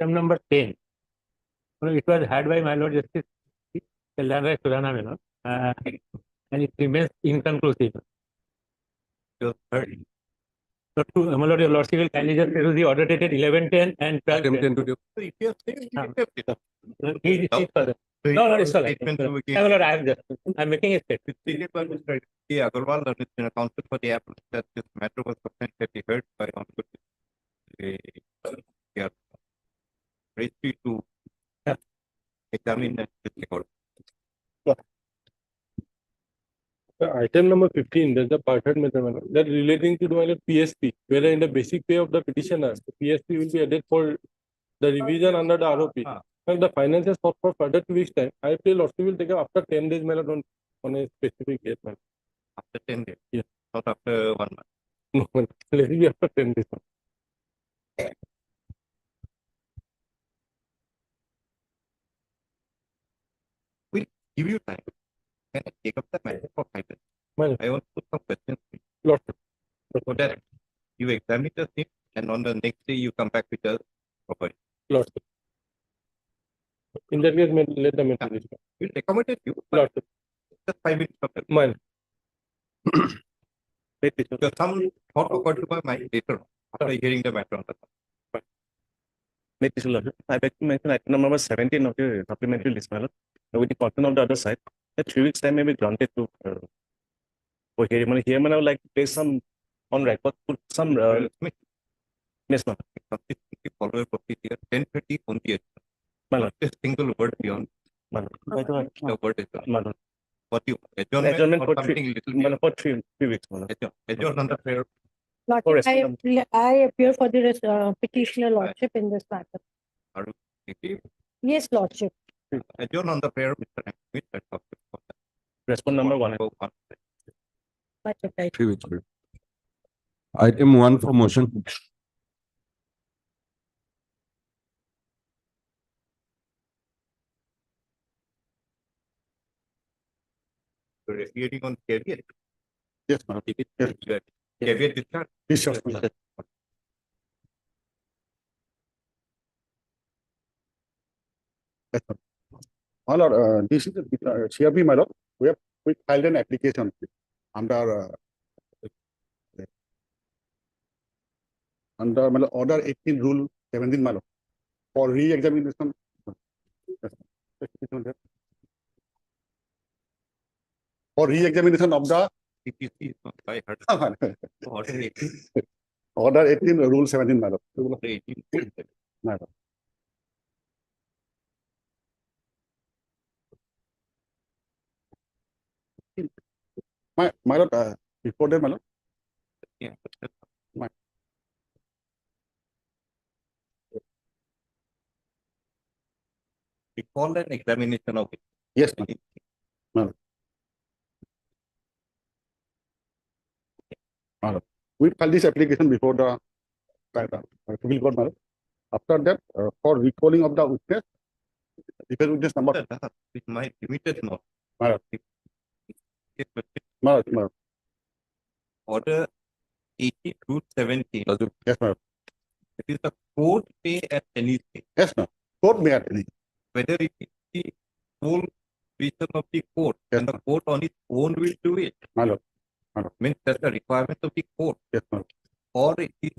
Item number 10. It was had by my Lord Justice Kalyanrai Surana Menon, and it remains inconclusive. So, my Lord, your Lordship will kindly just issue the order dated 11/10 and 12/10. So if you are saying you accept it. He received further. No, it's all right. My Lord, I'm making a statement. Stated by Mr. K. Agarwal, counsel for the applicant, that this matter was substantially heard by Honorable they are ready to examine this record. Item number 15, there's a parted method that relating to the PSP, whether in the basic pay of the petitioner, the PSP will be added for the revision under the ROP. And the finance is sought for further 2 weeks time. I feel Lordship will take up after 10 days on a specific case. After 10 days? Yeah. Not after 1 month? No, let it be after 10 days. We'll give you time. Can I take up the matter for 5 days? Well, I want to put some questions. Lordship. So that you examine the thing and on the next day you come back with the property. Lordship. In that case, let the matter. We'll accommodate you. Lordship. Just 5 minutes of it. Mine. Because some thought occurred to my mind later after hearing the matter on the I beg to mention item number 17 of the supplementary list, with the person of the other side. That 3 weeks time may be granted to for hearing. Here, I would like to place some on record, put some yes, ma'am. Follow a procedure 10:30 on the Not a single word beyond the word is what you adjournment or for something three, little for 3 weeks. adjourn on the prayer. Lordship, I appear for the petitioner Lordship in this matter. Are you Yes, Lordship. adjourn on the prayer, Mr. Respond number 1. Much obliged. 3 weeks. Item 1 for motion. Hearing on caveat. Yes, ma'am. Caveat discharge. Discharge. My Lord, this is the CRP, my Lord. We filed an application under my Lord, Order 18, Rule 17, my Lord, for re-examination. For re-examination of the CPC, I heard. Order 18, Rule 17, my Lord. Order 18. My Lord. My Lord, before that, my Lord. Yeah. My. We call an examination of it. Yes, ma'am. My Lord. We filed this application before the civil court, my Lord. After that, for recalling of the witness, defense witness number. With my limited knowledge. My Lord. My Lord, my Lord. Order 18 Rule 17. Yes, ma'am. It is the court may at any stage. Yes, ma'am. Court may at any. Whether it is the full vision of the court, Yes, and the court on its own will do it. My Lord. Means that's the requirement of the court. Yes, ma'am. Or it is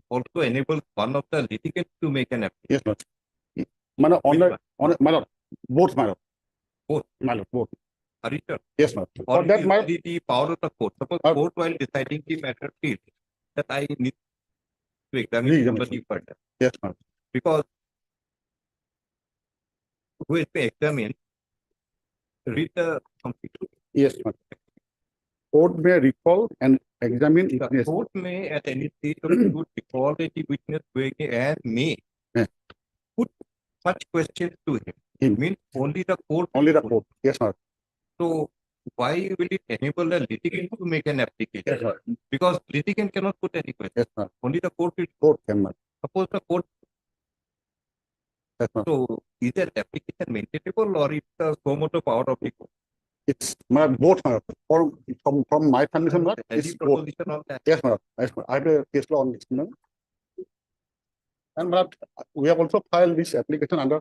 also enables one of the litigants to make an application. Yes, ma'am. My Lord, my Lord. Both, my Lord. Both. My Lord, both. Are you sure? Yes, ma'am. Or For that, my the power of the court. Suppose court while deciding the matter feels that I need to examine somebody further. Yes, ma'am. Because who is to examine, read the complete. Yes, ma'am. Court may recall and examine The witness. court may at any stage of the court recall the witness and may put such questions to him. It means only the court. Only the court. Yes, ma'am. So why will it enable a litigant to make an application? Yes, ma'am. Because litigant cannot put any question. Yes, ma'am. Only the court will. Court can, ma'am. Suppose the court. Yes, ma'am. So is that application maintainable or it's the so much power of the court? It's both, ma'am. From my submission, ma'am. Any It's both. proposition on that? Yes, ma'am. Yes, ma'am. I have a case law on this, ma'am. And we have also filed this application under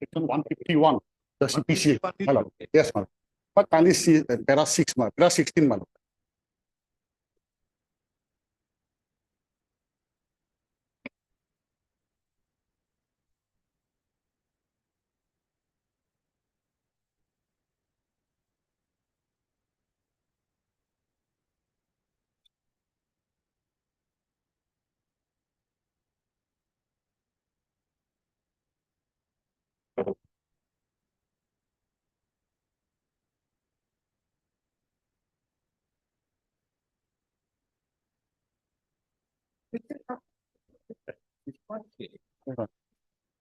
section 151, the CPC. Madam. Yes, madam. But kindly see para 6, madam. Para 16, madam.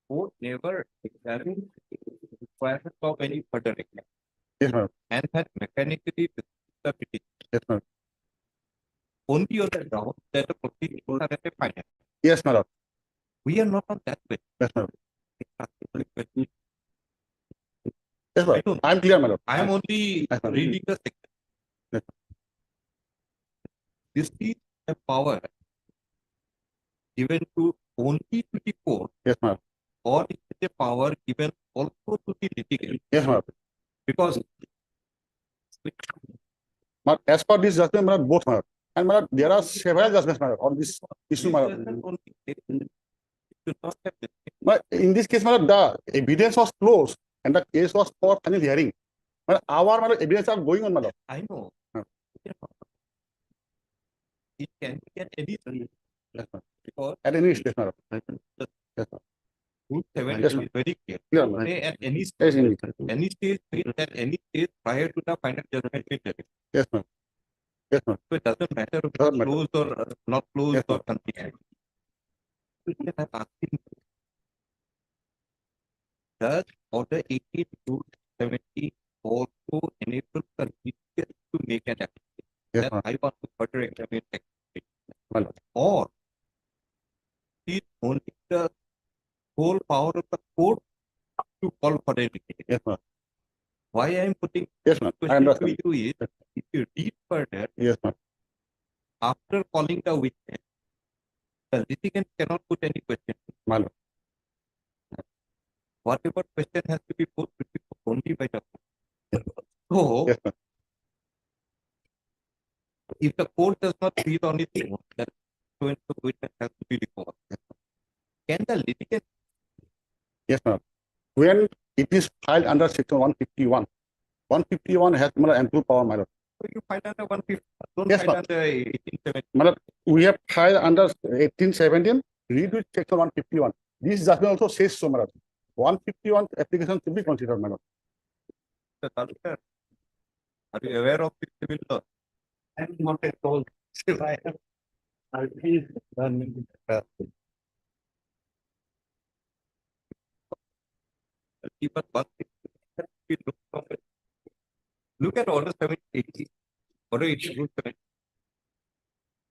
Court never examined requirement of any further action Yes, madam. and had mechanically dismissed the petition Yes, madam. only on the ground that the proceedings are at a final. Yes, madam. We are not on that way. Yes, madam. I Yes, madam. don't- I'm clear, madam. am only Yes, madam. reading the section. Yes. This is a power given to only to the court, Yes, madam. or it is a power given also to the litigant, Yes, madam. because But as per this judgment, madam, both, madam. And madam, there are several judgments, madam, on this issue, madam. should not have this. But in this case, madam, the evidence was closed and the case was for final hearing. But our madam, evidence are going on, madam. I know. Huh. It can be at any time, Yes, madam. because At any stage, madam. Yes, madam. Rule 7 Yes, is ma'am. very clear. Clear, madam. Say at any Yes, stage, indeed. any stage, at any stage prior to the final judgment being taken. Yes, madam. Yes, madam. So it doesn't matter if Doesn't it's matter. closed or not closed Yes, or ma'am. something. I'm asking, does order 18 to 70 also enable the litigant to make an application? Yes, That ma'am. I want to further examine text. Madam. Or is only the whole power of the court to call for a litigation? Yes, madam. Why I am putting Yes, madam. I question to understand. you is, if you read further, Yes, madam. after calling the witness, the litigant cannot put any question. Madam. Whatever question has to be put only by the court. So, Yes, madam. if the court does not feel on its own that so and so witness has to be recalled, can the litigant Yes, madam. When it is filed under section 151, 151 has madam, ample power, madam. so you find under 150, don't Yes, find ma'am. under 1870. Madam, we have filed under 1817, read with section 151. This judgment also says so, madam. 151 application should be considered, madam. The solicitor, are you aware of the civil law? I'm not at all. Still, I have. Please, Keep us one thing. We look from it. Look at order 780. Order 80, rule 7.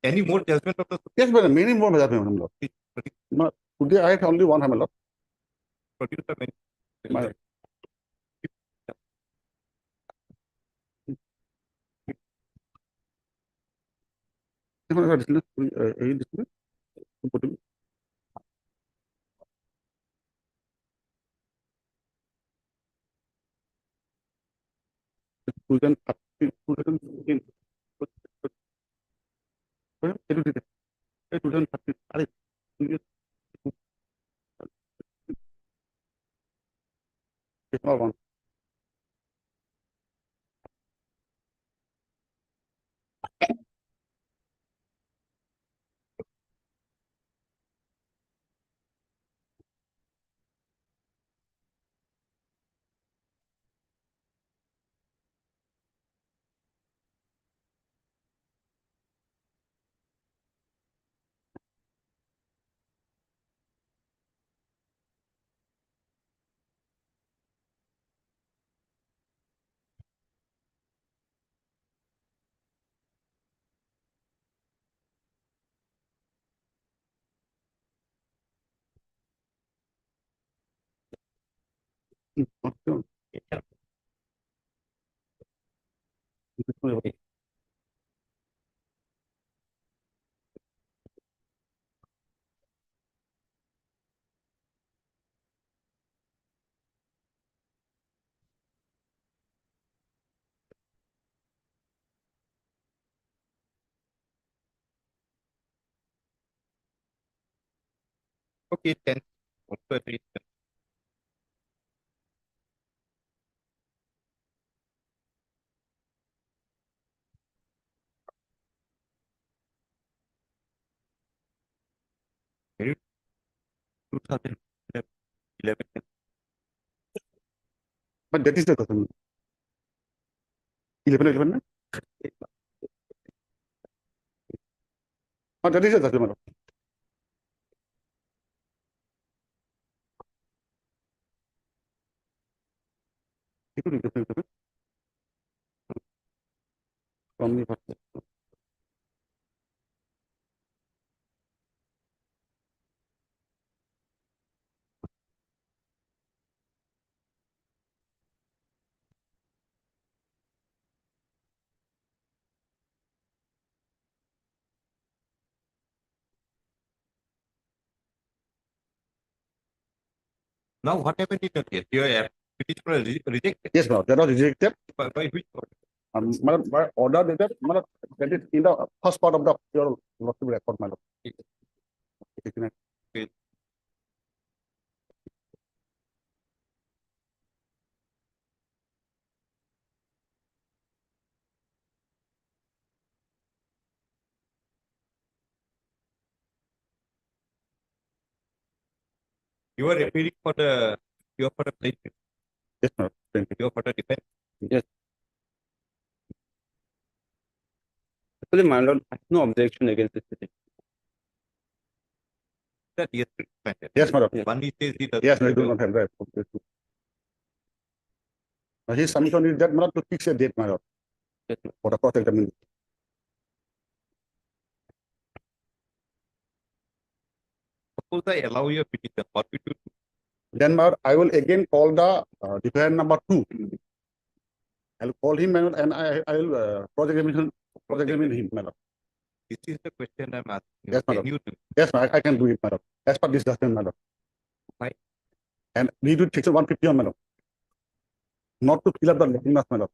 Any more judgment of the Yes, madam, many more, madam. Lord. Ma- Today I have only one, madam. Lord. producer? Madam. Yes, madam, discipline, put him. We can, 2015. 2013. Are it? Yes, madam. Okay, 10. Also agreed. Very 2011. But that is the question. 11, na? But that is the question, madam. Itu itu. From the first. Now, what happened in the case? Your petition was rejected. Yes, madam. That was rejected. By which court? Madam, my order that, madam, that is in the first part of the your lordship record, madam. You are appealing for the, you are for the plaintiff, Yes, madam. Thank you. you are for the defense. Actually, my lord, I have no objection against this petition. That yes, defendant. Yes, madam. One he says he does. Yes, I do not have that. His submission is that, madam, to fix a date, madam, Yes, ma'am. for the court examination. Suppose I allow your petition, what we do? Then, madam, I will again call the defendant number 2. I'll call him, madam, and I will cross-examine him, madam. This is the question I'm asking. Yes, Can madam. you do? Yes, madam, I can do it, madam. As per this judgment, madam. Fine. And we do section 151, madam. Not to fill up the lacunas, madam.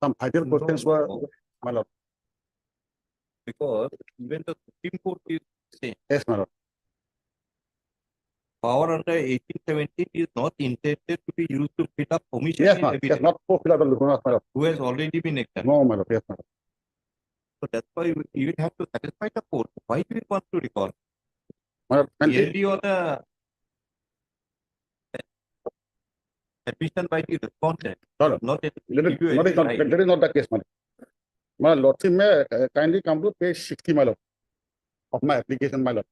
Some ideal No, questions no, were, no. madam. Because even the Supreme Court is saying Yes, madam. power under 1817 is not intended to be used to fit up omission Yes, in madam. Yes, evidence not to fill up the lacunas, madam. who has already been examined. No, madam. Yes, madam. So that's why you will have to satisfy the court. Why do you want to recall? Madam, and Clearly on the admission by the respondent, No, no. not a That is give you not, any right. that is not the case, madam. My lordship may kindly come to page 60, my lord, of my application, my lord.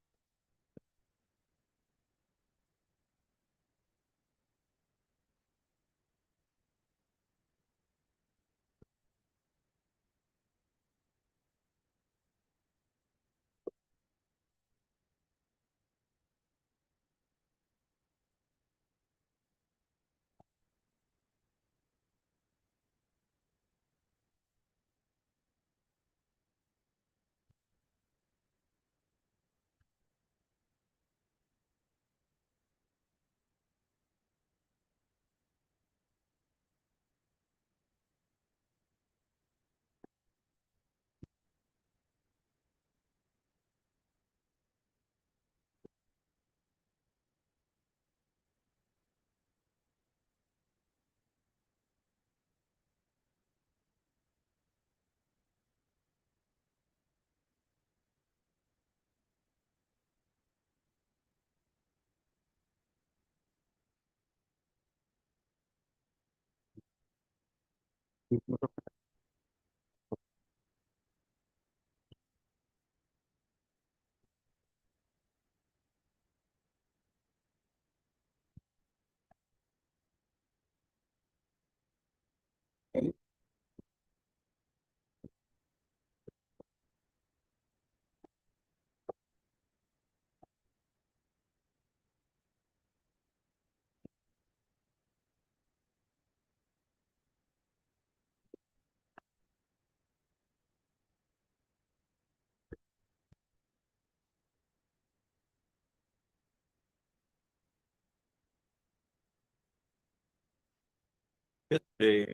Just where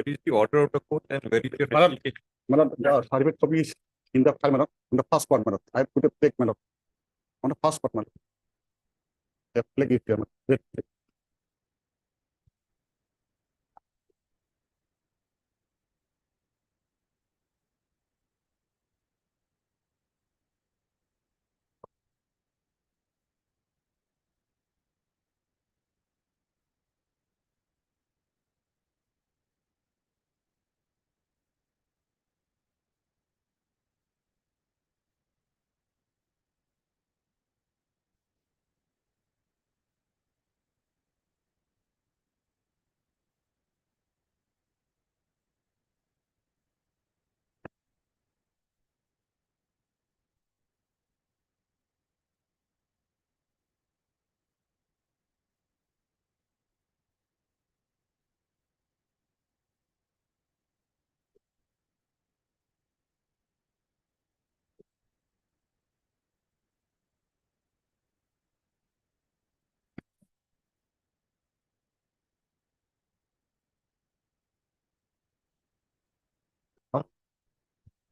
is the order of the court and where is your Madam, application? Madam, the certificate copy is in the file, madam, in the first part, madam. I put a check, madam. On the first part, madam. Yeah, like if you are.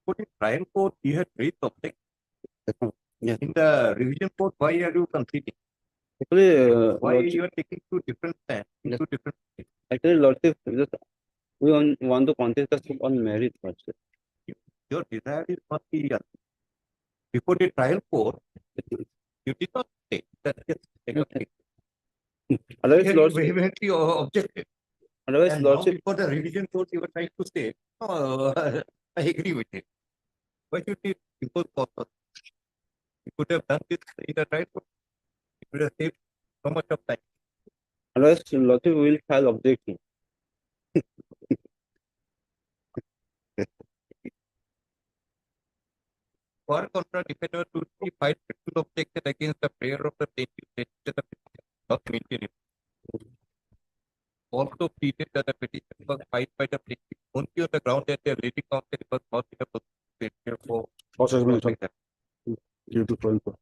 Put in trial court, you had raised object. Yes, madam. Yes. In the revision court, why are you conceding? Actually, Why Lordship, you are taking two different stands, Yes. two different? actually, Lordship, just we want to contest us on merit first. Your desire is not the before the trial court, you did not say that yes, take a Okay. case. Otherwise, You Lordship, vehemently objected. otherwise, And now Lordship, before the revision court, you were trying to say, no, I agree with it. Why should you impose cost? You could have done this in the trial court. It would have saved so much of time. otherwise, Lordship will file objection. For contra, defendant to be filed principal objection against the prayer of the plaintiff, not maintain it. Also pleaded that the petition was filed by the plaintiff only on the ground that their lady counsel was not in a position for Process mention due to trial court.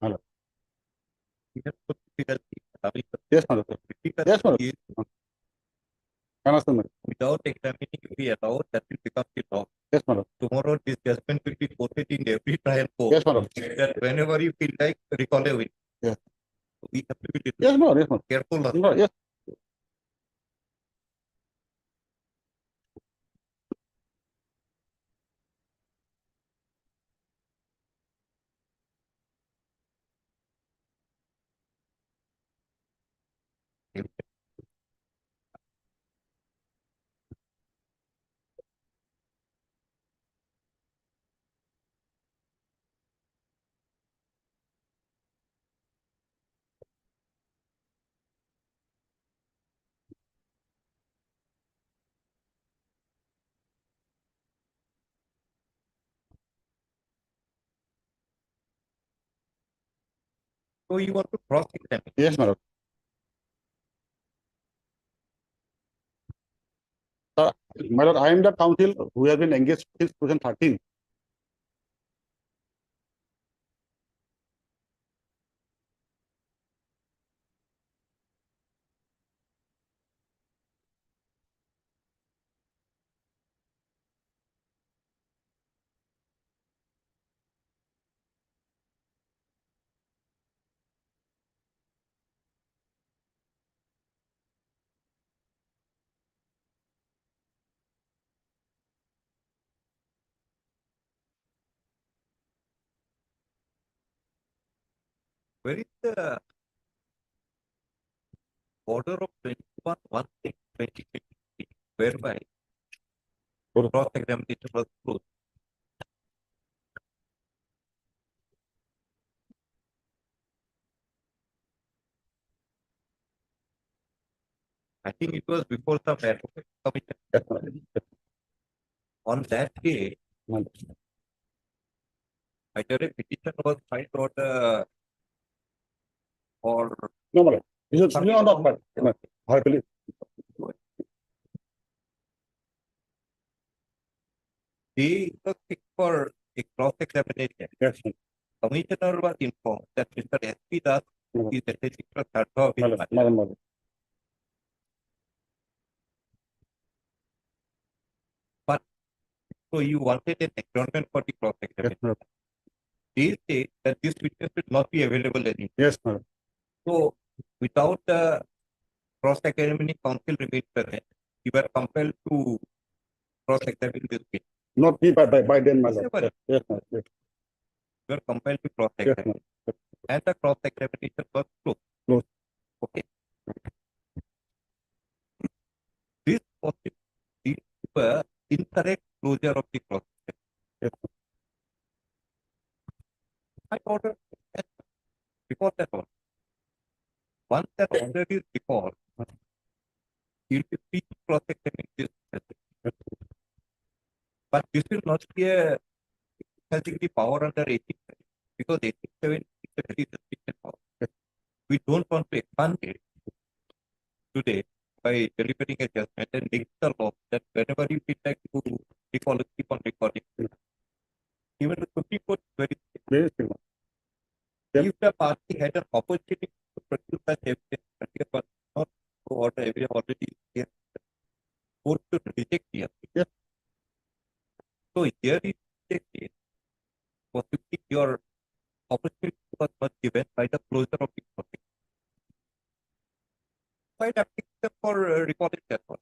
Hello. Yes, madam. Yes, madam. Understand, madam. Without examining, if we allow that will become the law. Yes, madam. Tomorrow, this judgment will be quoted in every trial court. Yes, madam. That whenever you feel like recall a witness. Yes. We have to be little Yes, madam. Yes, madam. careful. of- No, yes. So you want to cross examine. Yes, madam. Sir, my lord, I am the counsel who has been engaged since 2013. Where is the order of 21/1/2020, whereby cross examination was closed? I think it was before some advocate commission. Yes, madam. On that day, Madam. either a petition was filed or the, or No, madam. No, not bad. No, I believe. they were picked for a cross-examination. Yes, madam. Commissioner was informed that Mr. S.P. Das Madam. is a registered third of his Madam, matter. madam, madam. So you wanted an adjournment for the Yes, cross-examination. madam. They say that this witness will not be available anymore. Yes, madam. So without the cross-examining counsel remain present, you were compelled to cross-examine this witness. Not me, by then, madam. Yes, madam. Yes, madam. Yes, You were compelled to yes, cross-examine. madam. And the cross-examination was closed. Closed. Okay. This was the incorrect closure of the cross-examination. Yes. I order before that order. Once that order is recalled, you will be free to cross-examine this witness. But this will not be a having the power under 87 because 87 is a very restricted power. We don't want to expand it today by delivering a judgment and make the law that whenever you feel like to recall it, keep on recording. Even the Supreme Court is very Very simple. Yep. if the party had an opportunity to produce such evidence, but not to order every already here, court to reject the appeal. Yes. So here is a case. Possibly your opportunity was not given by the closure of the project. Quite application for recording that one.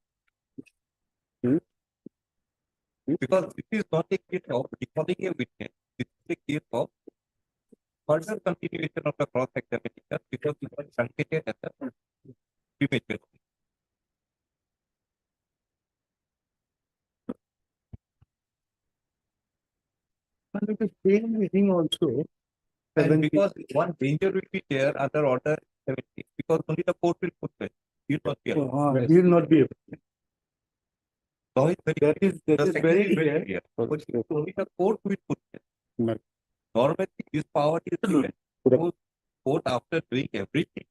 Hmm. Because this is not a case of recalling a witness. This is a case of further continuation of the cross-examination because it was truncated as a premature. And it is same meeting also. And because one danger will be there under order 70, because only the court will put it. You will not be allowed. He will not be able. Law is very That is the very section clear. But only the court will put it. Right. Normally, this power is given. So, court after doing everything,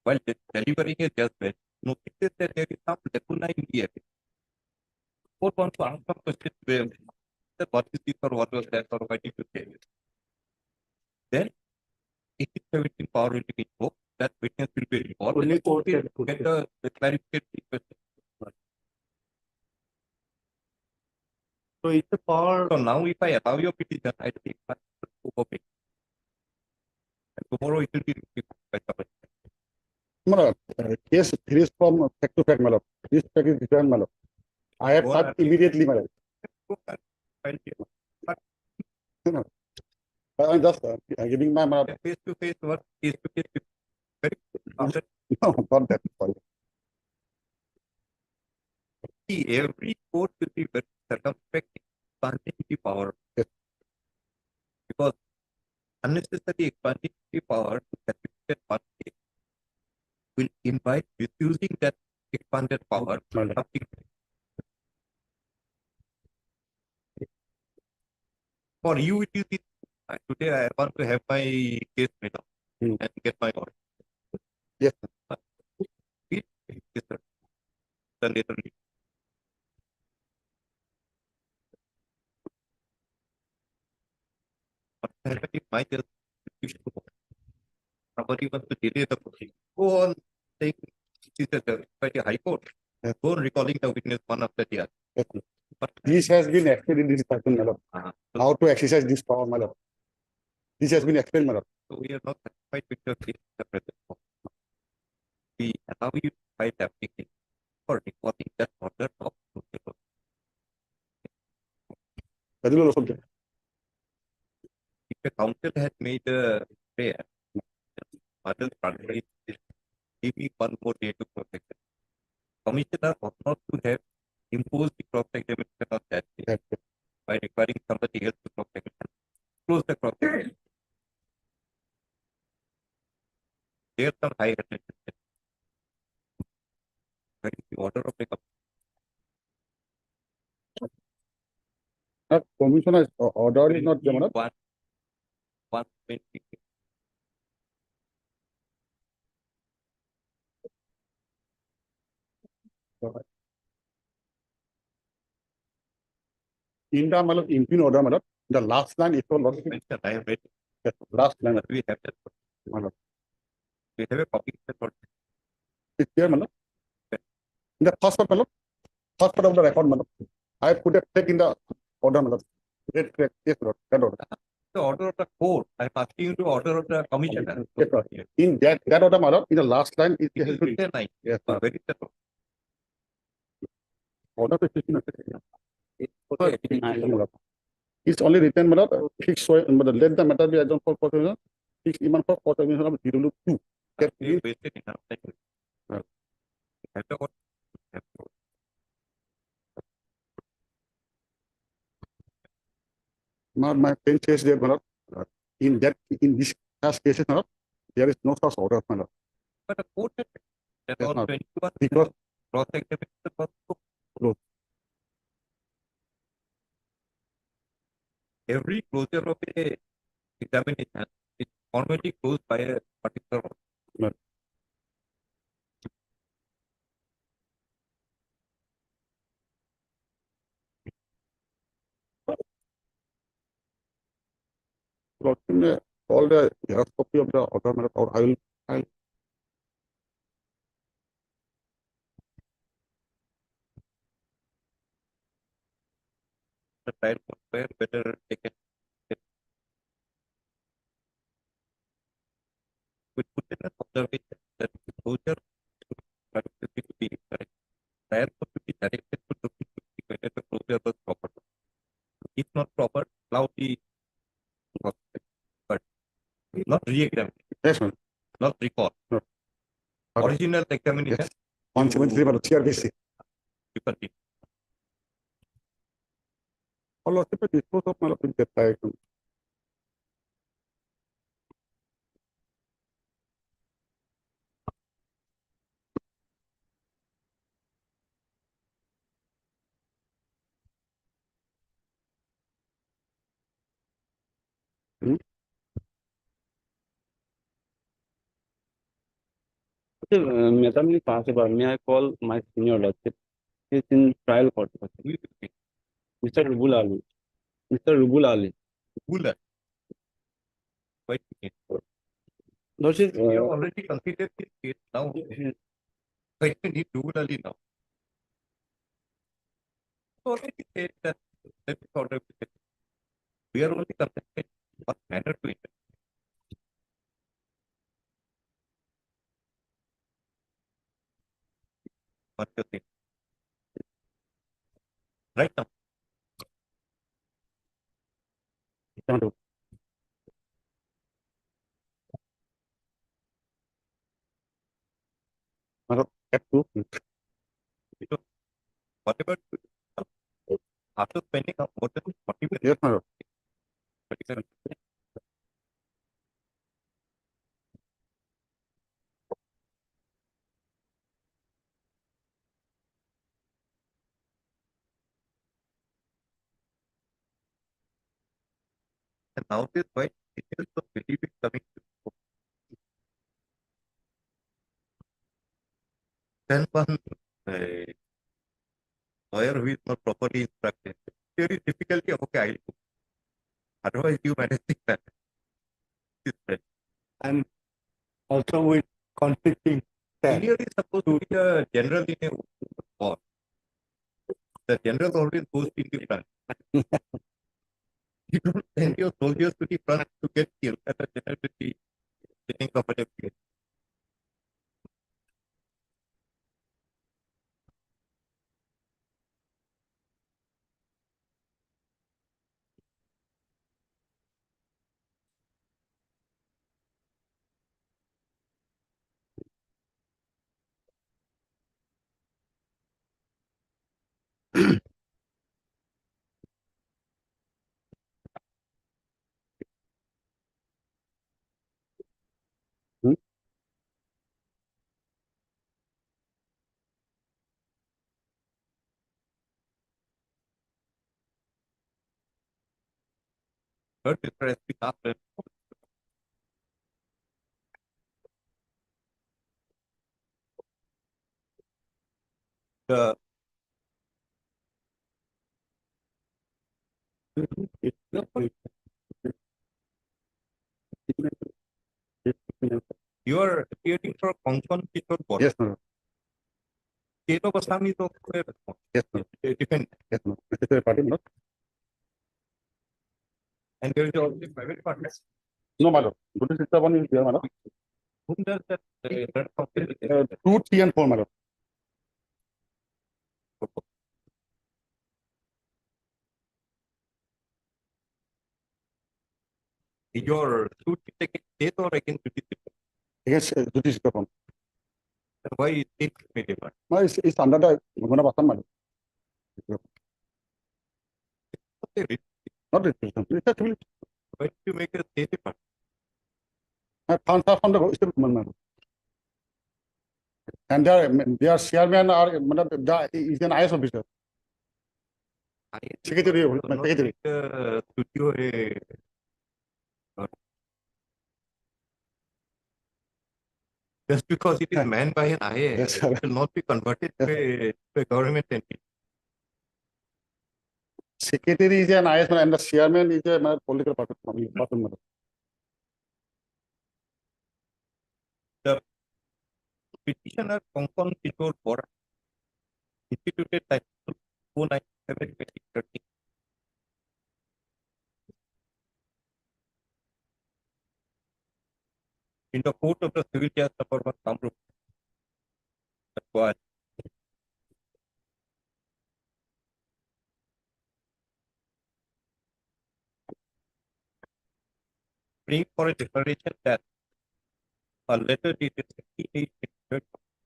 while delivering a judgment, notices that there is some lacuna in the evidence. Court wants to answer questions where that what is this or what was that or why did you say it? Then, if it's 17 power will be invoked, that witness will be recalled. Only court can put Get it. the clarification question. So it's a power. So now if I allow your petition, I take my scope of it. And tomorrow it will be reviewed by somebody. Madam, case is from fact to fact, madam. This fact is different, madam. I have Go start on. immediately, madam. So, I'll give I'm just giving my madam. face to face work, face to face. Very after No, not that. Sorry. see, every court will be very circumspect in expanding the power. Yes. Because unnecessary expanding the power to satisfy one case will invite misusing that expanded power. Madam. Something. For you, it is today I want to have my case made up Hmm. and get my order. Yes. Yes, sir. The later. What happened if my just somebody wants to delay the proceeding? Go on saying this is by the High Court. Yes. Go on recalling the witness one after the other. Yes. But This has been explained in this pattern, madam. so How to exercise this power, madam. This has been explained, madam. we are not satisfied with your case at the present moment. We allow you to file the application for recalling that order of proceeding. Radical subject. If the council had made a prayer, other countries give me one more day to protect it. Commissioner ought not to have imposed the cross-examination on that day Yes. by requiring somebody else to cross-examine. Close the cross-examination. There's some high attention. That is the order of the Commissioner's order is not there, madam. one In the मतलब in order मतलब the last line is all Mentioned, I have read, last line but we have that. मतलब We have a copy of that. it's there मतलब in the first part of the record मतलब I put a check in the order मतलब yes that order. The order of the court, I'm asking you to order of the commissioner. Yes, sir. In that order मतलब in the last line it It has is been written like, yes sir. where is the order to 15 okay. it's only written मतलब fixed so मतलब let the matter be adjourned for possible fixed even for possible मतलब 0 2 that We means wasted enough time. Have the order. Have the order. my pen says there मतलब in this past cases मतलब there is no such order मतलब But the court has that Yes, all ma'am. 21 because cross examination was every closure of a examination is formally closed by a particular order. all the Xerox copy of the order मतलब or I'll The trial court were better taken. We put in an observation that the closure should be correct. Trial court should be directed to look into whether the closure was proper. If not proper, allow the but not re-examine, yes ma'am. not recall. No. Okay. Original examination, Yes. 173 मतलब CRBC you continue. all of the dispose of मतलब in that type Madam, if possible, may I call my senior lordship? He is in trial court. We will take Mr. Rubul Ali. Mr. Rubul Ali. Ruler. Quite okay. Lordship, We have already considered this case now. Quite we need Ruler now. So already said that let me order. We are only concerned what manner to it. What you think? Right now. मतलब F2 So whatever after spending more than 40 minutes, yes madam. and now this quite details of belief is coming to then one lawyer who is not properly instructed. There is difficulty, okay, I'll do. Otherwise you manage that. And also with conflicting Senior is supposed to be a general in a war. The general always goes in the front. You don't send your soldiers to the front to get killed. As a general will be sitting comfortably. But Mr. SP after You are appearing for Kongkon Kishore Bora. Yes, my lord. Keto Basami to Yes, my lord. defend. Yes, my lord. Necessary party, my lord. And there is also a private partner. No, my lord. Good sister one is there, my lord. Whom does that third company? 2, 3, and 4, my lord. Is your suit taken state or against judicial? Yes, Jyoti sister one. And why is it made a part? No, it's under the Guna Basan, my lord. Not restriction. It's actually, Why did you make a state a part? funds are from the state government, my lord. And their chairman are, is an IS officer. Secretary, secretary. Studio a just because it is manned by an IAS, Yes, sir. it will not be converted to a government entity. Secretary is an IS and the chairman is a political party. My lord. Petitioner Kongkon Kishore Bora instituted title 297 2013. In the court of the civil judge number 1 Kamrup. That was bring for a declaration that a letter dated 68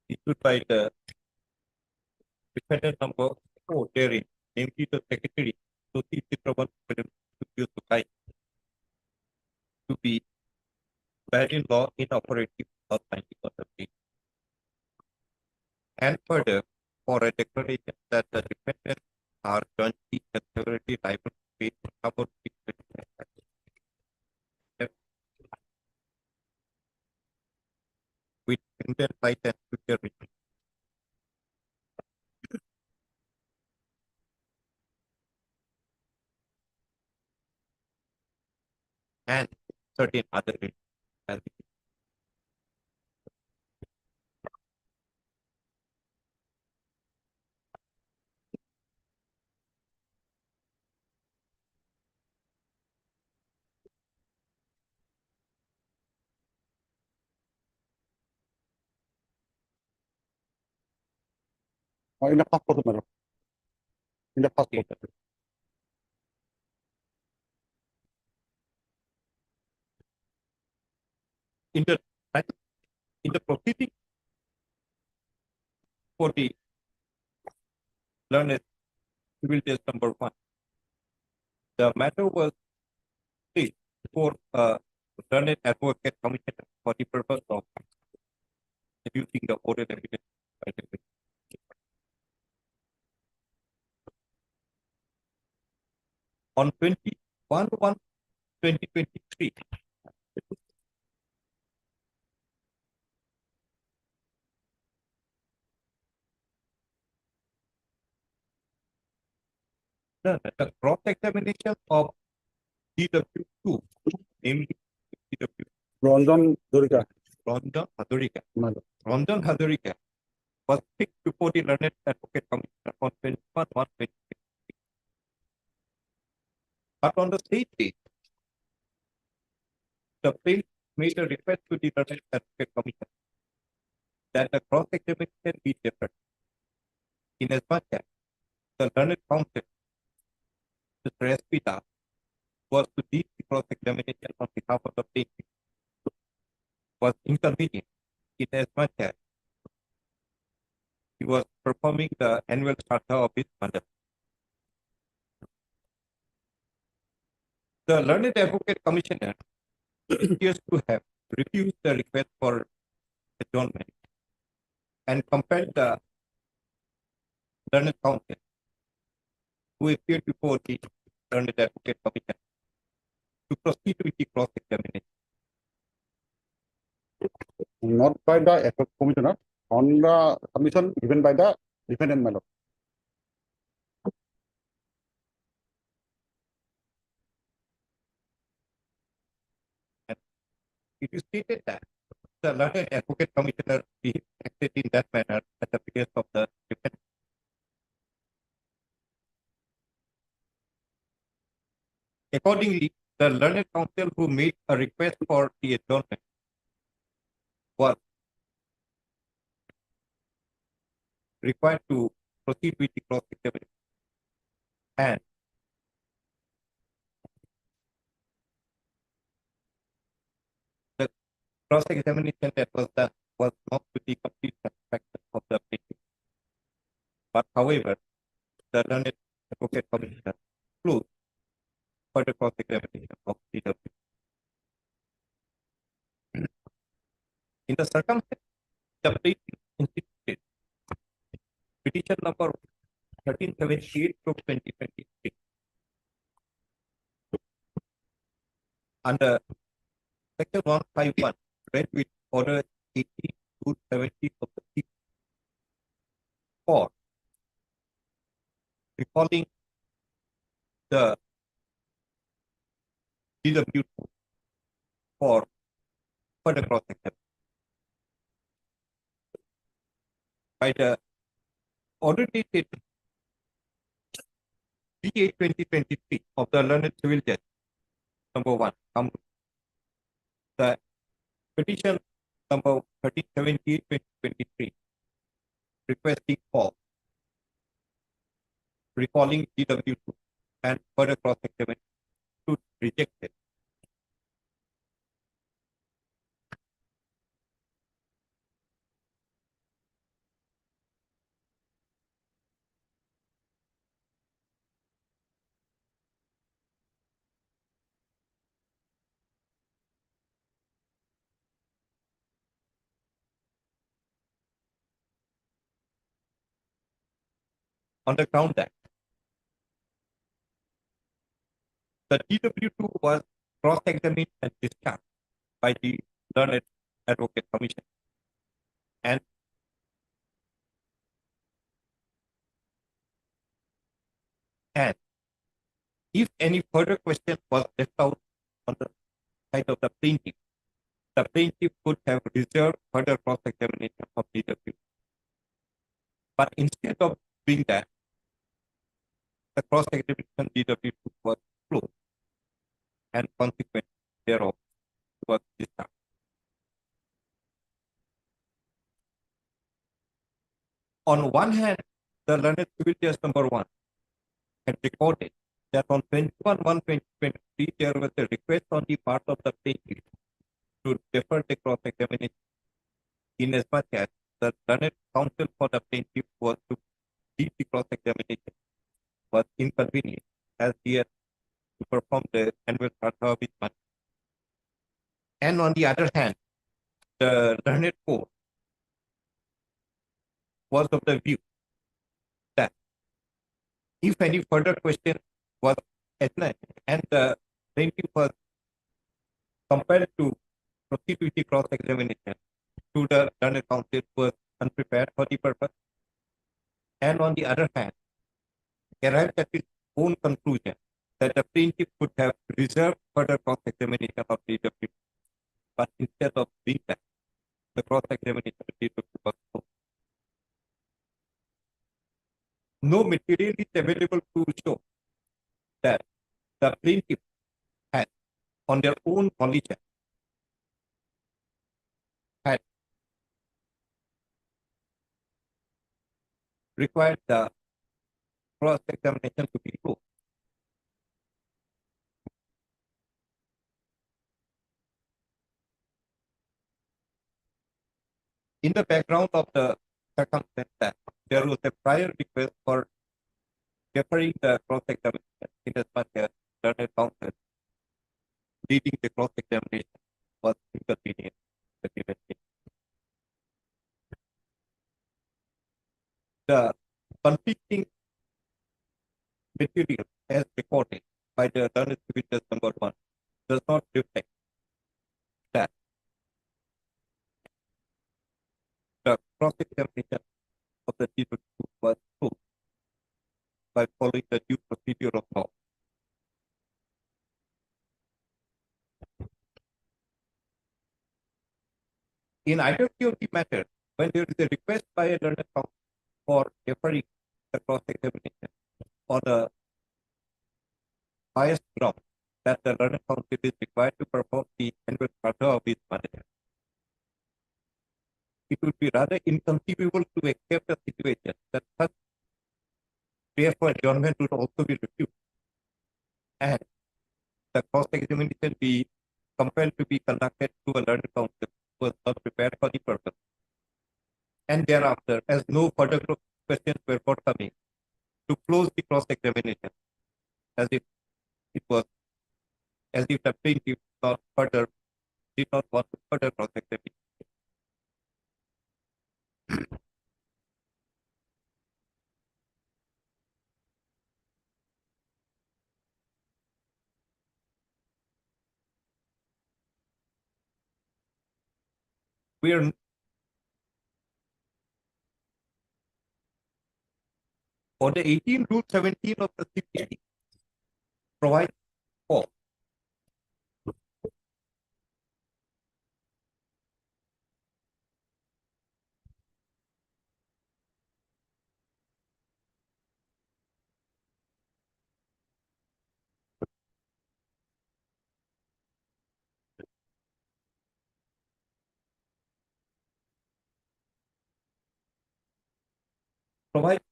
issued by the defendant number 4 therein, namely the secretary, Jyoti Chitravan Sukai, to be bad in law, inoperative, or binding on the state. And further, for a declaration that the defendants are jointly and severally liable to pay about with Indian right and future regime. And certain other as In the passport, my lord. In the passport. in the in the proceeding for the learned civil case number 1, the matter was placed for learned advocate commission for the purpose of reducing the oral evidence by the witness. On 21/1/2023, the cross-examination of DW2, namely DW Ranjan Durga. Ranjan Hazarika. My lord. Ranjan Hazarika was picked before the learned advocate commission on 21/1/2023. But on the same day, the plaintiff made a request to the learned advocate commission that the cross-examination be different. In as much as the learned counsel, Mr. S.P. Das, was to lead the cross-examination on behalf of the plaintiff, was inconvenient in as much as he was performing the annual shraddha of his mother. The learned advocate commissioner appears to have refused the request for adjournment and compelled the learned counsel who appeared before the learned advocate commission to proceed with the cross-examination. Not by the ethics commissioner, on the commission given by the defendant, my lord. it is stated that the learned advocate commissioner be acted in that manner at the behest of the defendant. Accordingly, the learned counsel who made a request for the adjournment was required to proceed with the cross-examination. And the cross-examination that was done was not to the complete satisfaction of the plaintiff. But however, the learned advocate commissioner closed further cross-examination of DW. In the circumstance, the plaintiff instituted petition number 1378 from 2023 under section 151 read with order 18 to 70 of the CP for recalling the DW for further cross-examination. By the order dated D8 2023 of the learned civil judge, number 1, the petition number 1378 2023 requesting for recalling DW2 and further cross-examination to rejected. On the ground that the DW2 was cross-examined and discharged by the learned advocate commission, and if any further question was left out on the side of the plaintiff could have reserved further cross-examination of DW. But instead of doing that, the cross-examination DW2 was closed, and consequent thereof was discharged. On one hand, the learned civil judge number 1 had recorded that on 21/1/2023 there was a request on the part of the plaintiff to defer the cross-examination, inasmuch as the learned counsel for the plaintiff was to lead the cross-examination was inconvenient, as he had to perform the annual Pratha with money. And on the other hand, the learned court was of the view that if any further question was asked and the plaintiff was compelled to proceed with the cross-examination to the learned counsel was unprepared for the purpose, and on the other hand, arrived at its own conclusion that the plaintiff could have reserved further cross-examination of DW, but instead of doing that, the cross-examination of DW was closed. No material is available to show that the plaintiff had, on their own volition, had required the cross-examination to be closed. In the background of the circumstance that there was a prior request for deferring the cross-examination in as much as learned counsel leading the cross-examination was inconvenient. The conflicting material as recorded by the learned civil judge number 1 does not reflect that the cross-examination of the DW was closed by following the due procedure of law. In either of the matter, when there is a request by a learned counsel for deferring the cross-examination on the highest ground that the learned counsel is required to perform the annual charter of his manager, it would be rather inconceivable to accept a situation that such prayer for adjournment would also be refused, and the cross-examination be compelled to be conducted through a learned counsel who was not prepared for the purpose. And thereafter, as no further questions were forthcoming, to close the cross-examination as if it was, as if the plaintiff did not want to further cross-examine. We are on the 18 Rule 17 of the CPC provides for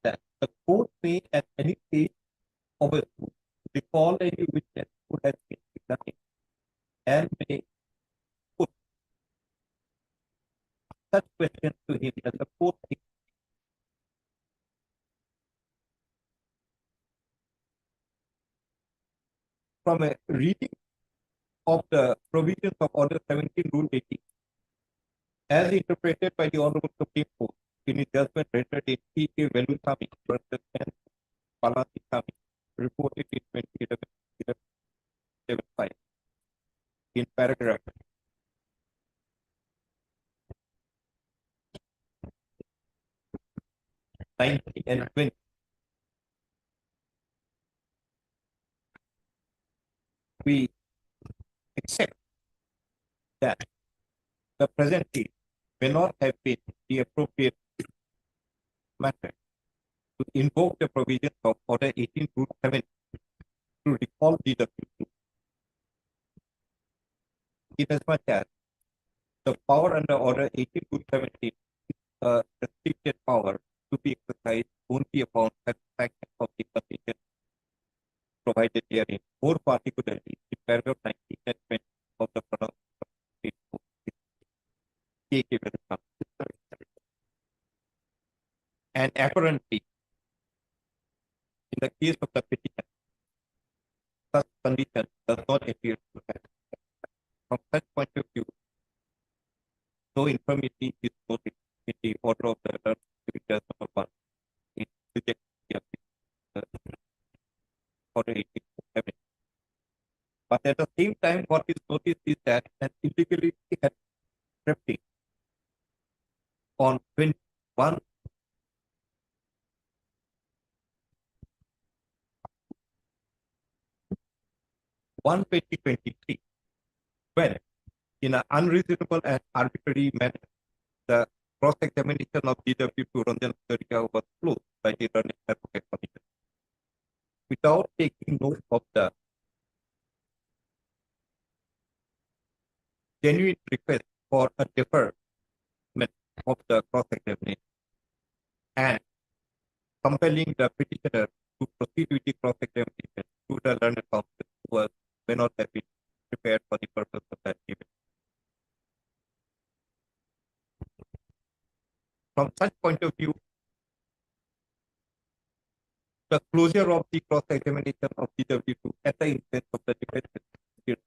that the court may at any stage of a suit recall any witness who has been examined and may put such questions to him as the court thinks. From a reading of the provisions of Order 17 Rule 18, as interpreted by the Honorable Supreme Court in its judgment rendered in P.K. Velusamy versus N. Palanisamy, reported in 2011 in paragraph 90 and 20. We accept that the present case may not have been the appropriate matter to invoke the provisions of Order 18 Rule 7 to recall DW2, inasmuch as the power under Order 18 Rule 17 is a restricted power to be exercised only upon satisfaction of the conditions provided herein, more particularly in paragraph 19 and 20 of the pronouncement of the Supreme Court. K.K. Velusamy. And apparently, in the case of the petition, such condition does not appear to have. From such point of view, no infirmity is noted in the order of the alert, which is number 1. It rejects the Order 18. But at the same time, what is noticed is that an illegality had crept in on 21 2023, when in an unreasonable and arbitrary manner, the cross-examination of DW2 Ranjan Hazoria was closed by the Learned Advocate Commission without taking note of the genuine request for a deferment of the cross-examination and compelling the petitioner to proceed with the cross-examination to the learned counsel who may not have been prepared for the purpose of that event. From such point of view, the closure of the cross-examination of DW2 at the instance of the defendant is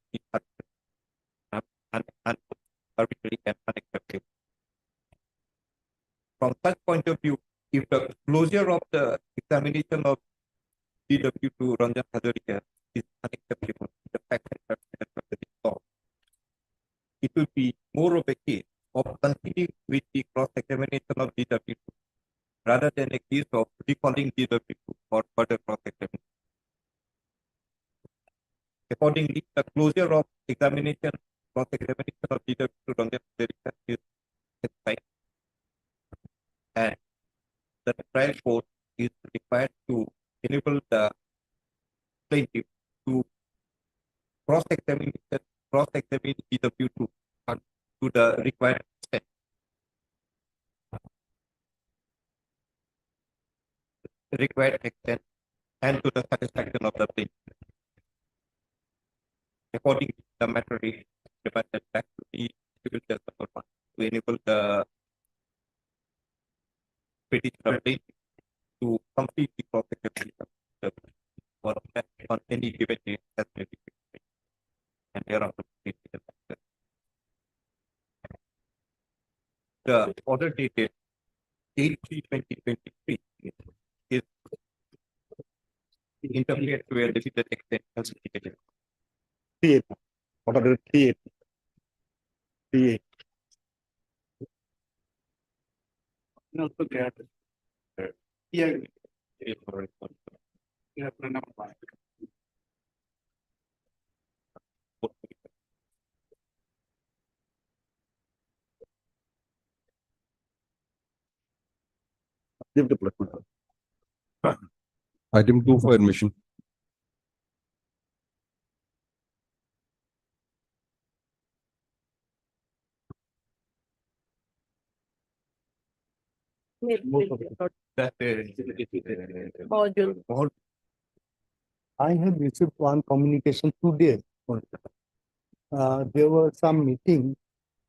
arbitrary and unacceptable. From such point of view, if the closure of the examination of DW2 Ranjan Hazoria is unacceptable, the fact that the law, it will be more of a case of continuing with the cross-examination of DW2 rather than a case of recalling DW2 for further cross-examination. Accordingly, the closure of cross-examination of DW2 Ranjan Hazoria is cross-examine EW to the required extent. And to the satisfaction of the plaintiff. Accordingly, the matter is remanded back to the civil judge number 1 to enable the petitioner plaintiff to complete the cross-examination on any given date as may be fixed. And thereafter proceed with the matter. The order dated 8/3/2023 is interpreted to a limited extent as indicated. What are the T8? T8. Also get here. Yeah, Leave the placement. Item 2 for admission. I have received one communication today. There was some meeting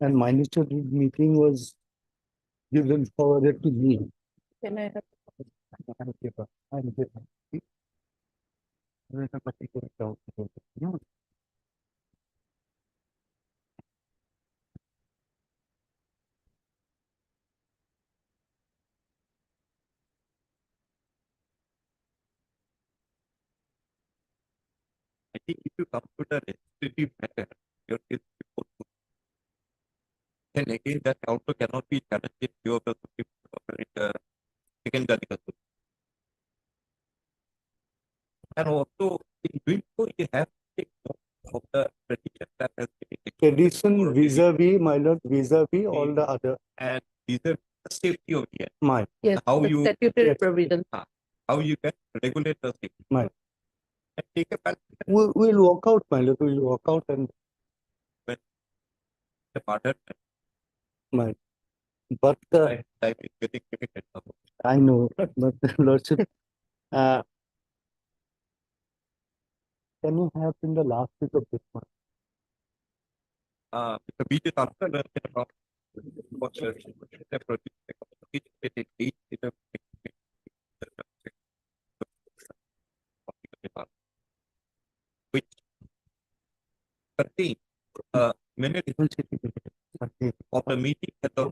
and minister meeting was given forwarded to me. Can I have? I think if you come to the legislative matter, your case before court, then again that also cannot be challenged in view of the Supreme Court second Jalika. And also in doing so, you have to take note of the tradition that has been taken. Tradition vis-a-vis, my lord, vis-a-vis all the other, And these are the safety of the end. my, Yes, How the you- statutory provision. How you can regulate the safety. Right. And take a balance. we'll walk out, my lord, we'll walk out and The partner my. But time is getting limited now. I know, but lordship, can you have in the last week of this month? The beach is also learned about what the project which contain minutes of the meeting at the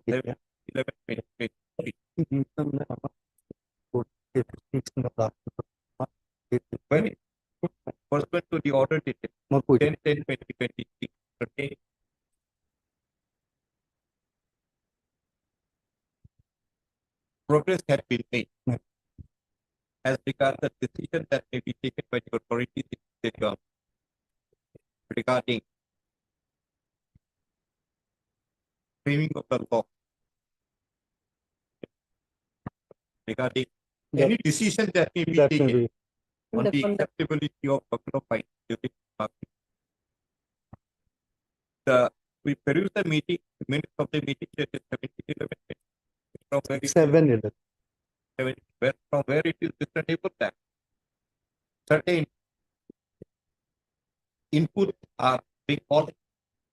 11/2023. When pursuant to the order dated 10/10/2023 contain progress had been made as regards the decision that may be taken by the authorities in the government regarding framing of the law, regarding any decision that may be That may taken be, on The the conduct- acceptability of buffalo fine during market. We peruse the meeting, minutes of the meeting dated 17/11. From where it is 7-11. from where it is discernible that certain inputs are being called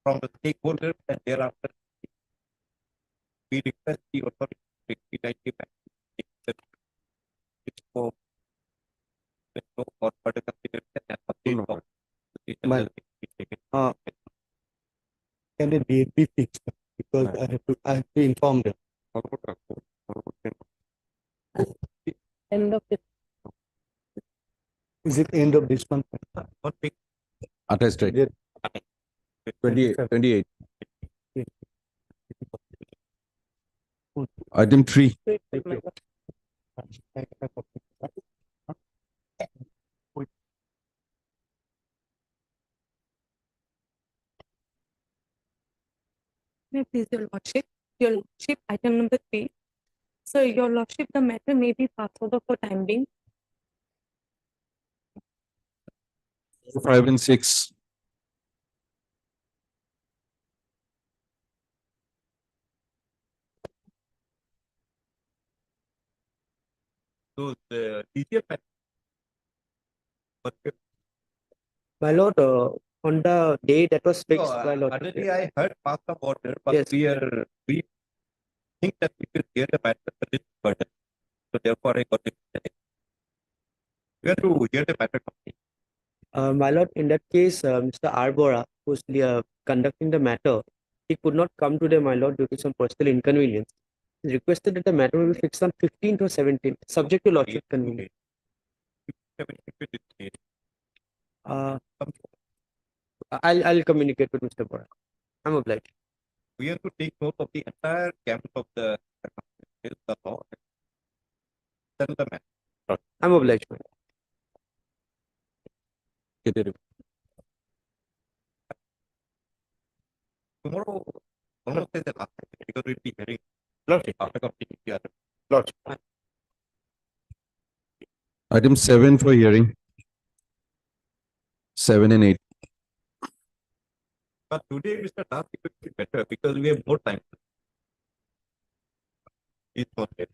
from the stakeholders and thereafter we request the authority to expedite back. For further consideration and update of decision My- that will be taken. Can a date be fixed? Because I have to inform them. End of this. Is it end of this month? Not big. Attested. Yeah. 28. Item 3. May I please your lordship, item number 3. So your lordship, the matter may be passed over for time being. 5 and 6. those DCF matters. But My lord, on the day that was fixed, no, my lord. already I heard past the order, but Yes. we think that we will hear the matter a little further. So therefore, I got it. We have to hear the matter completely. My lord, in that case, Mr. Arbora, who's conducting the matter, he could not come today, my lord, due to some personal inconvenience. He requested that the matter will be fixed on 15th or 17th, subject to lordship convenience. Uh, I'll communicate with Mr. Bora. I'm obliged. We have to take note of the entire gamut of the law. Settle the matter. I'm obliged, my lord. Tomorrow, almost say the last because we'll be hearing Lordship. after completing the other. Lordship. Item 7 for hearing. 7 and 8. But today, Mr. Das, it would be better because we have more time. It's not yet.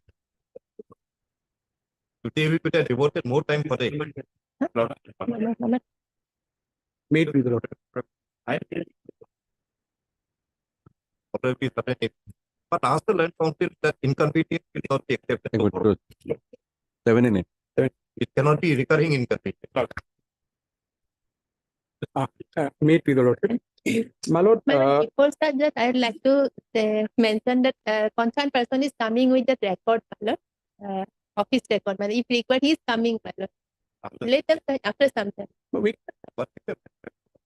Today we could have devoted more time for the Made with the probably certain if- But ask the land council that inconvenience will not be accepted. I no got problem. to 7 and 8. It cannot be recurring inconvenience. made with the lordship. My lord, Madam, before start that, I'd like to mention that concerned person is coming with the record, my lord, office record. Madam, if required, he is coming, my lord. After- Later, after some time. we, What is the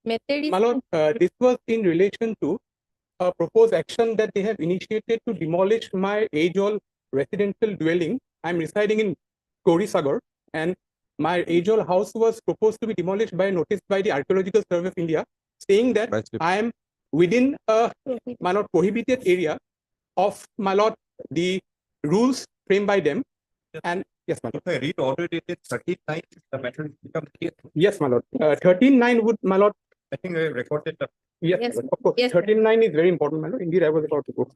Method is my lord, this was in relation to a proposed action that they have initiated to demolish my age-old residential dwelling. I'm residing in Korisagar, and my age-old house was proposed to be demolished by a notice by the Archaeological Survey of India, saying that By slip. I am within a, my lord, prohibited area of, my lord, the rules framed by them. And yes, my lord. If I read order dated 39, the matter will become clear. Yes, my lord. 13.9 would, my lord. I think I have recorded the Yes, Yes, of course. yes, sir. 13.9 is very important, my lord. Indeed, I was about to go.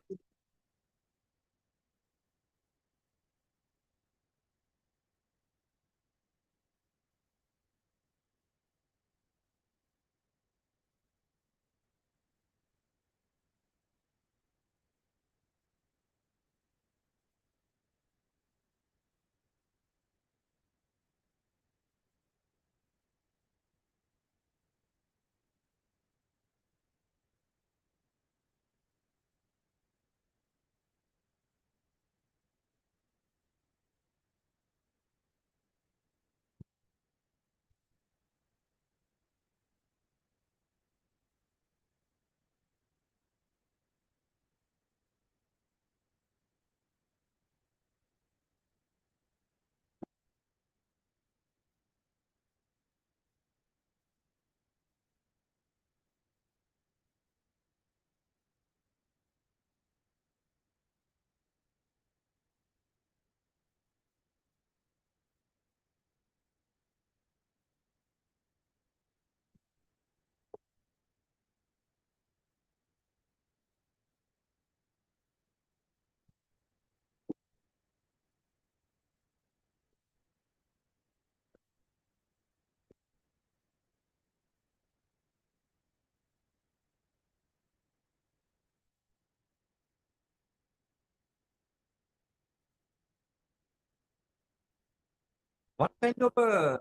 what kind of a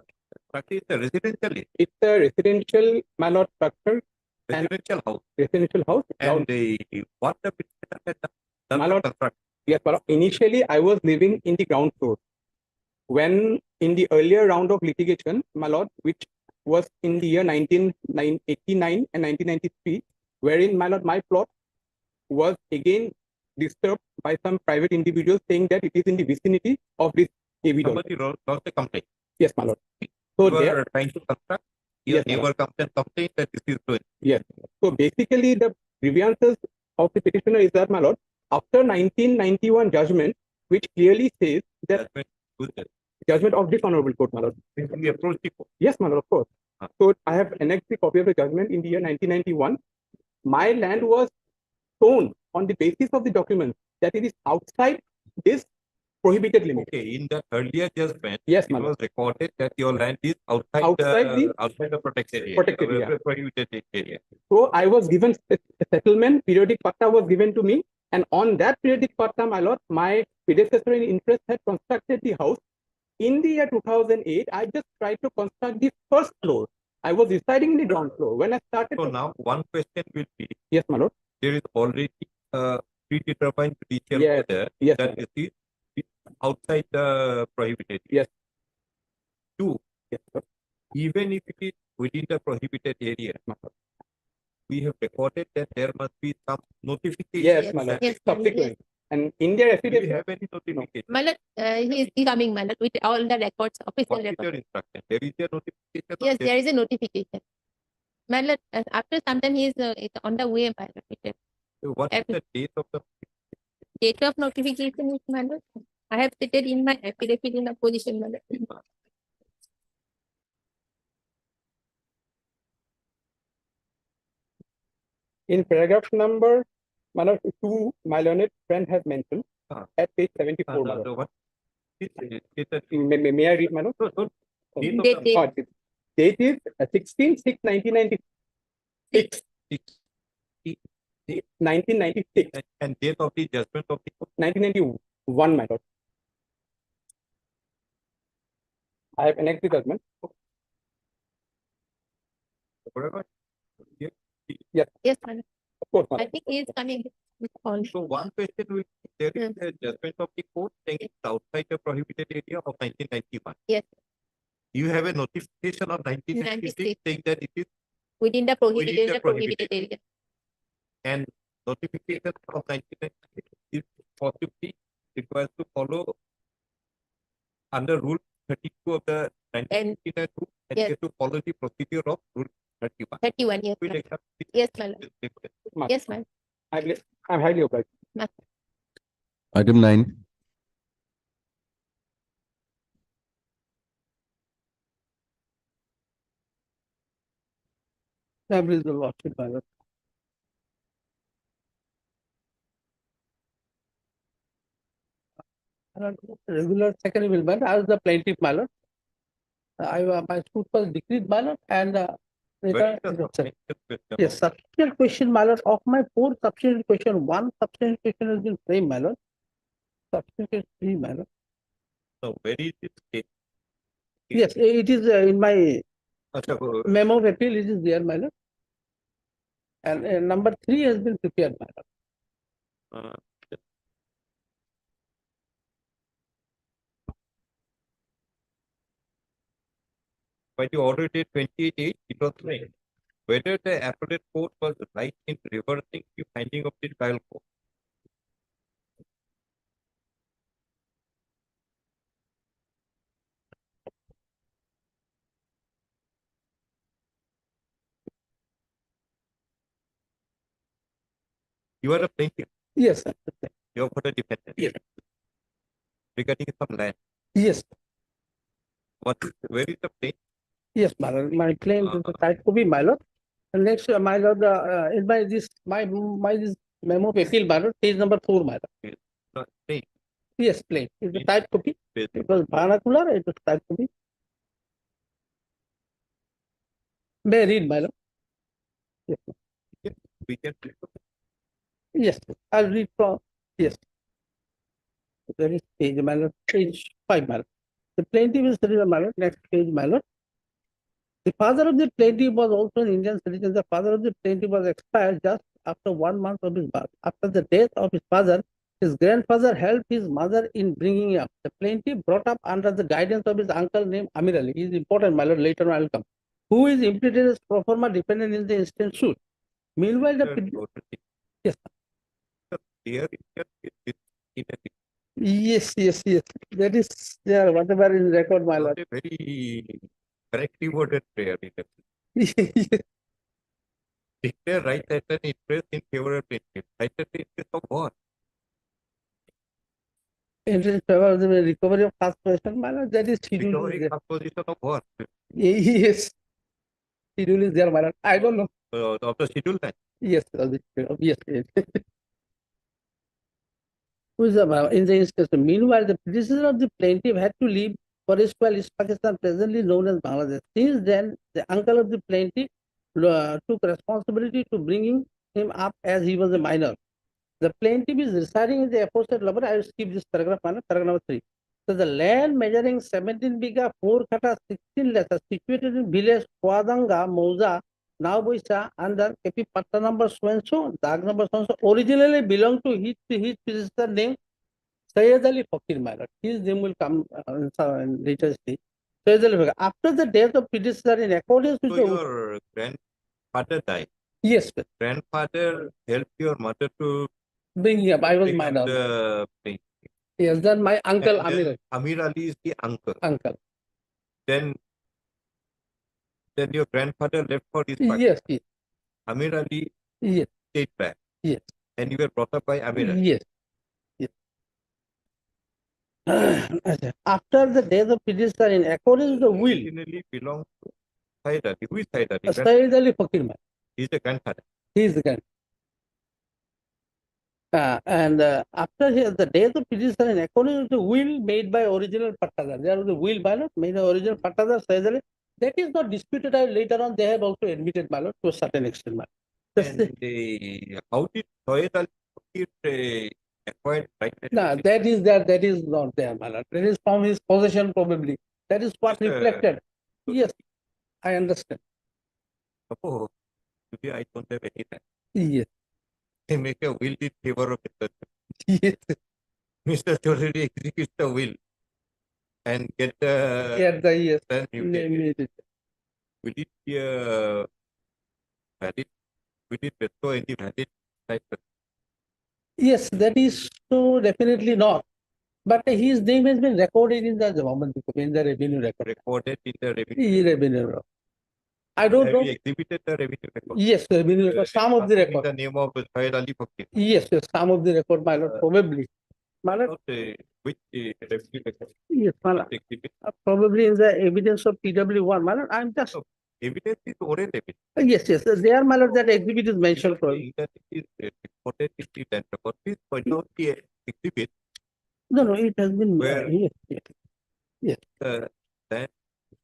practice a residential It's a residential, my lord, structure, and residential house residential house. and what the My lord, construct yes, my lord. Initially, I was living in the ground floor. When in the earlier round of litigation, my lord, which was in the year 1989 and 1993, wherein, my lord, my plot was again disturbed by some private individuals saying that it is in the vicinity of this AV dome. somebody lost a complaint. Yes, my lord. So You there, are trying to construct. Your Yes, my neighbor comes and complains that this is doing. yes. So basically, the grievances of the petitioner is that, my lord, after 1991 judgment, which clearly says that Judgment good. judgment of this honorable court, my lord. We approach the court. Yes, my lord, of course. Ah. So I have annexed the copy of the judgment in the year 1991. My land was shown on the basis of the document that it is outside this prohibited limit. Okay, in the earlier judgment, Yes, it my lord. was recorded that your land is outside Outside the protected area. protected area. Prohibited area. So I was given a settlement, periodic patta was given to me, and on that periodic patta, my lord, my predecessor in interest had constructed the house. In the year 2008, I just tried to construct the first floor. I was residing in the ground floor. When I started So to, now one question will be, yes, my lord. there is already a predetermined judicial Yes, order yes, that my it is outside the prohibited area. Yes. Two, Yes, sir. even if it is within the prohibited area, we have recorded that there must be some notification. Yes, my lord. Yes, Subsequent. And in their Do you affidavit, have any notification? My lord, he is coming, my lord, with all the records, official What is records. your instruction? There is a notification. or Yes, there- there is a notification. My lord, after some time, he is it's on the way, my lord. It is- What is the date of the Date of notification is, my lord. I have stated in my affidavit in opposition, my lord. in paragraph number, my lord, 2, my learned friend has mentioned at page 74, my lord. the what? It's a May I read, my lord? no, no. Date of Date, the- Oh, date is 16/6/1996. 1996, and date of the judgment of the court. 1991, my lord. I have annexed the judgment. Whatever. Yes, my lord. Of course, my I lord. think he is coming with all. So one question will be, there is a judgment of the court saying it's outside the prohibited area of 1991. Yes. You have a notification of 1996 saying that it is Within the prohibited, Within the the prohibited area. and notification of 1996 is possibly requires to follow under rule 32 of the 1959 rule and yes. you have to follow the procedure of rule 31. 31, yes, Will my lord. accept this- Yes, my lord. Ma'am. Yes, ma'am. I'm highly obliged. Item 9. Establish the lordship, my lord. Regular second will, but as the plaintiff, my lord. My suit was decreed, my lord, and Where later- is the substantive question? yes, substantial question, my lord, of my 4 substantial question, 1 substantial question has been framed, my lord. Substantial 3, my lord. So where is this case? Yes, it is in my Acha, memo of appeal, it is there, my lord. And number 3 has been prepared, my lord. uh, by the order date 28/8, it was framed. Whether the appellate court was right in reversing the finding of the trial court. You are a plaintiff, Yes, sir. you are for the defendant. Yes. Regarding some land, Yes, where is the plaintiff? yes, my lord. My claim is the type copy, my lord. And next, my lord, in my this memo of appeal, my lord, page number 4, my lord. Plaintiff. Yes, plain. It's the type copy. Page It was vernacular, it was type copy. May I read, my lord? Yes, we can yes, I'll read from, yes. There is page, my lord, page 5, my lord. The plaintiff is citizen, my lord, next page, my lord. The father of the plaintiff was also an Indian citizen. The father of the plaintiff was expired just after 1 month of his birth. After the death of his father, his grandfather helped his mother in bringing up. The plaintiff brought up under the guidance of his uncle named Amir Ali. He is important, my lord, later on I will come. Who is implicated as pro forma dependent in the instant suit. Meanwhile, yes, here yes, that is there, whatever is record, my lord. a very correctly worded prayer. Yes. Declare right at an interest in favor of plaintiff. Right at the interest of what? In favor of the recovery of first person, my lord, that is schedule. Recovery composition of what? Yes. Schedule is there, my lord. I don't know. Of the schedule time. Yes, yes. Who is in the instance. Meanwhile, the predecessor of the plaintiff had to leave for erstwhile East Pakistan, presently known as Bangladesh. Since then, the uncle of the plaintiff took responsibility to bringing him up as he was a minor. The plaintiff is residing in the aforesaid lover. I will skip this paragraph, paragraph number 3. So the land measuring 17 biga, 4 kata, 16 letters, situated in village Kwadanga, Mouza, now Boisa, under KP Patta number so and so, Dag number so and so, originally belonged to his predecessor name Sayyid Ali Fakir Malad. His name will come in later stage. Sayyid Ali Fakir. After the death of predecessor, in accordance with So the your grandfather died. yes, sir. Grandfather helped your mother to Bring up. I was bring up minor. the thing. Yes, then my uncle And then Amir. Amir Ali is the uncle. Uncle. Then your grandfather left for his Yes, yes, Amir Ali yes, stayed back. yes, And you were brought up by Amir Ali. yes, yes. After the death of predecessor, in accordance with the will, Originally belonged to Syed Ali. Who is Syed Ali? Sayyid Ali Fakir Malad. He is the grandfather. He is the grand. After the death of predecessor, in accordance with the will made by original Pattadar, there was a will ballot made by original Pattadar, Sayyid Ali. That is not disputed. Later on, they have also admitted ballot to a certain extent. And how did Syed Ali acquired right? No, that is there. That is not there, Malad. That is from his possession, probably. That is what Yes, reflected. Yes, I understand. Oh, today I don't have any time. Yes, They make a will in favor of Mr. yes, Mr. Chaudhary executes the will and get the yeah, yes. then Immediate. will it be valid? Will it bestow any valid title? Yes, that is so definitely not. But his name has been recorded in the government book, in the revenue record. Recorded in the revenue. Revenue record. I don't Have know. you exhibited the revenue record? Yes, revenue record. Some of the In record. the name of Syed Ali Fakir. Yes, yes, some of the record, my lord, probably. My lord, Not which revenue record? yes, my lord. Exhibit. Probably in the evidence of PW1, my lord. I'm just. Evidence is oral evidence. Yes, yes. There, my lord, that exhibit is mentioned for. That is recorded in the land record. Please point out the exhibit No, no, it has been. Where- Yes, yes. that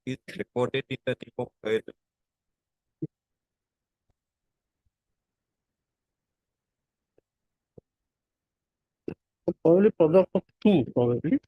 is recorded in the name of Syed Ali. Probably product of two, probably.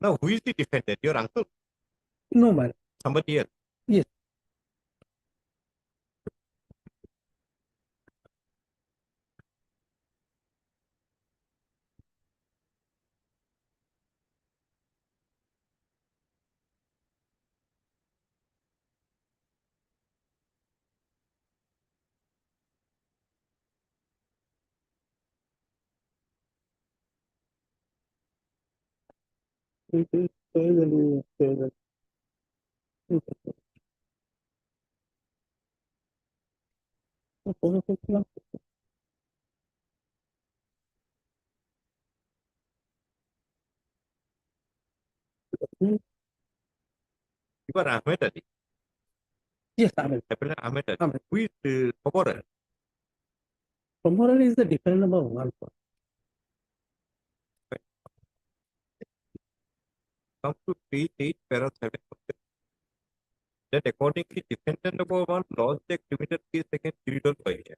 Now, who is the defendant? Your uncle? No, my lord. Somebody else? Yes. It is Sayyid Ali. You are Ahmed Ali. Yes, Ahmed. Ahmed Ali. Ahmed. Who is Komoran? Komoran is the different number one. Come to page 8, para 7. That accordingly, defendant number 1 lost the criminal case against Giridhar Bhatia.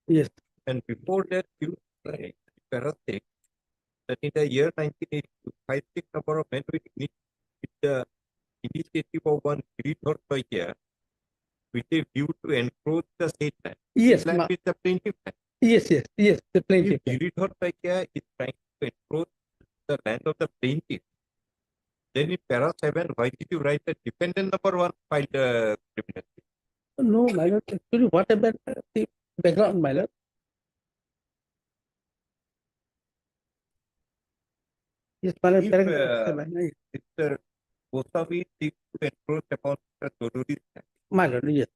Yes. And before that, you para 6, in the year 1982, 5-6 number of men with the initiative of one Giridhar Soikia with a view to encroach the state land. Yes, Land with the plaintiff land. yes, the If plaintiff. Giridhar Soikia is trying to encroach the land of the plaintiff, then in para 7, why did you write that defendant number 1 filed the criminal case? No, my lord, actually, what about the background, my lord? Yes, my lord, If, paragraph 7, Mr. Goswami seeks to encroach upon Mr. Chodudhu's land, my lord, yes.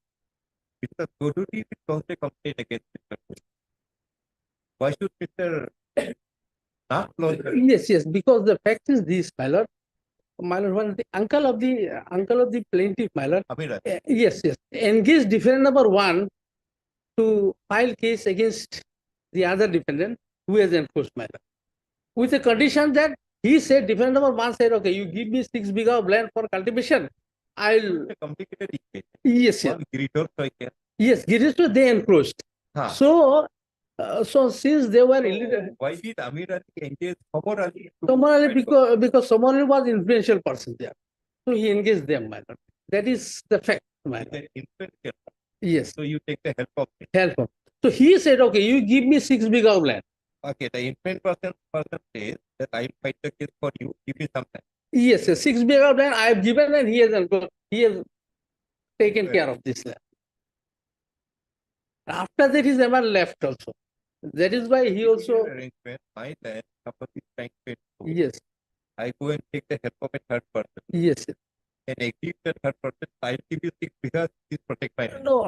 Mr. Chodudhu will launch a complaint against Mr. Chodudhu. Why should Mr. not launch a Yes, because the fact is this, my lord. My lord, one the uncle of the plaintiff, my lord. Amira? Yes, engaged defendant number 1 to file case against the other defendant who has enforced, my lord, with the condition that he said, defendant number 1 said, okay, you give me 6 bigha of land for cultivation, I'll. A complicated equation. Yes, One Giridhar Soikia. yes, Girish, they encroached. Huh. So since they were illegal, Why did Amir Ali engage Omar Ali? to Somar Ali, fight because Somar Ali was influential person there, so he engaged them, my lord. That is the fact, my with lord. an influential? Yes, So you take the help of it. help him. So he said, okay, you give me 6 bigha of land. Okay, the influential person says that I'll fight the case for you. Give me some time. Yes, 6 bigha of land I have given, and he has taken care of this land. After that, he's never left also. That is why he also, Arrangement, my land, somebody is trying to enforce. yes, I go and take the help of a third person yes. and agree with the third person. I'll give you 6 because this protect my land. No,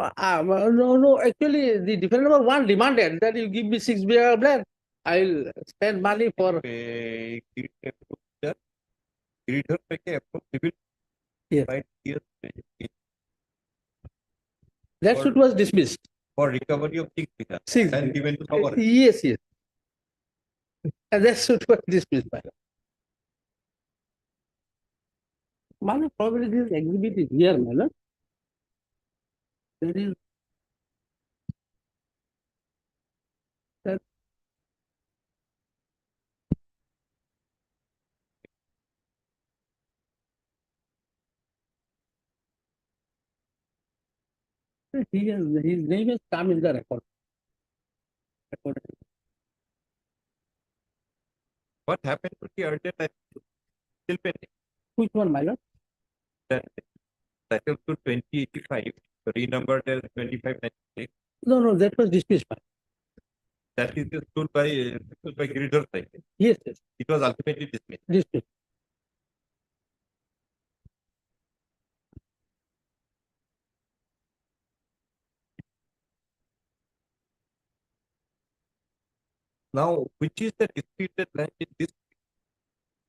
actually, the defendant number 1 demanded that you give me 6 bigha of land. I'll spend money for, Giridhar Soikia approach civil yes. right here That suit was dismissed. for recovery of 6 because 6 and given to Omar. Yes. And that suit was dismissed by. Mala, probably this exhibit is here, Mala. There is. That. His name has come in the record. What happened to the earlier that still pending? Which one, my lord? That title to 2085, renumbered as 2596. No, that was dismissed by. That is stood by Giridhar Soikia. Yes, It was ultimately dismissed. dismissed. Now, which is the disputed land in this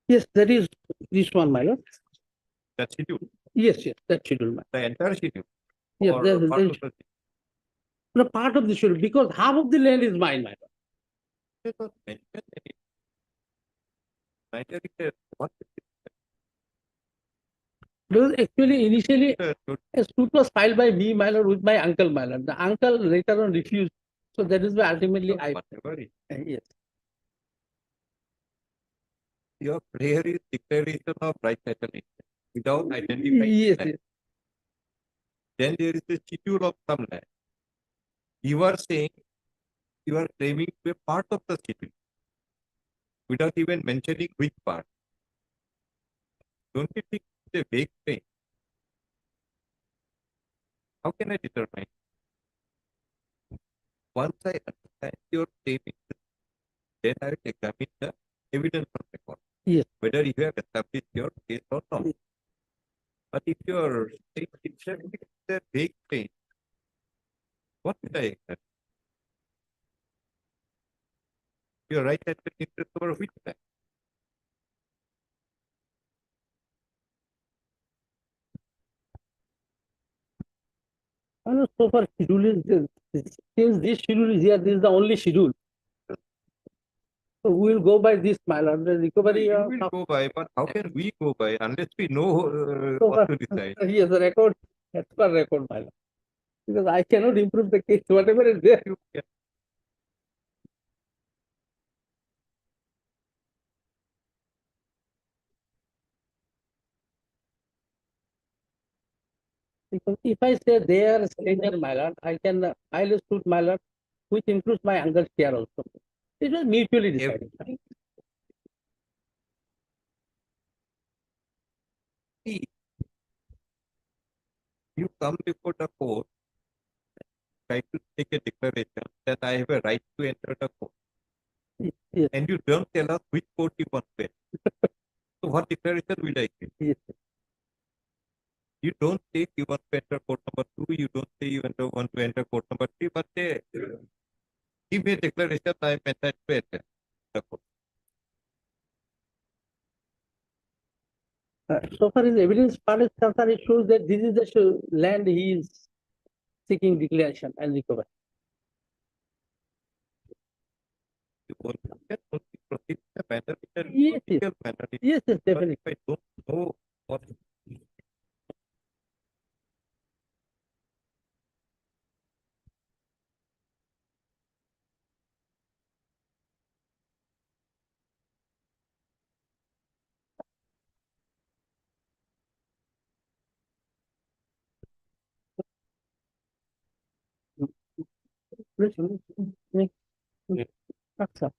Yes, that is this one, my lord. that schedule? Yes, that schedule, my. The entire schedule? Yes, Or there's part of the no part of the schedule because half of the land is mine, my lord. it was mentioned in it. Neither is what Because actually, initially, the a suit was filed by me, my lord, with my uncle, my lord. The uncle later on refused. So that is why ultimately I. whatever it is. Yes. Your prayer is declaration of right title without identifying Yes, land. Then there is a schedule of some land. You are saying you are claiming to be a part of the schedule without even mentioning which part. Don't you think it's a vague thing? How can I determine? Once I understand your claiming, then I will examine the evidence on record. Yes. Whether you have established your case or not. Yes. But if you are saying it's a vague thing, what did I accept? You're right at the interest over which land? And so far schedule is since this schedule is here, this is the only schedule. So we will go by this, my lord. The recovery. You will go by, but how can we go by unless we know So what to decide? Yes, the record, as per record, my lord. Because I cannot improve the case, whatever is there. You can Because if I say they are stranger, my lord, I can file a suit, my lord, which includes my uncle's share also. It was mutually decided. See, you come before the court, try to take a declaration that I have a right to enter the court. Yes. And you don't tell us which court you want to enter. So what declaration will I give? Yes. You don't say you want to enter court number 2, you don't say you want to enter court number 3, but say, give me a declaration I am entitled to enter the court. So far as evidence part is concerned, it shows that this is the land he is seeking declaration and recovery. You can only proceed in a manner, in a Yes, yes. legal manner. Yes, yes, But definitely. if I don't know what Accept.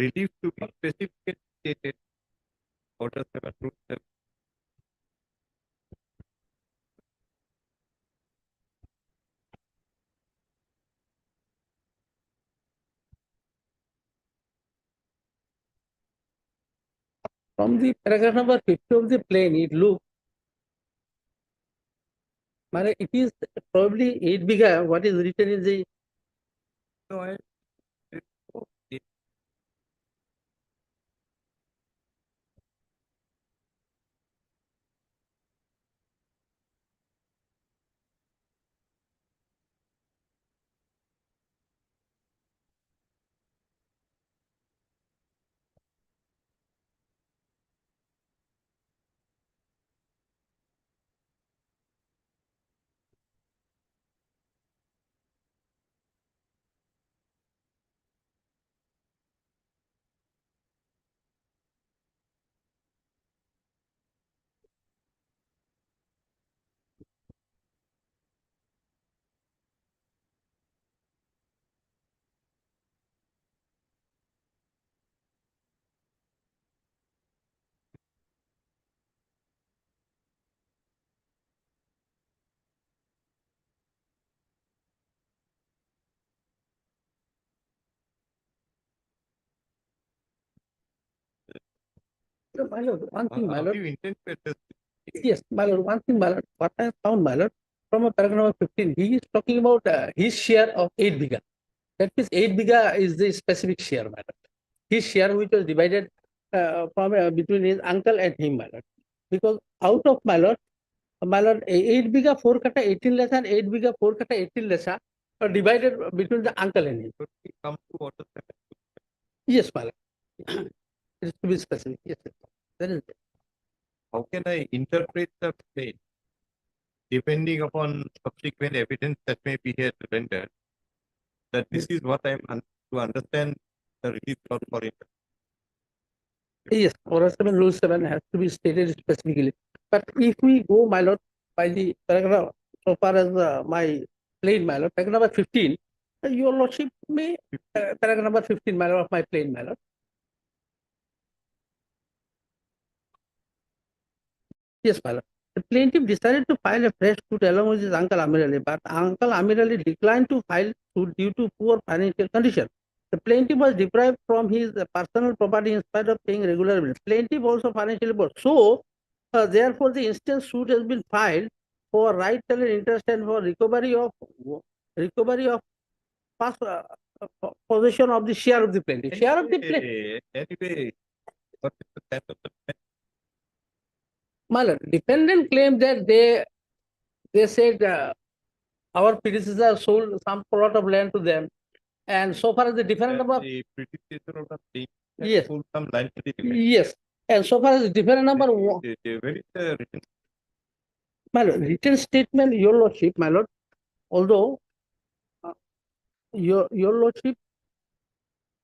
relief to be specifically stated, order 7 rule 7. From the paragraph number 50 of the plan, it looks, it is probably 8 bigger, what is written in the, So I my lord, one thing, my how lord. do you intend to address this? Yes, my lord, one thing, my lord, what I found, my lord, from a paragraph number 15, he is talking about his share of 8 bigger. That means 8 bigger is the specific share, my lord. His share, which was divided from between his uncle and him, my lord. Because out of my lord, 8 bigger 4 kata 18 less and 8 bigger 4 kata 18 less are divided between the uncle and him. Should we come to order 7? Yes, my lord. It is to be specific. Yes, sir. That is it. How can I interpret the plain depending upon subsequent evidence that may be here rendered, that this is what I am to understand the relief clause for it. Yes, Order 7, Rule 7 has to be stated specifically. But if we go, my lord, by the paragraph, so far as my plain, my lord, paragraph number 15, your lordship may, paragraph number 15, my lord, of my plain, my lord. Yes, my lord. The plaintiff decided to file a fresh suit along with his uncle Amir Ali, but uncle Amir Ali declined to file suit due to poor financial condition. The plaintiff was deprived from his personal property in spite of paying regular bills. Plaintiff also financially poor. So, therefore, the instant suit has been filed for right and interest and for recovery of past possession of the share of the plaintiff. Share of the plaintiff. Anyway, what is the status of the My lord, defendant claimed that they said our predecessor sold some plot of land to them. And so far as the different number of, The predecessor of the same. Yes. Full some line to the yes, and so far as the different number, Where is the written? my lord, written statement, your lordship, my lord, although your lordship,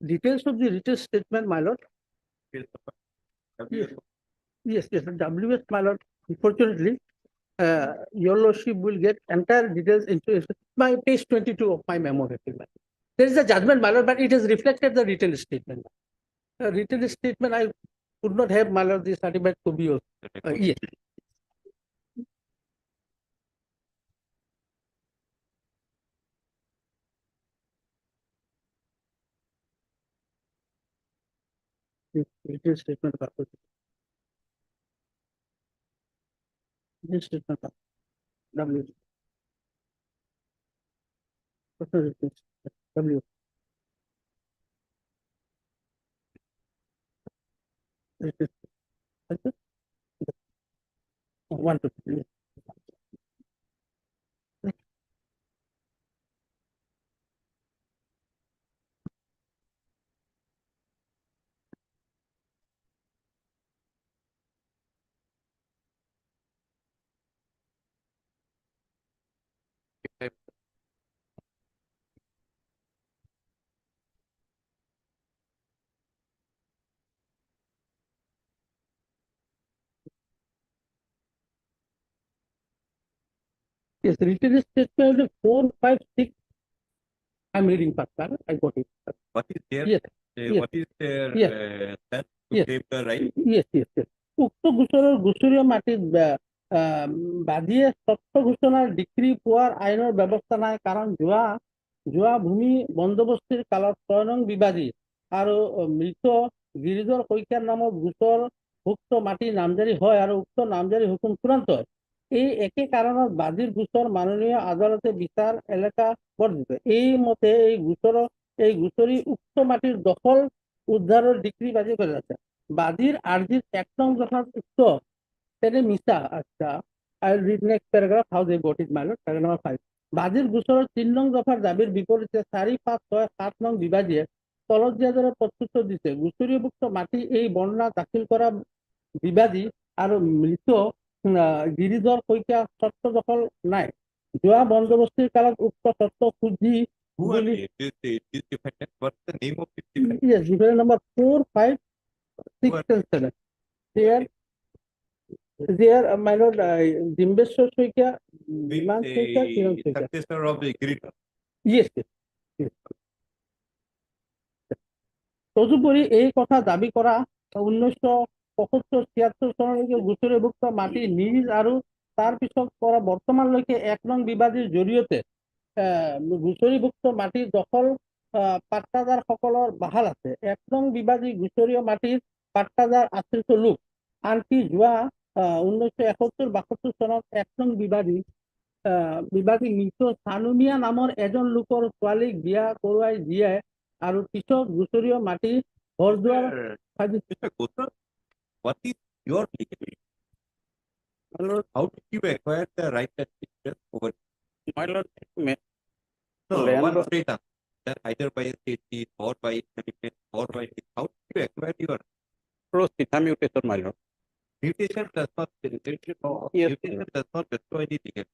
details of the written statement, my lord, yes, yes, WS, my lord, unfortunately, your lordship will get entire details into my page 22 of my memo. There is a judgment, my lord, but it has reflected the written statement. Written statement, I could not have, my lord, the certified copy also. Yes. Written statement. Written statement. W. W. One, two, three. Yes, written statement 4, 5, 6. I'm reading first, sir. I got it. What is there? Yes. Yes. What is their Yes. sense to Yes. claim the right? Yes. উক্ত গোচৰৰ গুচৰীয়া মাটিত বাদীয়ে স্বত্ব ঘোষণাৰ decree পোৱাৰ আইনৰ ব্যৱস্থা নাই, কাৰণ যোৱা ভূমি বন্দোবস্তিৰ কালত ৬ নং বিবাদী আৰু মৃত গিৰিধৰ শইকীয়াৰ নামত গোচৰ উক্ত মাটি নামজাৰি হয় আৰু উক্ত নামজাৰি হুকুম চূড়ান্ত হয়। এই একে কাৰণত বাদীৰ গোচৰ মাননীয় আদালতে বিচাৰ এলেকা বৰ্ধিত। এই মতে এই গোচৰী উক্ত মাটিৰ দখল উদ্ধাৰৰ ডিক্ৰী বাজি করে আছে। বাদীর আর্জির ১ নং দফার উক্ত তেনে মিছা। আচ্ছা, I read next paragraph how they got it, my lord. Paragraph number 5, বাদীর গোচৰৰ ৩ নং দফার দাবির বিপরীতে ৪, ৫, ৬, ৭ নং বিবাদীয়ে তলত দিয়া দৰে প্ৰত্যুত্তৰ দিছে। গোচৰীভুক্ত মাটি এই বৰ্ণনা দাখিল কৰা বিবাদী আৰু মৃত গিৰিধৰ শইকীয়া স্বত্ব দখল নাই। যোৱা বন্দোবস্তিৰ কালত উক্ত স্বত্ব খুজি Who are they? This defendant, what's the name of this defendant? yes, different number 4, 5, 6 Who are and 7. They are, my lord, Dimbeshwar Soikia, Viman Soikia, Kiran The Soikia. successor of the Giridhar. Yes. তদুপৰি এই কথা দাবী কৰা 1975-76 চনলৈকে গোচৰীভুক্ত মাটি নিজ আৰু তাৰ পিছত পৰা বৰ্তমানলৈকে 1 নং বিবাদীৰ জৰিয়তে গোচৰীভুক্ত মাটি দখল পাট্টাদাৰ সকলৰ বাহাল আছে। 1 নং বিবাদী গোচৰীয় মাটিৰ পাট্টাদাৰ আশ্ৰিত লোক। আনকি যোৱা 1971-72 চনত 1 নং বিবাদী মৃত চানুমিয়া নামৰ এজন লোকৰ ছোৱালীক বিয়া কৰোৱাই দিয়ে আৰু পিছত গোচৰীয় মাটি ঘৰদুৱাৰ Mr. Gosar, what is your legal? How did you acquire the right that interest over? My lord, No, land- one straight answer. That either by a state deed or by inheritance or by how did you acquire your Prosita mutation, my lord. mutation does not Yes. mutation does not destroy the legal.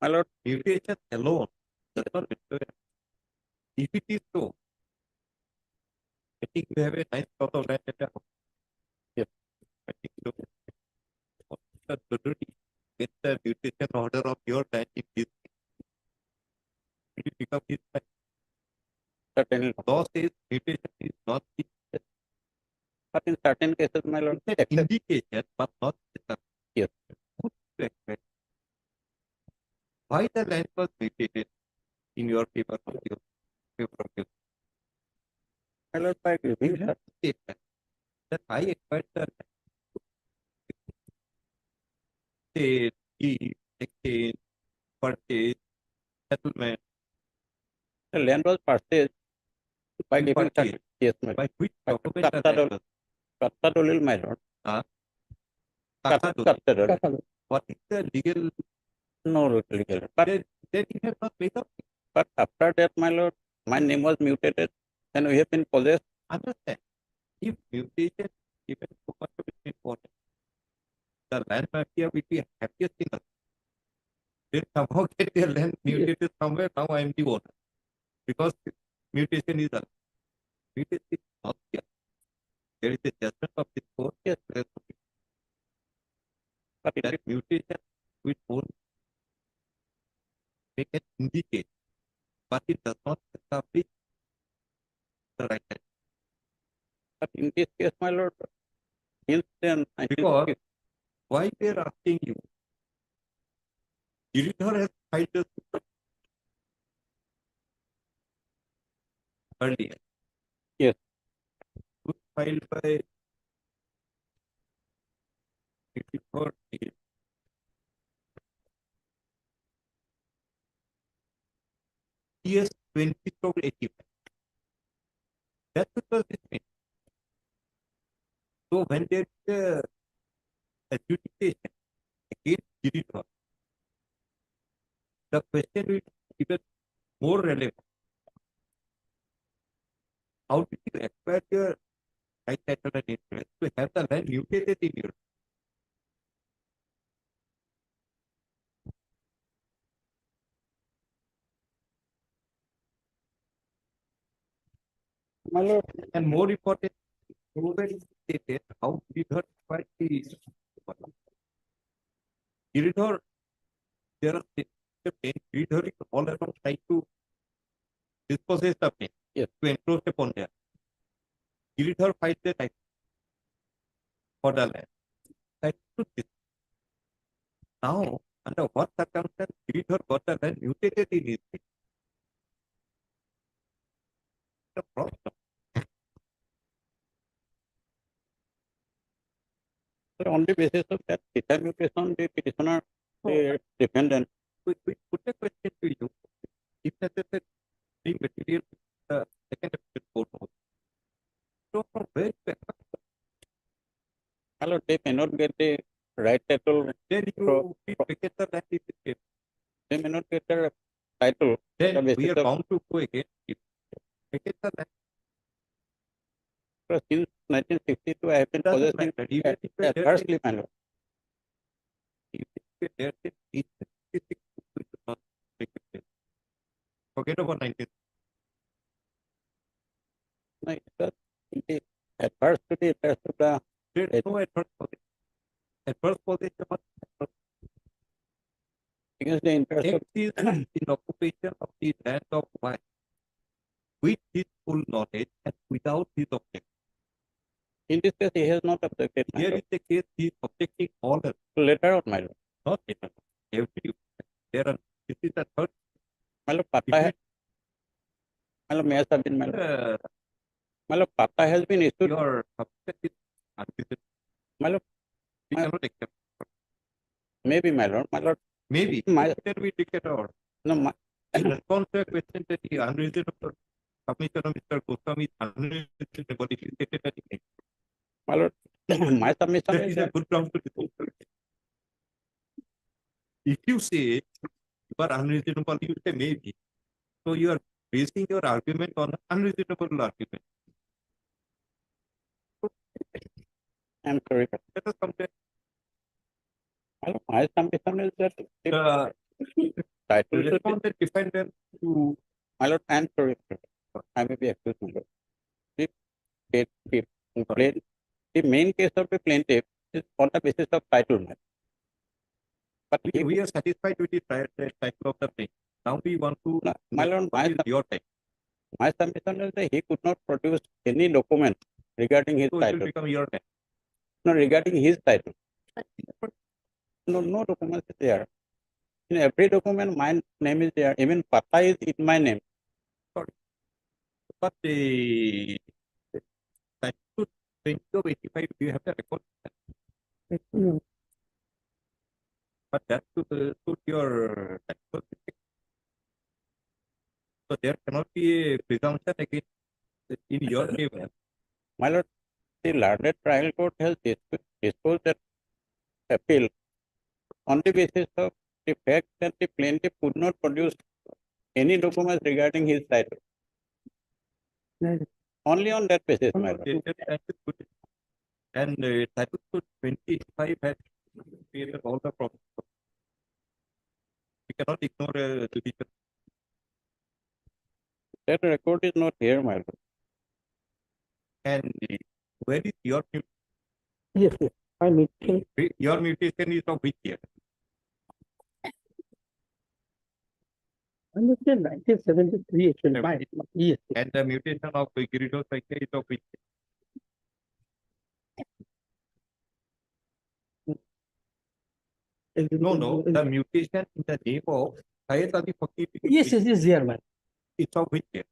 My lord, Mutation alone does not destroy. If it is so, I think you have a nice plot of land at the house. Yes. I think so. The authority get the mutation order of your land in this. It will become his land. certainly. Law says mutation is not the But in certain cases, my lord, indication, but not the Yes. Why the land was mutated in your paper of your my lord, by giving her statement that I acquired the land. State, deed, exchange, purchase, settlement, the land was purchased by You giving purchased? yes, my lord. by which By document the Kattadol. land was? Kattadolil, my lord. Kattadol. Kattadol. What is the legal? No legal. But then you have not made up. But after that, my lord, my name was mutated and we have been possessed. Understand? If mutation even so much of it important, the land mafia will be happiest in us. They somehow get their land mutated somewhere. Now I am the owner because mutation is allowed. Mutation is not here. There is a judgment of this court. Yes, but that mutation will only make an indicate, but it does not establish the right time. But in this case, my lord, since then, I think Because why they are asking you? Giridhar has filed this earlier. Yes. It was filed by 84 PS 20/85. That's what it means. So when there is a adjudication against Giridhar, the question will be even more relevant. How did you acquire your right title and interest to have the land mutated in your? my lord, And more important, nobody stated how Giridhar acquired the Giridhar, there are Giridhar is all around trying to dispossess the plain, Yes. to encroach upon them. Giridhar fights the title for the land. That is this. Now, under what circumstance Giridhar got the land mutated in his name? The problem. so on the basis of that data mutation, the petitioner, the defendant, We put a question to you. If necessary, bring material to the second appeal court also. So from where you acquire, my lord, they cannot get the right title, then you get the land if it is. they may not get the title. Then The we basis are of- bound to go again. Get the land. So since 1962, I have been Doesn't possessing matter. Even if there adversely, my lord. Forget about 19. No, it was in the adverse to the interest of the, There's no adverse position. Adverse position was against the interest of, X is in occupation of the land of Y with his full knowledge and without his objection. in this case, he has not objected, my Here lord. is the case, he is objecting all the Later on, my lord. not every. There are, this is the third. My lord, Pata, my lord, may I have been, my lord, Pata has been issued, Your subject is unfeasible. my lord, We my- cannot accept. maybe, my lord, Maybe. My- Then we dictate our no, my, in response to a question that the unreasonable submission of Mr. Goswami is unreasonable. If you stated that my lord, my submission that is is a that, good ground to dispute. If you say you are unreasonable, you say maybe. So you are basing your argument on an unreasonable argument. I'm sorry, but Let us compare. my lord, my submission is that the The title should be, respondent defend them to my lord, I'm sorry, I may be accused, my lord. The main case of the plaintiff is on the basis of title, my lord. But he, we are satisfied with the title of the thing. Now we want to No, my lord, what is your time. my submission is that he could not produce any document regarding his So it will title. become your time. No, regarding his title. No document is there. In every document, my name is there. Even Pata is in my name. But the title 20/85, do you have the record? But that should your title. So there cannot be a presumption against in your favor. My lord, the learned trial court has disposed that appeal on the basis of the fact that the plaintiff could not produce any documents regarding his title. Only on that basis, my lord. And title code 25 has created all the problems. We cannot ignore judicial. That record is not here, my lord. And where is your Yes, yes. I need your mutation is of which year? understand 1973 actually. Yes. And the mutation of Giridos is of which year? No, the mutation in the name of Syed Ali Fakir. Yes, here, man. It's of which year?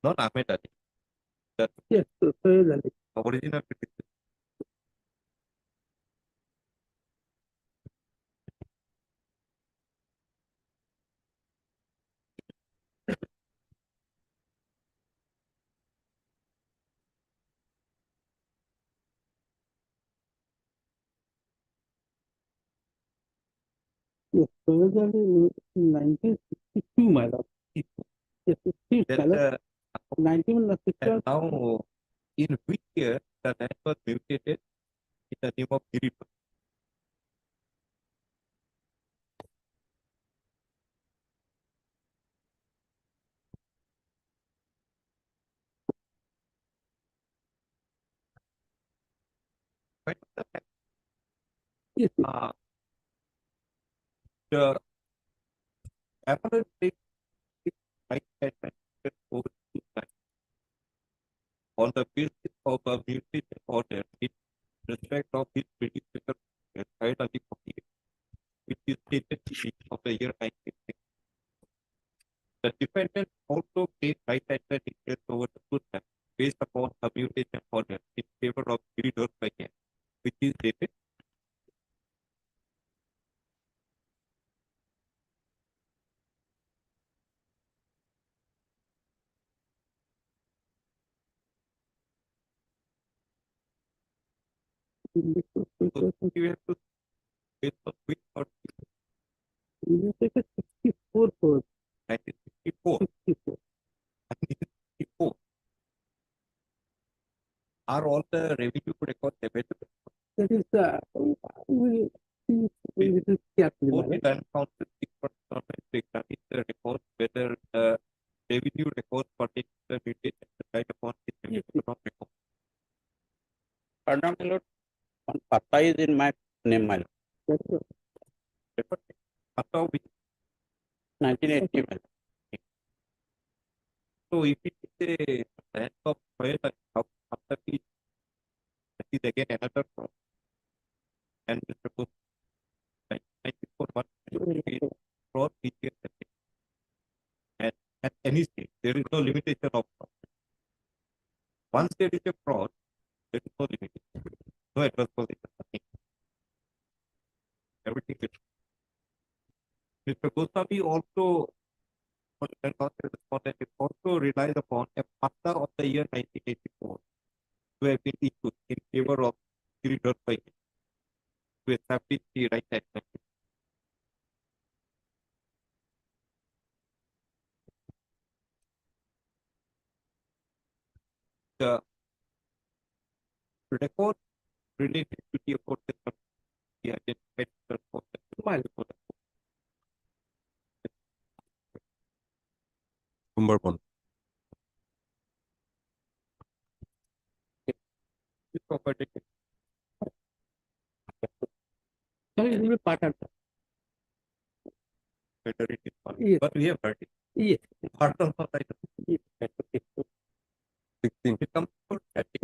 Not Ahmed Ali. The Yes, original petition. Yes, in 1962, my lord. Yes, Then the, 1962. and now, in which year the land was mutated in the name of Giridos? Right? Yes, The apparent take right statement over to time on the basis of a mutation order in respect of his predecessor, Syed Ali Fakir, which is dated of the year 1960. The defendant also takes right handed interest over the truth based upon a mutation order in favor of Giridos Fakir, which is dated you have to based on which or 64 for 1964. 1964. Are all the revenue records available? That is, we will carefully. Both the land council is the record whether the revenue records pertaining to the mutation right upon is not record. Pardon, my lord. One Pata is in my name, my lord. Record. After which, 1980, my lord. so if it is a land of soil after it, that is again another fraud. And suppose 1994 one fraud feature and at any state there is no limitation of fraud. Once there is a fraud, there is no limitation. No adverse position, nothing. Everything is. Mr. Goswami also also relies upon a FATA of the year 1984 to have been issued in favor of Giridos Fakir to establish the right action. The record related to the court the identified the court Kumbarbon. this property So it will be part of that. whether it is one. Yes. But we have heard it. Yes. Part of the title. Yes. 16. Become full static.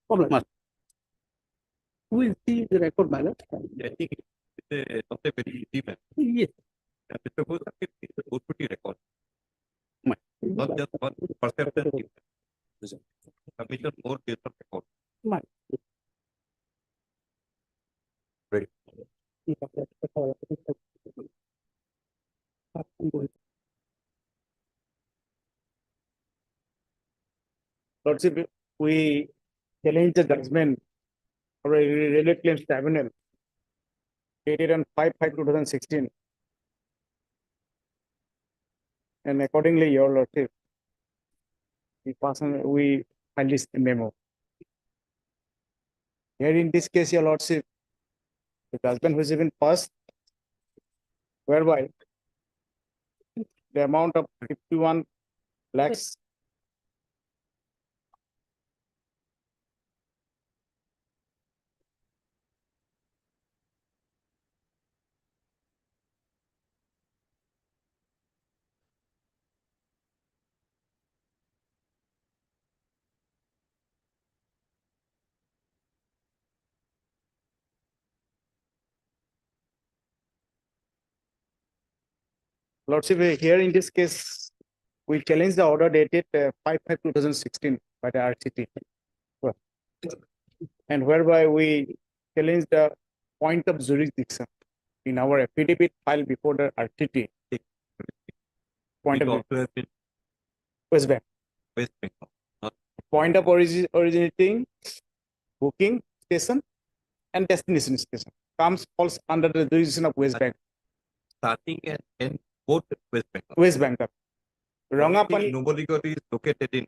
Problem. We will see the record, my lord. I think it's not a very easy matter. Yes. Mr. Goswami is a good record, My. not just one perception. Submission more based on record. My. Right. Lordship, we challenge the judgment of a railway claims tribunal dated on 5/5/2016. And accordingly, your Lordship, we filed this memo. Here in this case, your Lordship, the judgment which has been passed, whereby the amount of 51 lakhs Lordship, here in this case, we challenge the order dated 5/5/2016 by the RCT. And whereby we challenge the point of jurisdiction in our affidavit filed before the RCT. Point It of also has been West Bank. West Bengal. Point of originating, booking station, and destination station falls under the jurisdiction of West Bank. Starting and end both West Bengal. West Bank. Rangapani, Numboligot is located in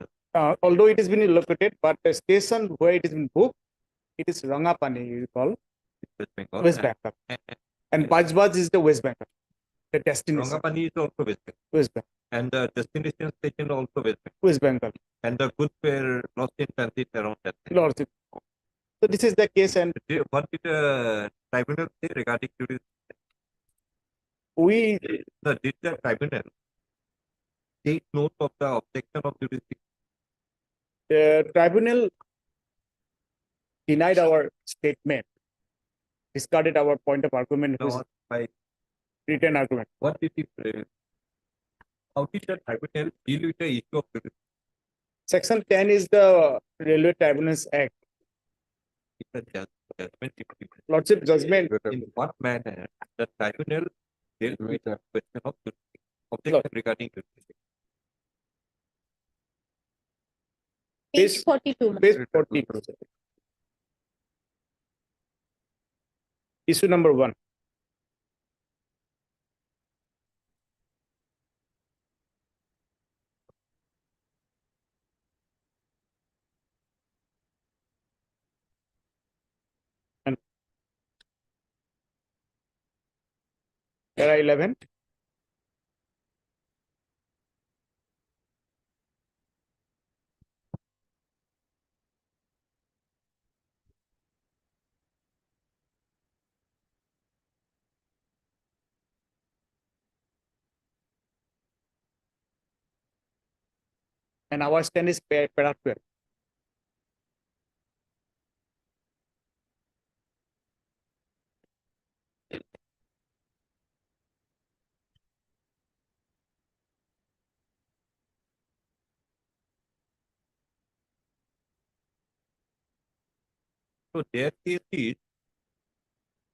although it has been located, but the station where it has been booked, it is Rangapani, you call West Bengal. West Bank. And Bajbaj is the West Bank. The destination. Rangapani is also West Bengal. West Bank. And the destination station also West Bengal. West Bengal. And the goods were lost in transit around that time. Lordship. So this is the case, and What did the tribunal say regarding jurisdiction? we Did the tribunal take note of the objection of jurisdiction? tribunal denied our statement, discarded our point of argument, which is Not by written argument. what did it how did the tribunal deal with the issue of jurisdiction? Section 10 is the Railway Tribunals Act. It's a judgment. Lordship judgment. In what manner the tribunal dealt with the question of jurisdiction, objection regarding jurisdiction? Page 42. Page 42. Issue number 1. And there are 11. And our stand is para 12. So their case is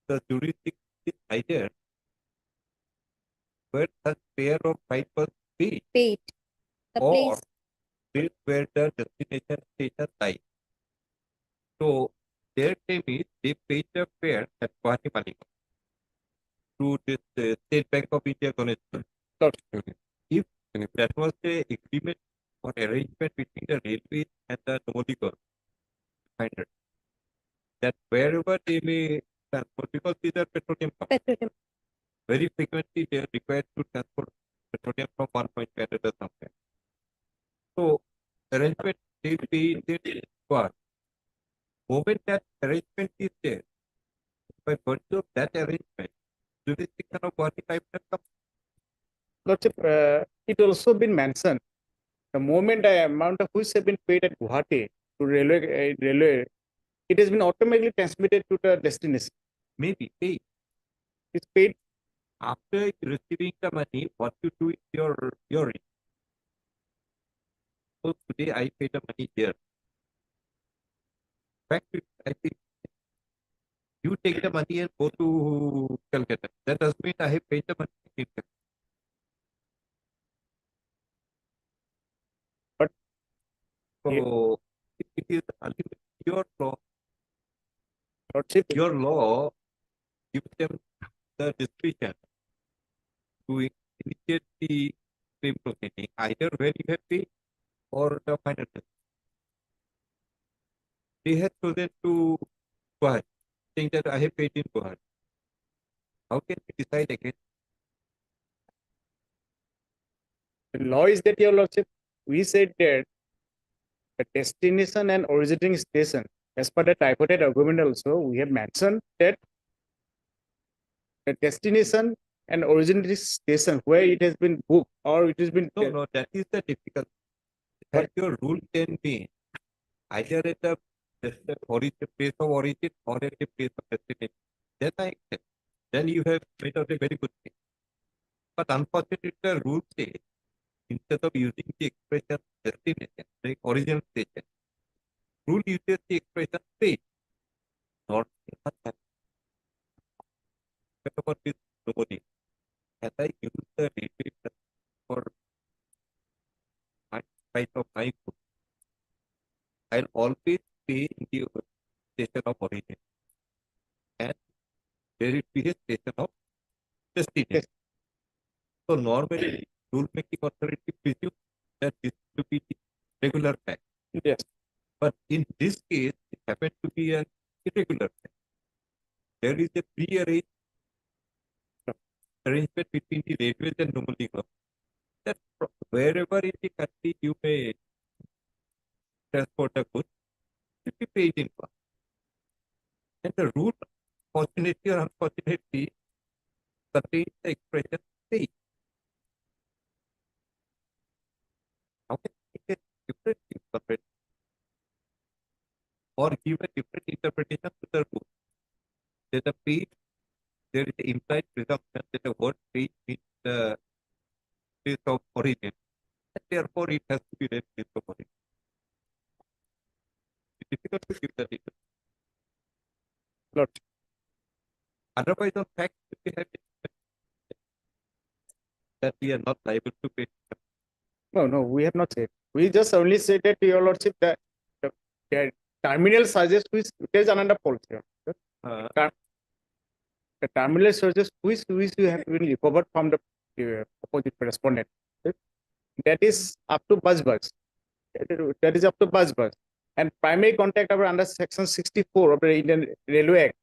the jurisdiction is either where the pair of right was paid Paid. The or place. place where the destination station lies. So their claim is they paid the fare at Guwahati Maligaon to this State Bank of India Ganeshpur. If that was the agreement or arrangement between the railways and the Numaligarh refinery, that wherever they may transport, because these are petroleum companies, Petroleum. very frequently they are required to transport petroleum from one point to another somewhere. So arrangement they pay their cost. Moment that arrangement is there, by virtue of that arrangement, jurisdiction of Guwahati Tribunal comes. Lordship, it also been mentioned, the moment the amount of which have been paid at Guwahati to railway, it has been automatically transmitted to the destination. Maybe pay. It's paid. After receiving the money, what you do is your risk. So today I pay the money here. Back to I think you take the money and go to Calcutta. That does mean I have paid the money in Calcutta. But So it is ultimately your law. Lordship, Your law gives them the discretion to initiate the claim proceeding either when you have paid or the final settlement. They have chosen to go ahead, saying that I have paid in go ahead. How can we decide again? The law is that, Your Lordship, we said that the destination and originating station, as per the tripartite agreement also, we have mentioned that the destination and originating station where it has been booked or it has been No, that is the difficult. That your rule can be either at the place of origin or at the place of destination. Then I accept. Then you have made out a very good thing. But unfortunately, the rule says instead of using the expression destination, the original station, rule uses the expression state. Not what about this nobody. As I use the data for my price of my good, I'll always pay in the station of origin. And there will be a station of destination. So normally, rule making authority presumes that this to be the regular fact. Yes. But in this case, it happened to be an irregular fact. There is a pre-arranged arrangement between the railways and Numali Club that wherever in the country you may transport a good, should be paid in one. And the rule, fortunately or unfortunately, contains the expression pay. How can we get different interpretation or give a different interpretation to the rule? There's a paid, there is an implied presumption that the word paid means the place of origin. And therefore, it has to be the place of origin. It's difficult to give the detail. Lord. Otherwise, on fact, we have that we are not liable to pay. No, we have not said. We just only said that, Your Lordship, that the terminal charges which there is another policy. The terminal charges which have been recovered from the opposite correspondent. That is up to bus. That is up to bus. And primary contact are under section 64 of the Indian Railway Act.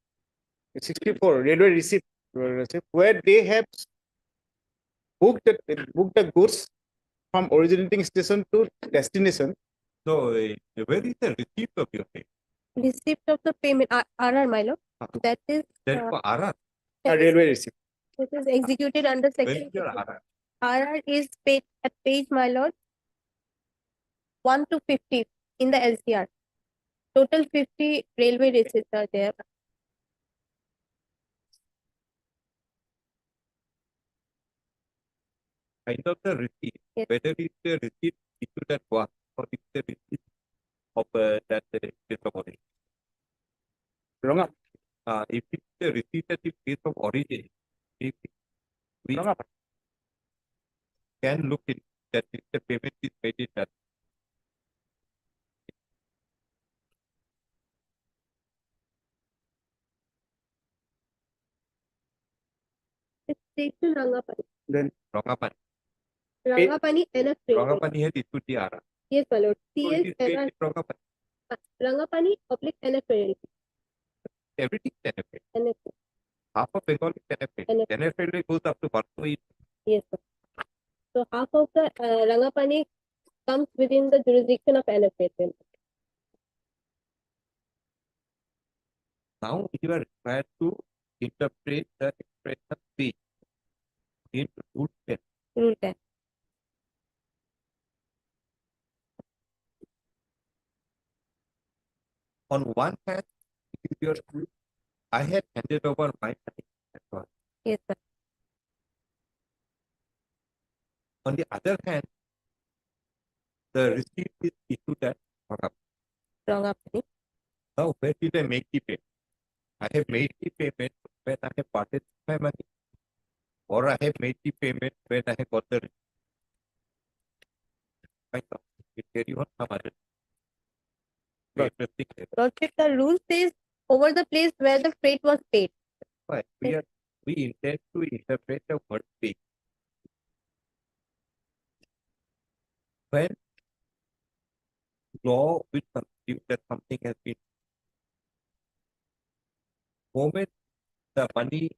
64 railway receipt, where they have booked the goods from originating station to destination. So, where is the receipt of your pay? Receipt of the payment, RR, my lord. That is, That for RR. A that is- railway receipt. it is executed under Where section. is your RR? RR is paid at page, my lord, 1 to 50 in the LCR. Total 50 railway receipts are there. Kind of the receipt, Yes. whether it's the receipt issued at one or it's the receipt of that place of origin. Wrong up. If it's the receipt at the place of origin, if we Wrong up. can look in that if the payment is made in that. It's station Rangapani. Then Rangapani. Rangapani NF railway. Rangapani has issued the RR. Yes, my lord. So it is paid in Rangapani. Rangapani oblique NF railway. Everything is benefit. NF. Half of Bengal is benefit. NF. Benefit goes up to 1 to 8. Yes, sir. So half of the Rangapani comes within the jurisdiction of NF railway. Now you are required to interpret the expression P in Rule 10. Rule 10. On one hand, it is your rule. I had handed over my money. That's all. Yes, sir. On the other hand, the receipt is issued at Rangapani. Rangapani. Now, where did I make the payment? I have made the payment when I have parted my money, or I have made the payment when I have got the receipt. Fine. It carry on some other. Freight receipt. Lordship, the rule says over the place where the freight was paid. But we intend to interpret the word pay. When law will conclude that something has been, moment the money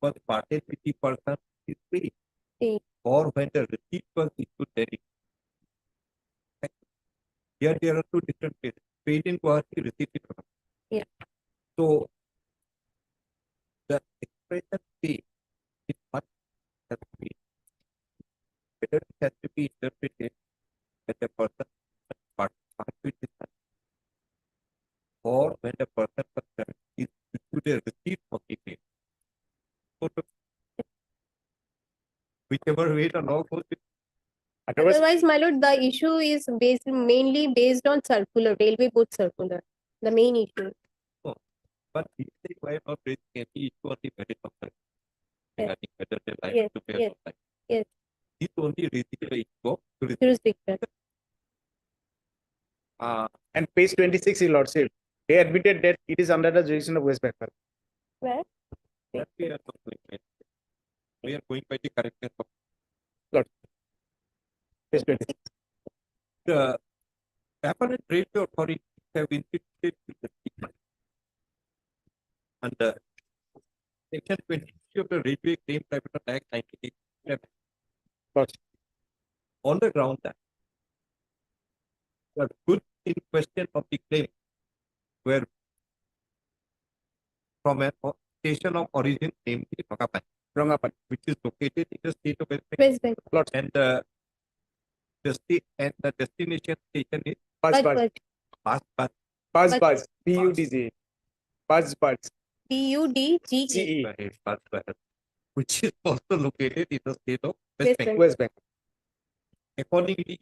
was parted with the person is paid, Paid. or when the receipt was issued, then it. Here there are two different places. Paid in Guwahati, receipt in Guwahati. Yeah. So the expression pay is what has to be. Whether it has to be interpreted as a person part with his money, or when the person concerned is issued a receipt for the pay. So whichever way the law goes, Otherwise, my lord, the issue is mainly based on circular, railway board circular. The main issue. but he said why not raising any issue on the merit of that. Yes. Regarding whether they like Yes, to pay yes, or not. yes. He's only raising the issue of Jurisdiction. And page 26, Your Lordship, they admitted that it is under the jurisdiction of West Bengal. Where? that we are not going by. We are going by the correctness of Page 26. the apparent railway authority have instituted the treatment under section 23 of the Railway Claim Tribunal Act 1987 on the ground that the goods in question of the claim were from a station of origin, namely Rangapani, which is located in the state of West Bengal. West Bengal. And the destination station is Budge. Buzz, B-U-D-Z. Buzz. B-U-D-G-E. which is also located in the state of West West Bengal. Bengal. West Bengal. Accordingly,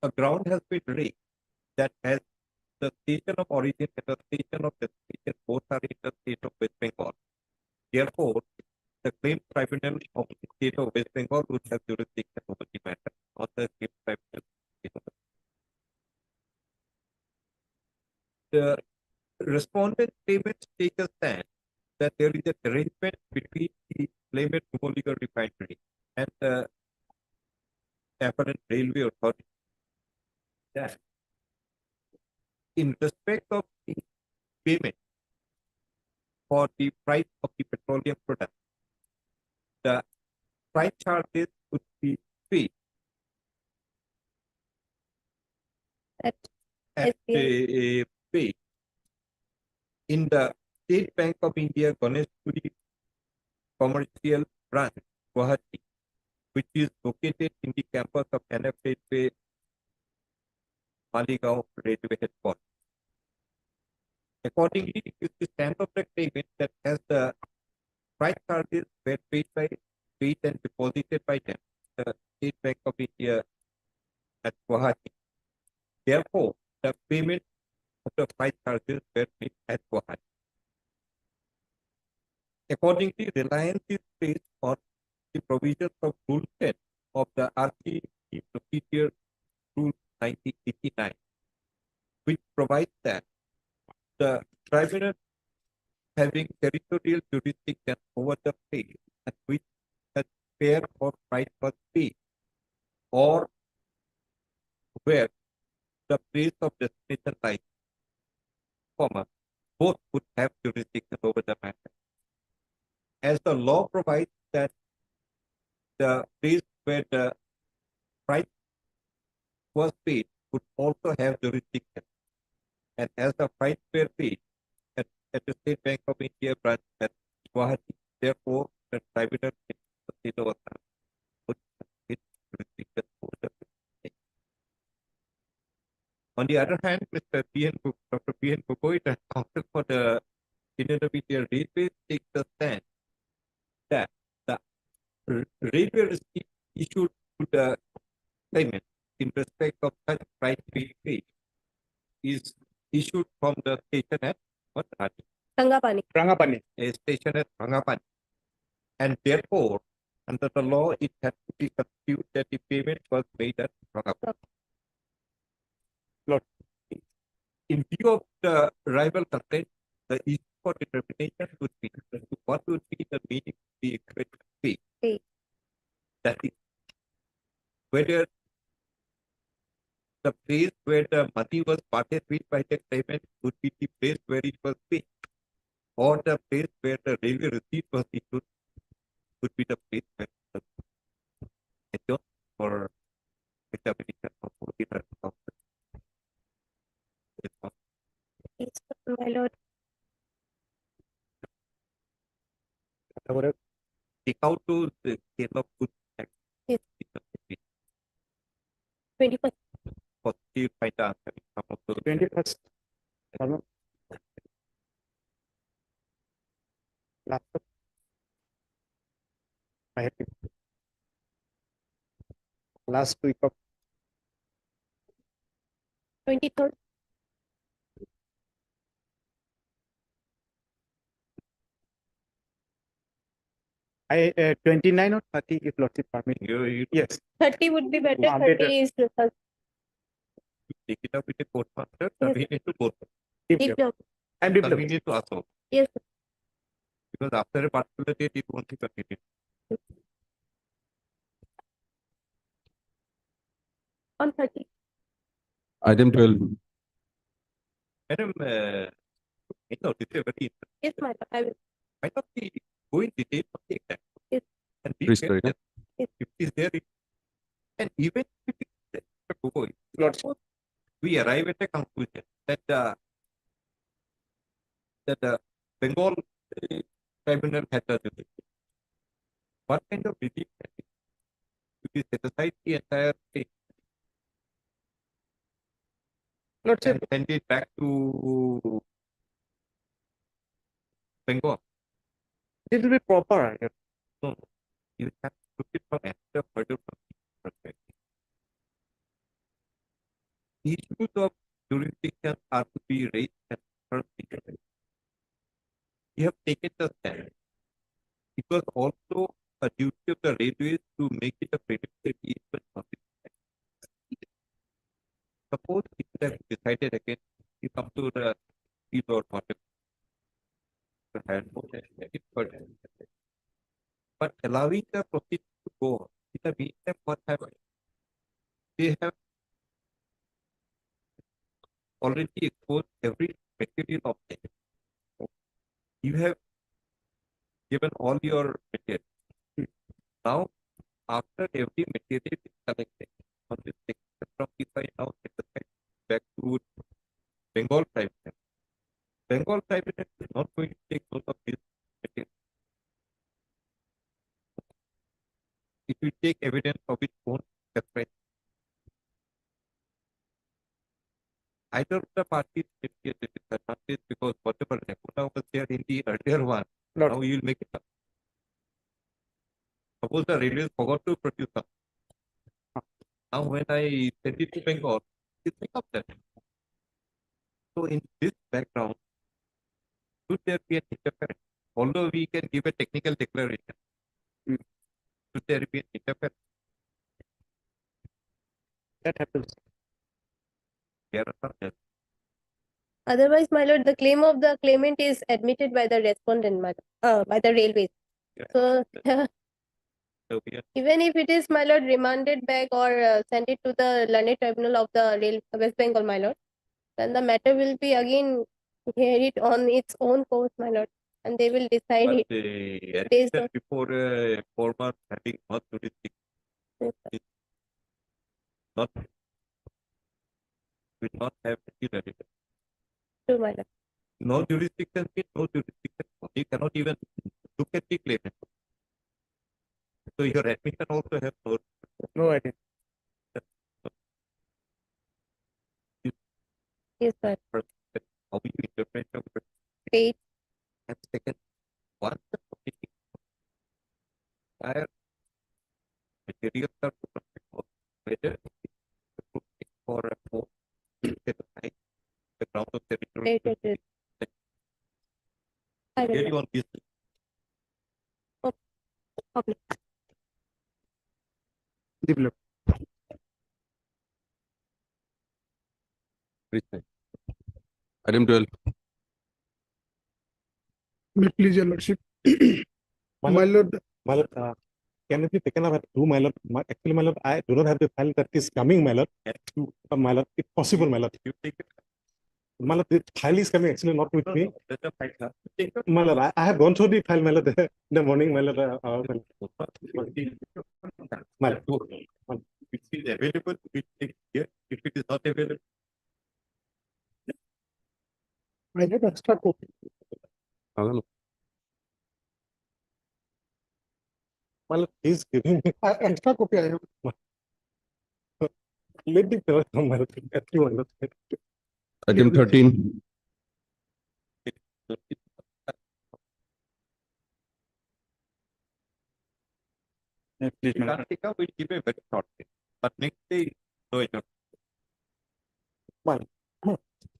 a ground has been raised that has the station of origin and the station of destination both are in the state of West Bengal. Therefore, the claim tribunal of the state of West Bengal would have jurisdiction over the matter, not the claim tribunal. The respondent claimants take a stand that there is a arrangement between the claimant Numaligarh Refinery and the apparent railway authority that in respect of the payment for the price of the petroleum product, the price charges would be paid At at SBI. paid in the State Bank of India Ganeshpuri Commercial Branch, Guwahati, which is located in the campus of NF Railway, Maligaon Railway Headquarters. Accordingly, it is the stand of the claimant that as the price charges were paid and deposited by them, the State Bank of India at Guwahati. Therefore, the payment of the price charges were made at Guwahati. Accordingly, reliance is placed on the provisions of Rule 10 of the RC Procedure Rule 1989, which provides that the tribunal having territorial jurisdiction over the place at which the fare or price was paid, or where the place of destination lies, both would have jurisdiction over the matter. As the law provides that the place where the price was paid would also have jurisdiction, and as the price were paid at the State Bank of India branch at Guwahati, therefore the tribunal in the state of Assam would have its jurisdiction over the place. On the other hand, Dr. P.N. Gogoi, the counsel for the Indian Railways, takes the stand that the railway receipt issued to the claimant in respect of such price being paid is issued from the station at Rangapani. a station at Rangapani. And therefore, under the law, it has to be construed that the payment was made at Rangapani. In view of the rival complaint, the issue for determination would be what would be the meaning of the expression pay. Pay. That is whether the place where the money was parted with by the claimant would be the place where it was paid, or the place where the railway receipt was issued would be the place where it was adjourned for examination of the Yes, my lord. take out to the scale of good tax. Yes. 21st. Positive find the answer in some of those. 21st. Last. I have last week of 23rd. I 29 or 30 if lordship permit. You Yes. 30 would be better. Ma'am, 30 is Thursday. take it up with the court master, Yes. convenient to both. Deep down. I'm developing. Convenient to us also. Yes, sir. Because after a particular date, it won't be convenient. On 30. Item 12. Madam, you know, this is a very Yes, my lord. I will. might not be go in detail of the exact. Yes. And be Please fair correct. that if it is there, and even if it is there, to go in, Lordship. we arrive at a conclusion that the Bengal tribunal had a jurisdiction. What kind of relief can it to be set aside the entire thing Lordship. and send it back to Bengal? It will be proper. No, you have to look it from another further perspective. The issues of jurisdiction are to be raised at first instance. You have taken the stand. It was also a duty of the railways to make it a predictable easement of it. Suppose it would have decided again, you come to the field or whatever. But allowing the procedure to go on, in the meantime, what happened? They have already exposed every material of it. You have given all your material. Now, after every material is collected on this section from this side, now set aside back to Bengal Tribunal. Bengal Tribunal is not going to take note of this material. It will take evidence of its own separate. Either of the parties may be at a disadvantage because whatever lacuna was there in the earlier one, now you will make it up. Suppose the railways forgot to produce some. Now when I send it to Bengal, it make up that. So in this background, should there be an interference? Although we can give a technical declaration, should there be an interference? That happens. There are some tests. Otherwise, my lord, the claim of the claimant is admitted by the respondent, my by the railways. Yeah. So So we are even if it is, my lord, remanded back or sent it to the learned tribunal of the West Bengal, my lord, then the matter will be again heard on its own course, my lord, and they will decide but it. Based on- before former having not jurisdiction, Yes, not will not have any relevance. true, my lord. No jurisdiction means no jurisdiction. You cannot even look at the claimant. So your admission also has no. No idea. Yes, sir. How you interpret your Great. and second, once the proceeding entire materials are to protect whether for a form set aside the ground of territory. Great, great, great. I will. Really on this. Okay. Develop. Please. Item 12. May it please your lordship. My lord, My lord, can it be taken up at two, my lord? Actually, my lord, I do not have the file that is coming, my lord. My lord, if possible, my lord. You take it. My lord, the file is coming actually not with me. Let the file come. Take it. My lord, I have gone through the file, my lord, in the morning, my lord. My lord. If it is available, we take it here. If it is not available, I have extra copy. My lord, please give me. Extra copy I have. Let the paper come, my lord. Actually, my lord. Item 13. we can't take up, we give a very short thing. But next day, no, it not. My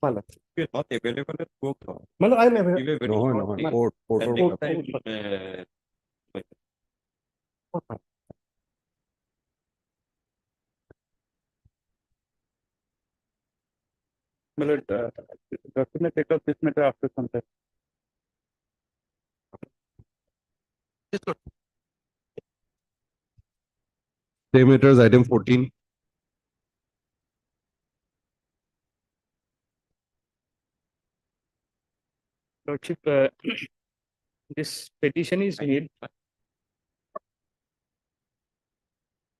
lord. If you're not available, let's go. My lord, I never. Give a very No, short no, thing. court, court. And order. next time, My lord, document take up this matter after some time. Same matters, item 14. Lordship, this petition is made.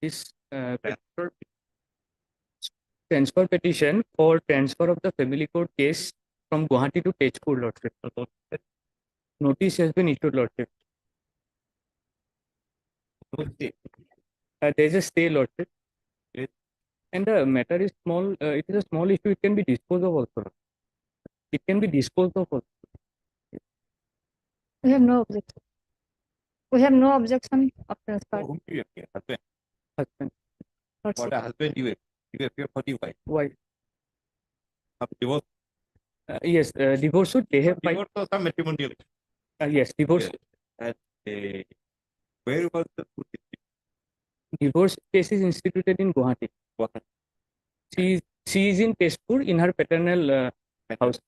This transfer petition for transfer of the family court case from Guwahati to Tezpur, Lordship. Notice has been issued, Lordship. There is a stay, Lordship. Yes. And the matter is small. It is a small issue. It can be disposed of also. It can be disposed of also. We have no objection. We have no objection of transfer. whom do you appear? Husband. Husband. For Lordship. the husband, you appear for the wife. Why? Of divorce. Yes, divorce suit. They have filed. Divorce or some matrimonial. Yes, divorce. Yes. And where was the suit? Divorce case is instituted in Guwahati. She is in Tezpur in her paternal house,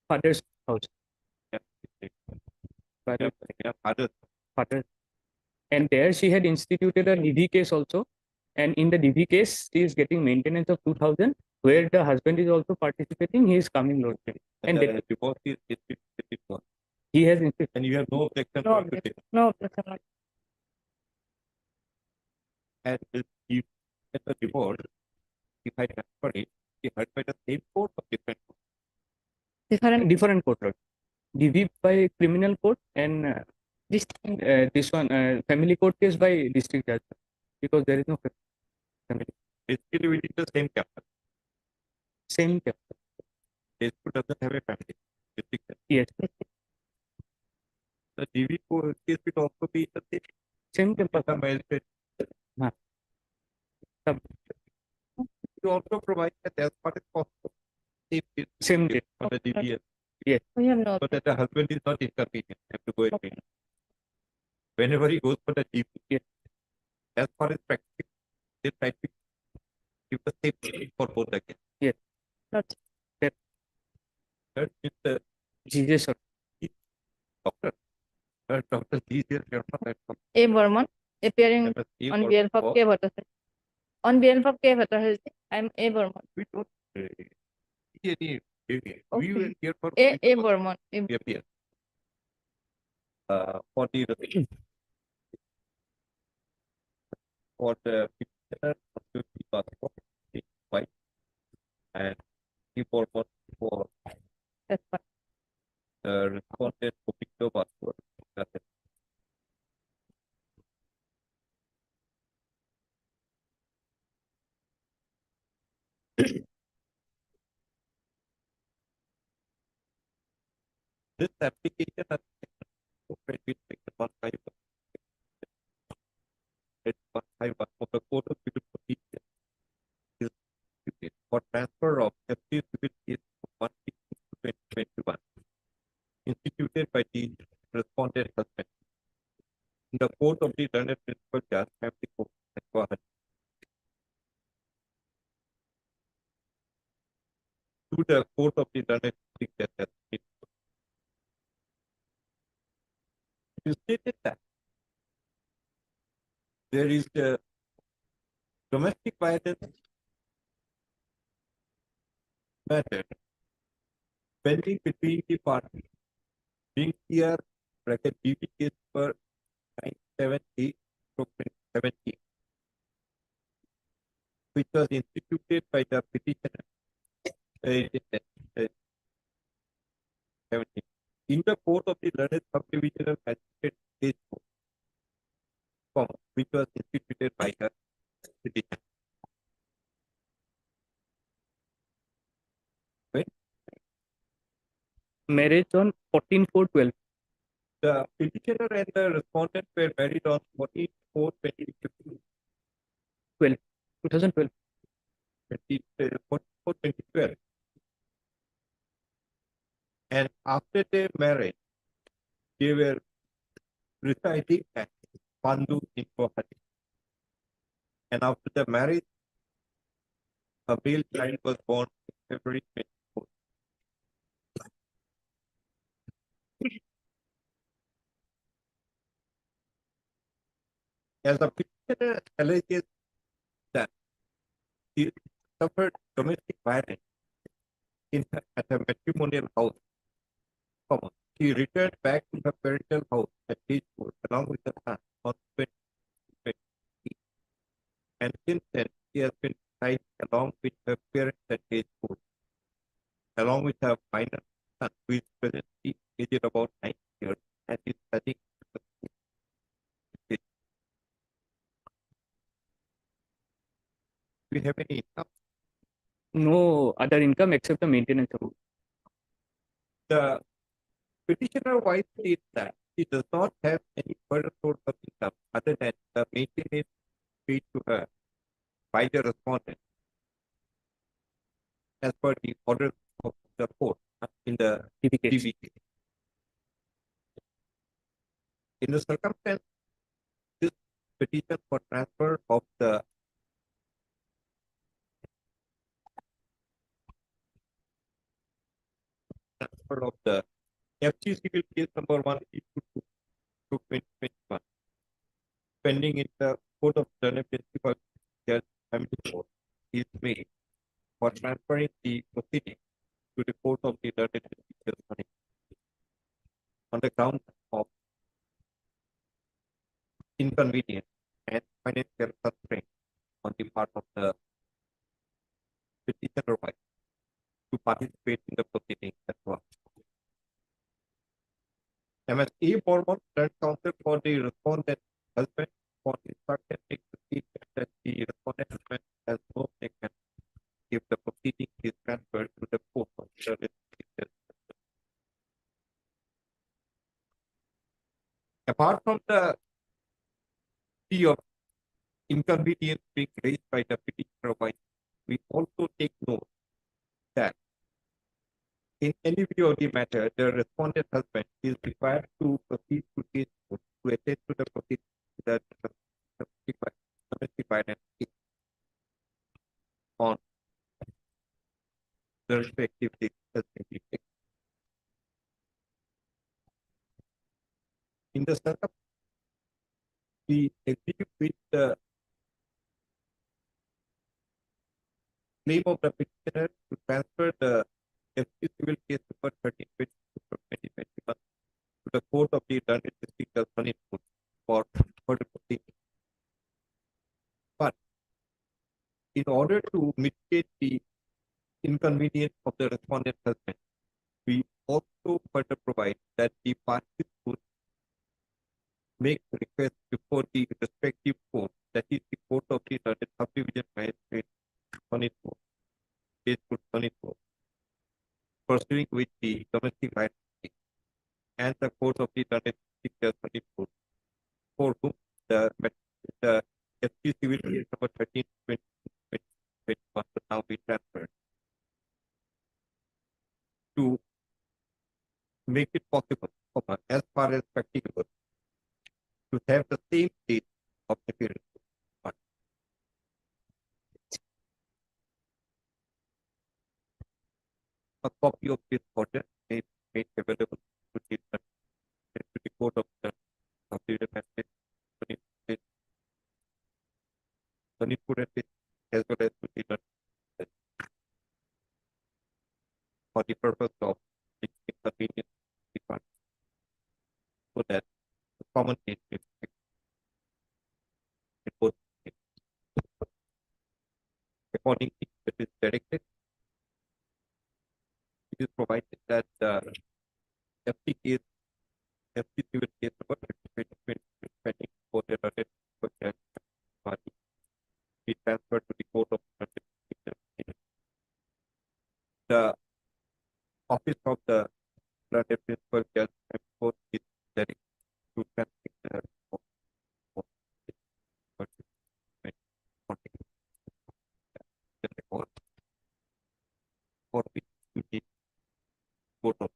father's house. Father, Father. father. And there she had instituted a DV case also. And in the DV case, she is getting maintenance of 2,000, where the husband is also participating. He is coming, Lordship. And the divorce is instituted for. he has instituted. And you have no objection No to objection. it. No objection. Lordship. And if the divorce, if I transfer it, be heard by the same court or different court? Different court, Lord. DV by criminal court and this one family court case by district judge, because there is no family. Basically, we did the same chapter. Same chapter. Tezpur doesn't have a family. District judge. Yes. The DV case will also be the Same chapter. the magistrate. You also provide that as far as possible. Same case. For the DVS. We have no So that the husband is not inconvenient, have to go and pay. Whenever he goes for the DP, as far as practice, they try to give the same thing for both the cases. Yes. Lordship. Third is the Jesus, sir. doctor. Dr. Jesus, you're not that from. A. Burman, appearing A on for- behalf of for- K. Bhattacharya. On behalf of K. Bhattacharya, I am A. Burman. We don't see any. We Okay. were here for. A. Burman. A. We appear. For the for the petitioner, wife, and he for That's fine. the respondent for Victor passport. That's it. This application has been taken 151. It's 151 for the Court of Civil Procedure. Is for transfer of FT civil case 1/2021 instituted by the respondent husband in the court of the learned principal judge family court at Guwahati. To the court of the learned that has been. You stated that there is a domestic violence matter pending between the parties, being here bracket DB case per 978/2017, which was instituted by the petitioner uh, 17, in the court of the learned subdivisional magistrate case court, which was instituted by the petitioner. Marriage on 14/4/12. The petitioner and the respondent were married on 14/4/2015. 2012. 2012. And after their marriage, they were residing at Pandu in Guwahati. And after the marriage, a male child was born in February 24. As the petitioner alleges that he suffered domestic violence at a matrimonial house, he returned back to her parental house at Tejpur along with the son on 2020. And since then, she has been residing along with her parents at Tejpur, along with her minor son, who is presently aged about 9 years and is studying. Do you have any income? No other income except the maintenance of. The petitioner wife states that she does not have any further source of income other than the maintenance paid to her by the respondent as per the order of the court in the DB case. In the circumstance, this petition for transfer of the FC civil case number 182/2021 pending in the Court of General Principal Judge Family Court is made for transferring the proceeding to the Court of the Learned on the ground of inconvenience and financial constraint on the part of the petitioner wife to participate in the proceedings as well. MS E. Bormon, third counsel for the respondent husband, for instruction makes the statement that the respondent husband has no taken if the proceeding is transferred to the court of service. Apart from the plea of inconvenience being raised by the petitioner wife, we also take note that in any view of the matter, the respondent husband is required to proceed to case court to attend to the proceedings that domestic violence is on the respective dates. In the setup, we agree with the claim of the petitioner to transfer the FC civil case number 13/2021 to the Court of the Learned District of Manipur for further proceedings. But in order to mitigate the inconvenience of the respondent husband, we also further provide that the parties would make requests before the respective court, that is the Court of the Learned Subdivision Magistrate Manipur, pursuing with the domestic violence and the Court of the Learned District of Manipur, for whom the FC civil case number 13/2021 will now be transferred, to make it possible, as far as practicable, to have the same date of appearance. a copy of this order may be made available to the court of the magistrate, Sonitpur as well as to the for the purpose of fixing convenience the fund, so that the common need is fixed in both cases. Accordingly, it is directed. It is provided that FT case, FT civil case number 2020 for the related party be transferred to the court of the office of the related principal judge and court is directed to transmit the report for the report for which you need court of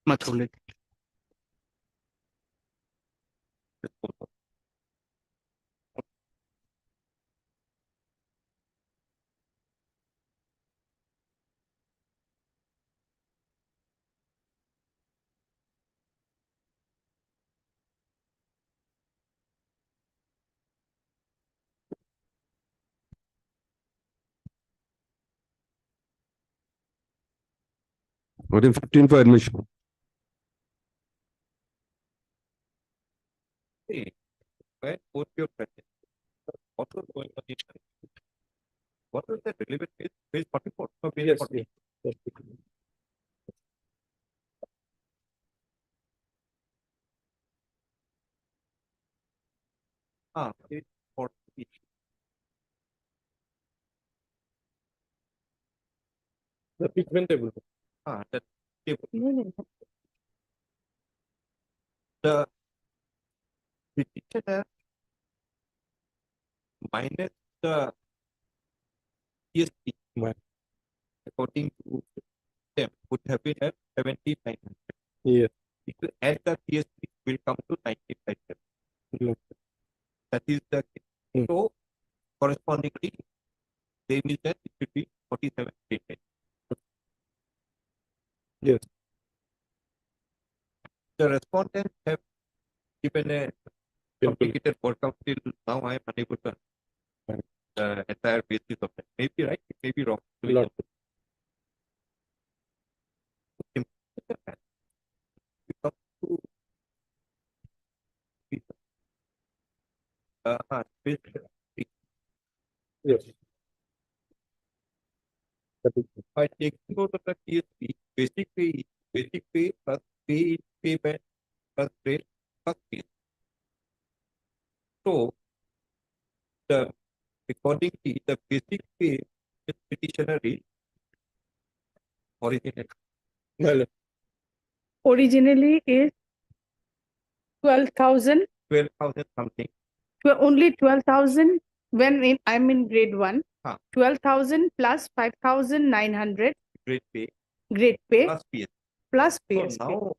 Mathuli. disposal. Within 15 for admission. Hey, where both your present? What was going on in what was the relevant page? Page 44 or page Yes, 40? yes. Page 40. The pigment table. That table. No, no, no. The petitioner minus the PSP, Right. according to them, would have been at 7,900. Yes. If you add the PSP, will come to 95,000. Yes. That is the case. Hmm. So, correspondingly, they will then it will be 47,300. Yes. The respondents have given a complicated workup till now. I am unable to Right. the entire basis of that. Maybe right, it may be wrong. So Lot. we come to page Yes. That is by taking out of the TSP, basic pay plus payment plus rate plus pay. So, accordingly, the basic pay is petitioner is original well, Originally is 12,000, 12,000 something. only 12,000 when I'm in grade 1. Huh. 12,000 plus 5,900 Great pay grade pay plus PS. plus So PSP. now,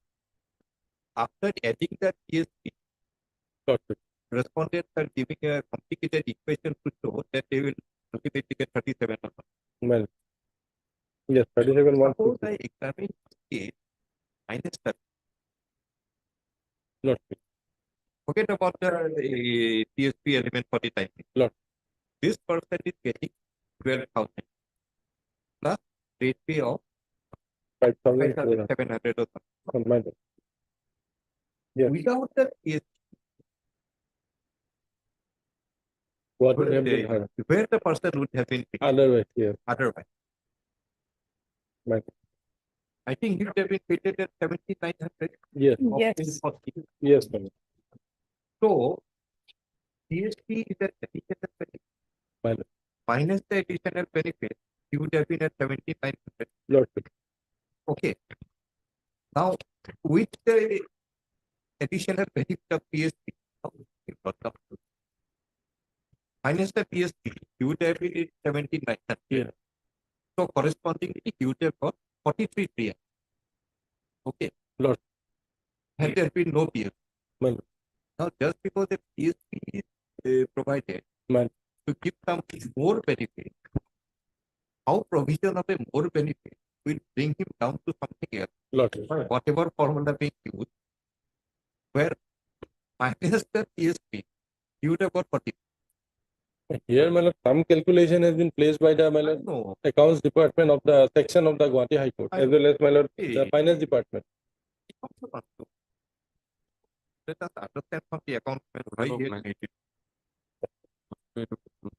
after adding the PSP, got it. respondents are giving a complicated equation to show that they will ultimately get 37 numbers. Well, yes, 37 Suppose 150. I examine case minus the Lot. forget about the PSP element for the time. Lot. This person is getting 12,000 plus rate pay of 5,000. 5,700 or something. Yes. Without the PSP, What would have been higher? where the person would have been paid Otherwise, yes. otherwise. Right. I think he would have been paid at 7,900. Yes. Yes. Yes, ma'am. So, PSP is an additional benefit. Minus. Minus the additional benefit, he would have been at 7,900. Lot. Okay. Now, with the additional benefit of PSP, minus the PSP, he would have been at 7,900. Yeah. So, correspondingly, he would have got 43,300. Okay. Lot. Had there been no PSP. Well, Now, just because the PSP is provided man, to give some more benefit how provision of a more benefit will bring him down to something else, lot. whatever formula being used, where minus the PSP, you would have got 40. Here, my lord, some calculation has been placed by the, my lord, No, accounts department of the section of the Guwahati High Court, I as well as, my lord, the see. finance department. It also not true. Let us understand from the account why he has made it.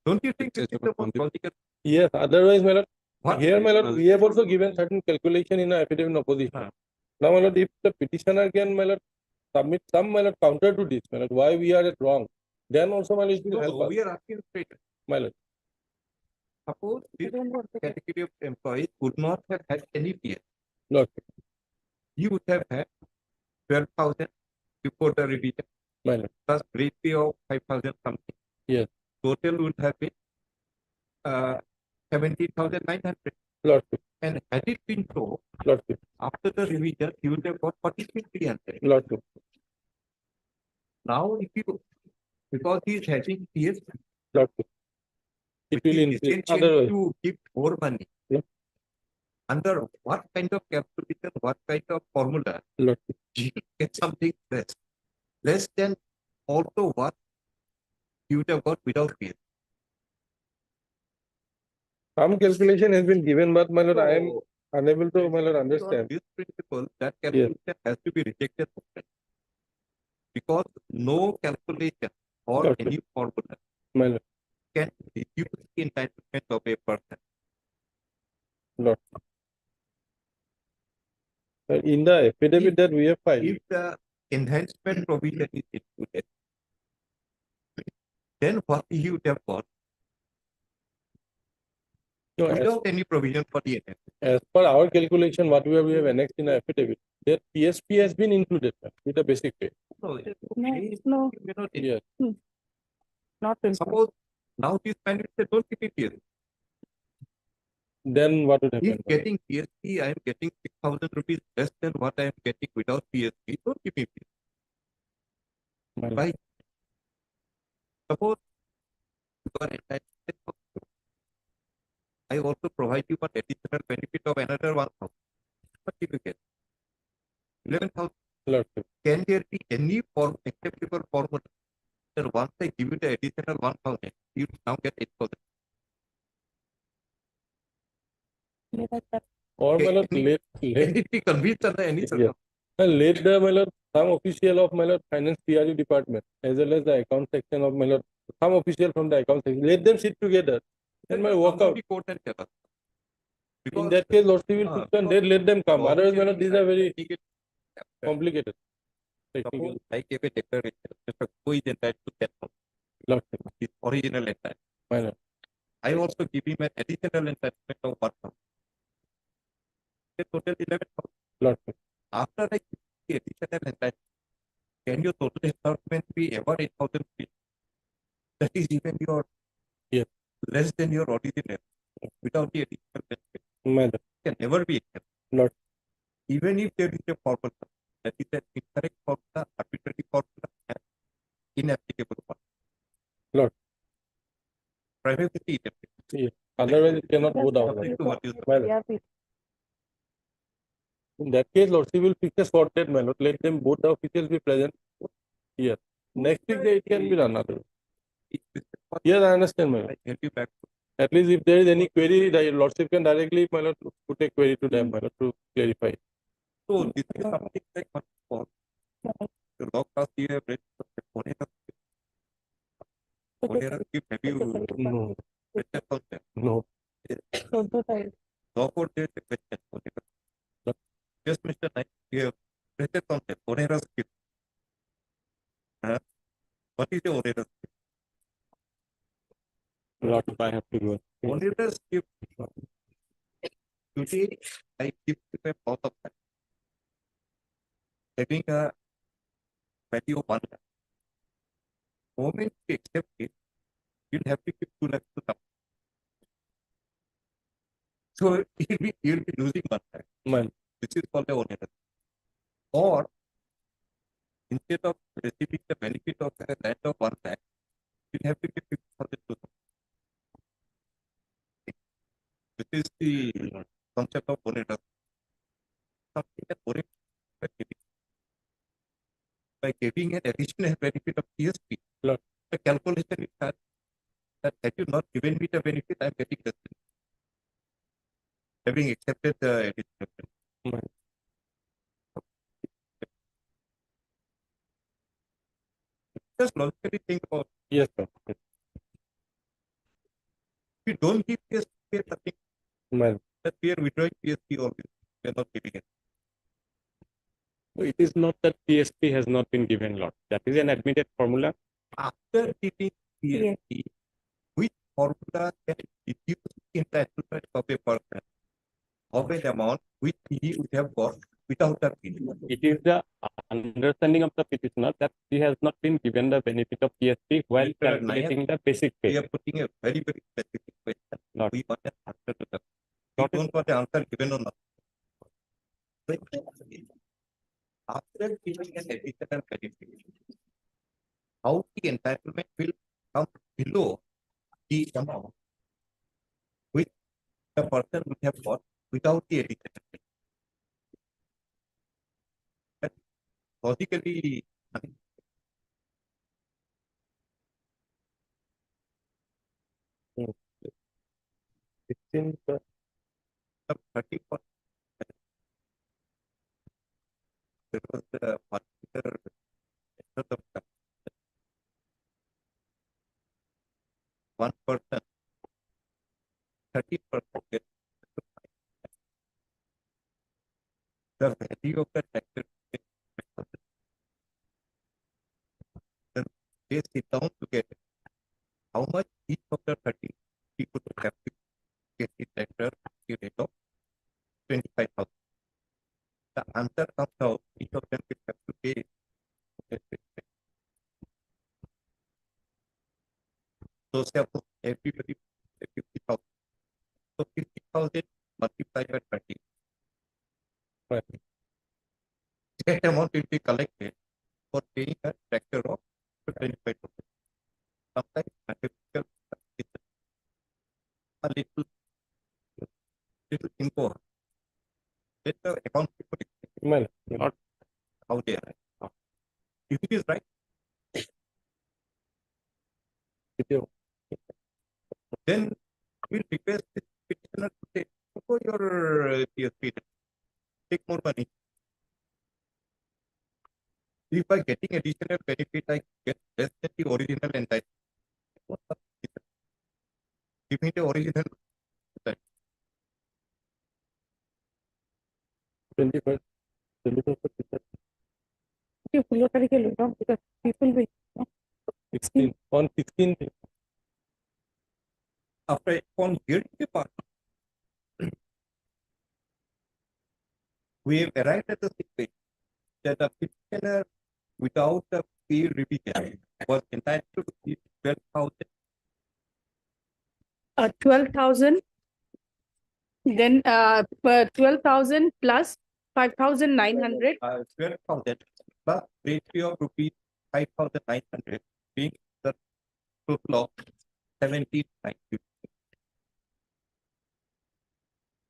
Don't you think this is the most logical? Yes, otherwise, my lord, What? here, my lord, we have also given certain calculation in our affidavit in opposition. Huh. Now, my lord, if the petitioner can, my lord, submit some, my lord, counter to this, my lord, why we are at wrong, then also, my lord, it will No, help no, us, we are asking straight. my lord. Suppose this category of employees would not have had any PS. Lord, You would have had 12,000 before the revision, my lord, plus rate pay of 5,000 something. yes, Total would have been 17,900. Lord, And had it been so, Lord, after the revision, you would have got 43,300. Lord, Now, if you, because he is having PS, Lord, it which will is increase, essential otherwise, to give more money. Yeah. Under what kind of calculation, what kind of formula, Lord, you get something less than also what you would have got without PS. some calculation has been given, but, my lord, I am So, unable to, my lord, on understand. this principle, that calculation has to be rejected because no calculation or Okay. any formula My lord, can reduce the entitlement of a person. Lord. In the affidavit that we have filed, If the enhancement provision is included, then what you would have got no, without any provision for the enhancement. as per our calculation, what we have annexed in the affidavit, that PSP has been included with the basic pay. No, No, you know, Yes, not in. suppose now this man will say, don't give me PSP. then what would If happen? getting PSP, I am getting 6,000 rupees less than what I am getting without PSP. Don't give me PSP. My lord, Why? Suppose you are entitled, I also provide you one additional benefit of another 1,000. What did you get? 11,000. Lord, Can there be any form acceptable formula? Then once I give you the additional 1,000, you now get 8,000. or my lord, Can let, it be convinced under any yes. circumstance? Let the, my lord, some official of, my lord, finance PRU department, as well as the account section of, my lord, some official from the account section, let them sit together and my work Come to out. the court and tell us. In Because, that case, Lord Civil Fiction, because let them come. Otherwise, my lord, these are very logically, complicated. suppose Technical. I gave a declaration, Mr. Who is entitled to 10,000, Lord, his original entitlement. my lord, I also give him an additional entitlement of 1,000. A total 11,000. Lord, After I give the additional entitlement, can your total entitlement be ever 8,000 feet? That is even your Yes. less than your original without the additional benefit. my lord, Can never be accepted. Lord, Even if there is a formula that is an incorrect formula, arbitrary formula, and inapplicable formula. Lord. Privacy inapplicable. yes. Otherwise, it cannot go down. Subject to what you My lord. In that case, Lord Civil Fiction sorted, my lord, let them both the officials be present. Yes. Next week, it can be done. Otherwise. Yes, I understand, my lord. I help you back. At least if there is any query, the lordship can directly, my lord, put a query to them, my lord, to clarify. So this is something like one for the law class you have read. Onera skip, have you No, read that concept? no. Law court there is a question. Onera. Just Mr. Knight, you have read that concept. Onera skip. What is the Onera skip? Lot I have to go. Onera skip. Today, I give you a pot of that. Having a value of 1 lakh. Moment you accept it, you'll have to give 2 lakhs to come. So you'll be losing 1 lakh. Man, This is called a onera. Or instead of receiving the benefit of a land of 1 lakh, you'll have to give 50,000 to them. This is giving an additional benefit of PSP. Lot. The calculation is that had you not given me the benefit, I'm getting the same. Having accepted the additional benefit. Right. Just logically think about Yes, sir. Yes. if you don't give PSP, we are nothing. Well, That we are withdrawing PSP always. We are not giving it. it is not that PSP has not been given lot. That is an admitted formula. After giving Yes. PSP, which formula can reduce the entitlement of a person of an amount which he would have got without the PSP? It is the understanding of the petitioner that he has not been given the benefit of PSP while Mr. calculating the basic We pay. are putting a very, very specific question. Not- We want an answer to that. We Not- don't want the answer given or not. After giving an additional benefit, how the entitlement will come below the amount which the person would have got without the additional benefit. That logically, I mean, 16, the 30%. There was the particular method of calculation. 1%, 30%. The value of the taxation method. Then they sit down together. How much each of the 30 people would have to get the tractor at the rate of 25,000. The answer comes out, each of them will have to pay. So suppose everybody pay 50,000. So 50,000 multiplied by 30. Right. That amount will be collected for paying a tractor of 25,000. Sometimes mathematical is a little involved. Let the account people explain well, not how they are. If it is right, then we'll request the petitioner to say, for your PSP, take more money. If by getting additional benefit, I get less than the original entitlement. What's the difference? Give me the original. 25, 25%, You pull out a little because people will. 16, on 16, After upon hearing the part, we have arrived at the situation that the petitioner without the fee revision was entitled to receive 12,000. 12,000. Then 12,000 plus 5,900. 12,000 plus ratio of rupees 5,900 being the total of 17,950.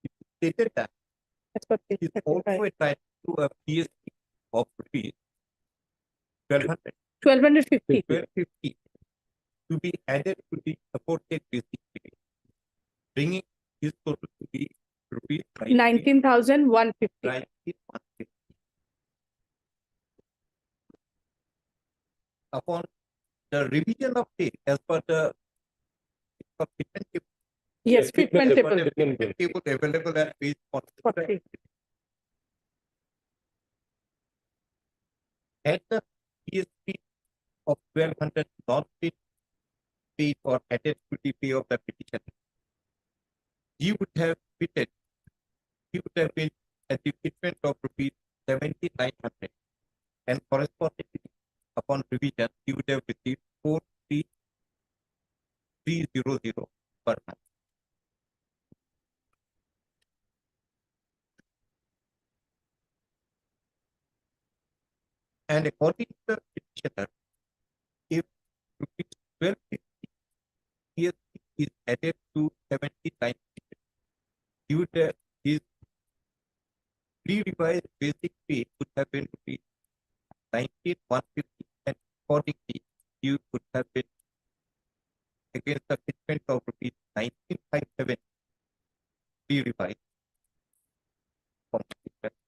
It stated that That's what it is is. also entitled to a PSP of rupees 1,200. 1,250. 1250 to be added to the supported basic pay, bringing his total to be rupees 19,150. 19,150. Upon the revision of pay as per the fitment table, Yes, fitment table. the fitment table available at page 40. Had the PSP of 1,200 not been paid or added to the pay of the petitioner, he would have been at the fitment of rupees 7,900, and correspondingly upon revision he would have received 4,300 per month. And according to the petitioner, if rupees 1,250 PSP is added to 79, he would have his pre-revised basic pay would have been rupees 19,150, and accordingly, you could have been against the fitment of rupees 19,570 be revised.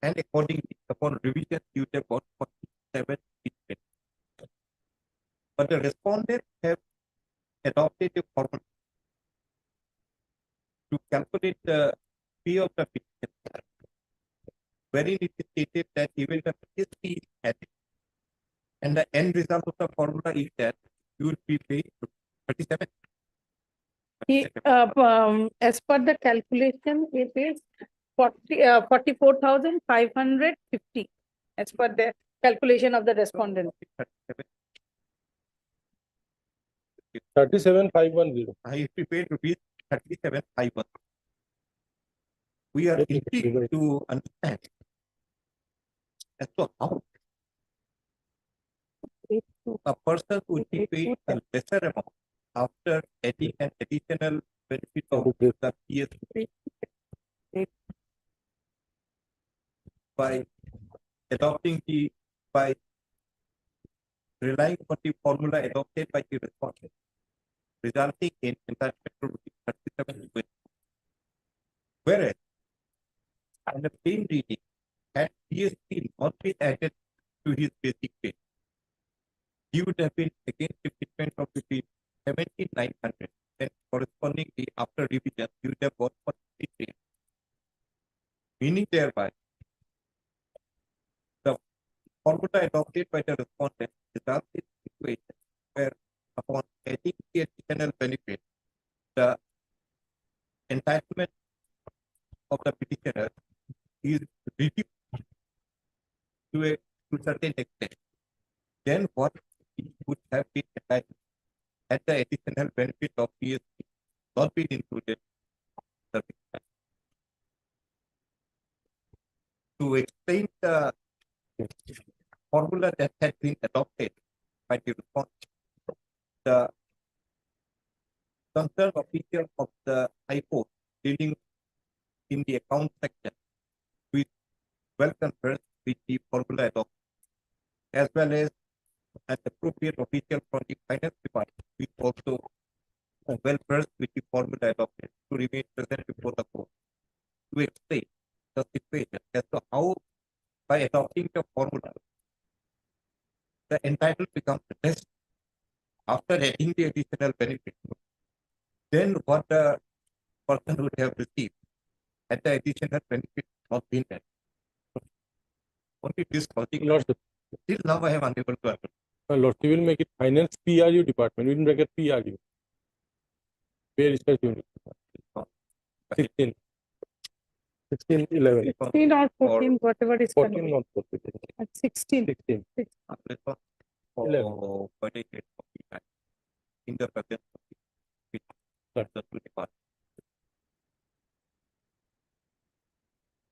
And accordingly, upon revision, you have got 47 fitment. But the respondents have adopted a formula to calculate the fee of the petition, wherein it is stated that even the PSP is added, and the end result of the formula is that you will be paid 37. As per the calculation, it is 44,550 as per the calculation of the respondent. 37,510. I will be paid rupees 37,510. We are Yes, intrigued right. to understand as to how a person would be paid a lesser amount after adding an additional benefit of the PSP by adopting by relying on the formula adopted by the respondent, resulting in entitlement to rupees 37 with. Whereas, on the plain reading, had PSP not been added to his basic pay, he would have been against the fitment of rupees 17,900, and correspondingly, after revision, he would have got 43, meaning thereby the formula adopted by the respondent results in a situation where, upon adding the additional benefit, the entitlement of the petitioner is reduced to a certain extent. Then what he would have been entitled had the additional benefit of PSP not been included. To explain the formula that had been adopted by the response, the concerned official of the High Court dealing in the account section with well conversed with the formula adopted, as well as an appropriate official from the finance department, which also well versed with the formula adopted, to remain present before the court to explain the situation as to how, by adopting the formula, the entitled becomes less after adding the additional benefit. Then what the person would have received had the additional benefit not been met. Only this logic. Lordship, Till now I am unable to understand. Lordship, we will make it finance PRU department. We will make it PRU. Pay research unit. 16. 16, 11. 16 or 14, whatever is 14, convenient. not 14. At 16. 16. For particular in the presence of the department.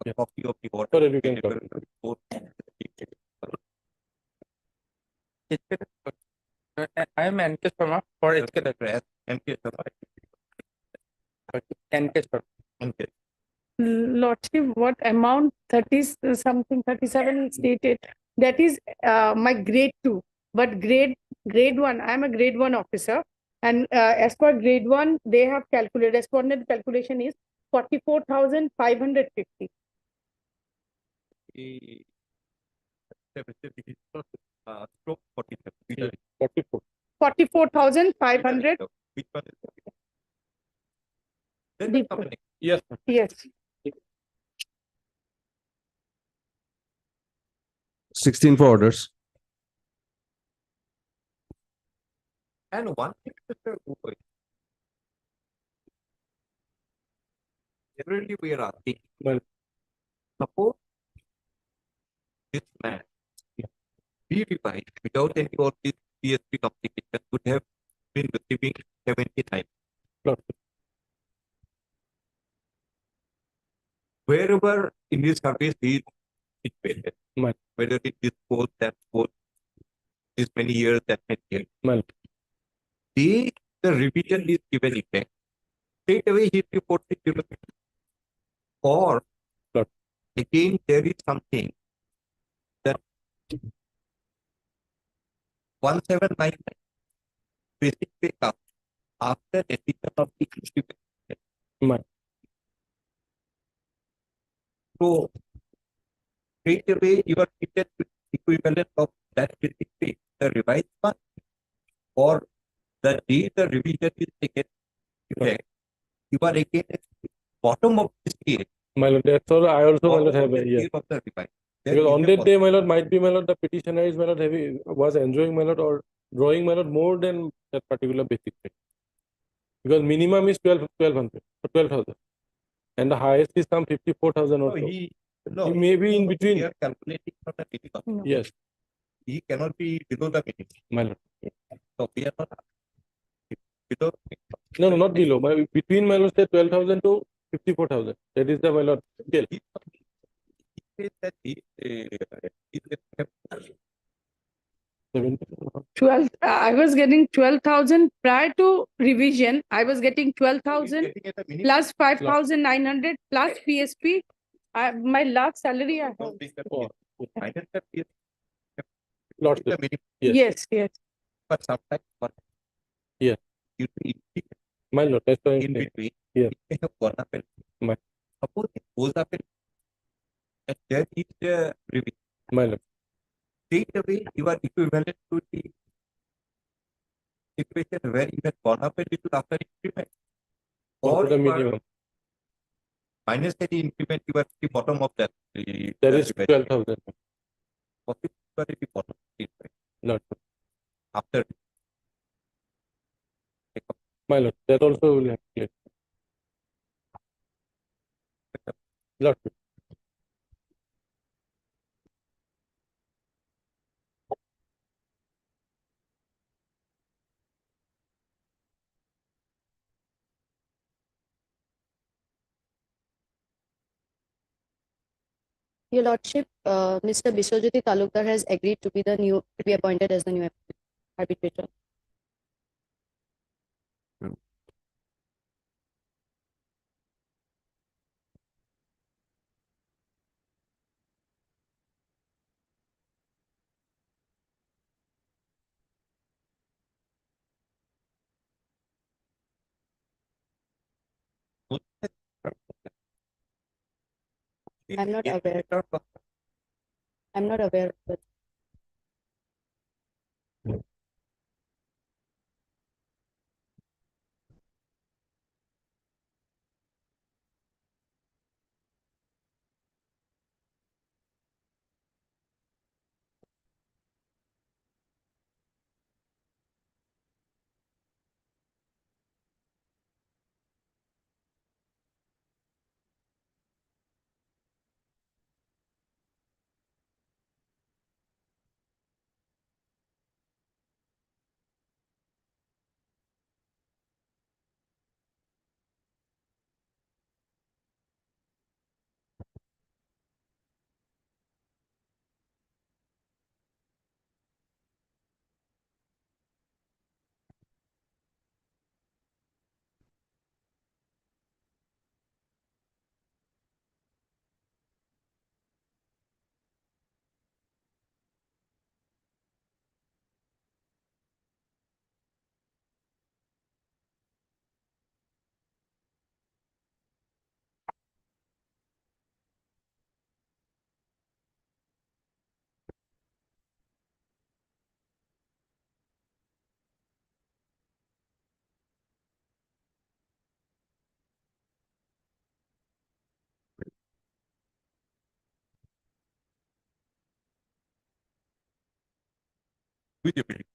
A Yeah. copy of the order. Sorry, you can delivered copy. before- I am NK Sharma for HK As MK Sharma. NK Sharma. Okay. Lordship, what amount 30 something 37 is stated, that is my grade 2, but grade 1, I am a grade 1 officer, and as per grade 1 they have calculated, respondent calculation is 44,550. The stroke 47. Yeah. 44. 44,500. Which one is it? Then The- the company. Yes. Yes. 16 for orders. And one thing, Mr. Gupta, generally we are asking, Well, suppose this man be revised without any of this PSP complication would have been receiving 79. Lordship. Wherever in his service he is situated, Right. whether it is post, that post, this many years, that many years, Well, the revision is given effect, straight away he reports it to the or Right. again there is something that 1799 basic pay comes after addition of the increment. Right. So straight away you are treated with equivalent of that basic pay, the revised one, or the day the revision is taken effect, you are again at the bottom of the scale. My lord, that's all I also, my bottom lord, of have, the yeah. scale of the revised. Then Because is on a that day, my lord, might be, my lord, the petitioner is, my lord, was enjoying, my lord, or drawing, my lord, more than that particular basic pay. Because minimum is 1200 or 12,000. And the highest is some 54,000 or No, so. no, He may be in between. We are calculating from the minimum. Yes, He cannot be below the minimum. my lord. So we are not below. No, no, not below. Between, my lord, say 12,000 to 54,000. That is the, my lord, scale. He says that he is 12, I was getting 12,000 prior to revision. I was getting 12,000 getting at a minimum. plus 5,900 plus PSP. My last salary I have. Don't take the Oh, minus that is Lots the of, minimum. yes, Yes, yes. But sometimes what Yeah. due to increment my lord, that's why I'm in saying. between, Yeah. it may have gone up. My- Suppose it goes up and there is the revision. My lord, Straight away you are equivalent to the situation where you have gone up a little after increment. or Or the you are minimum. minus any increment, you are at the bottom of that. That is 12,000. Possibly you are at the bottom. Lord, After my lord, that also will have clear. Lord, Your Lordship, Mr. Biswajyoti Talukdar has agreed to be appointed as the new arbitrator. I'm not aware. I'm not aware of it.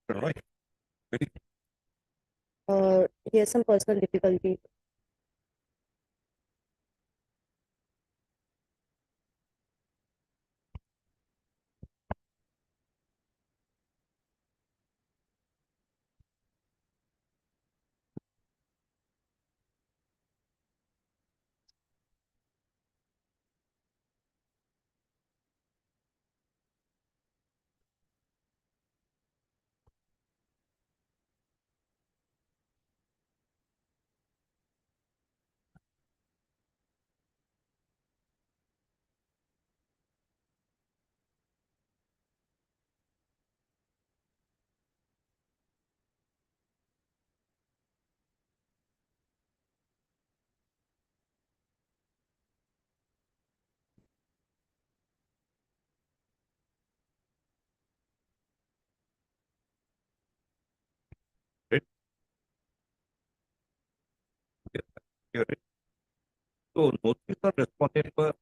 right. He has some personal difficulty. hearing. So notice of respondent number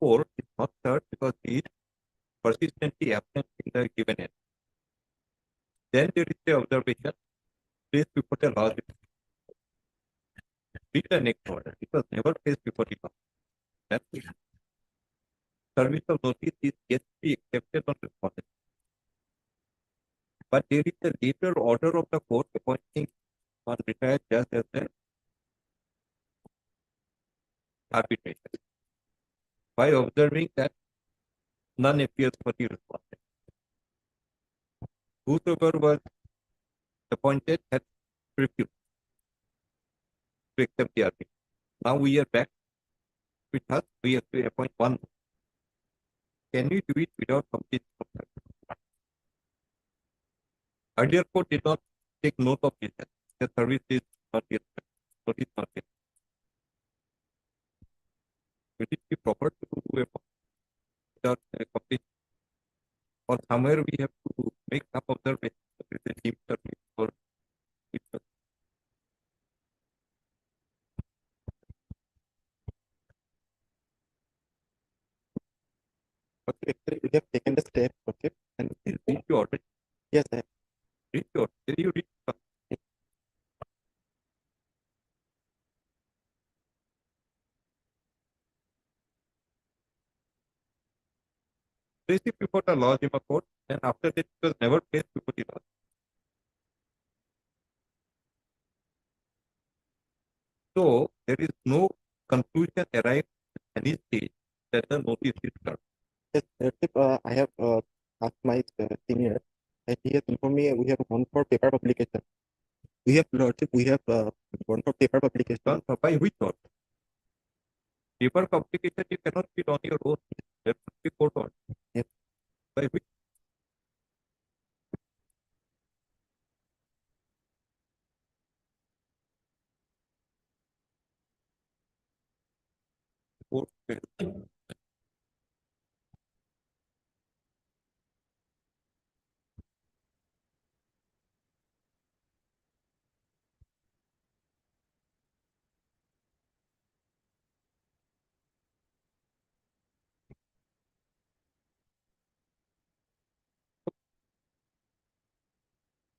4 is not served because he is persistently absent in the given end. Then there is the observation placed before the law. Read the next order. It was never placed before the law. That's it. Service of notice is yet to be accepted on respondent. But there is a later order of the court appointing one retired judge as an arbitration. By observing that none appears for the respondent. Whosoever was appointed had refused to accept the arbitration. Now we are back with us. We have to appoint one. Can we do it without complete contract? Earlier court did not take note of this. The service is not yet. So it is not yet. Will it be proper to do a without a complete? Or somewhere we have to make some observation with the team service or with the Okay, we have taken the step, okay, and read your order. yes, I have. Read your order. You read. Placed it before the law in a court, and after that it was never placed before the law. So there is no conclusion arrived at any stage that the notice is served. Yes, I have asked my senior, and he has informed me we have gone for paper publication. We have, Lordship, we have gone for paper publication. By which order? Paper publication you cannot fit on your own. There must be court order. Yes. By which? Court.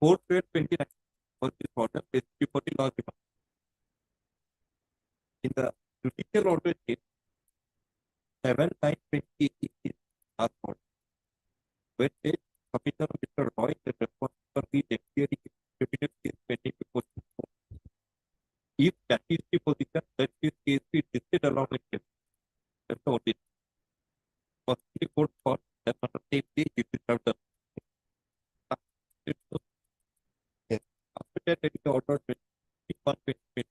Court where 29 was this order placed before the law. In the judicial order case, 7/9/20 is asked for. Where says Commissioner Mr. Roy is responsible for the expiry criminal case pending before the court. If that is the position, let this case be listed along with him. That's the only. Possibly court for that on the same day it is served. Yes. After that, there is the order 21/20.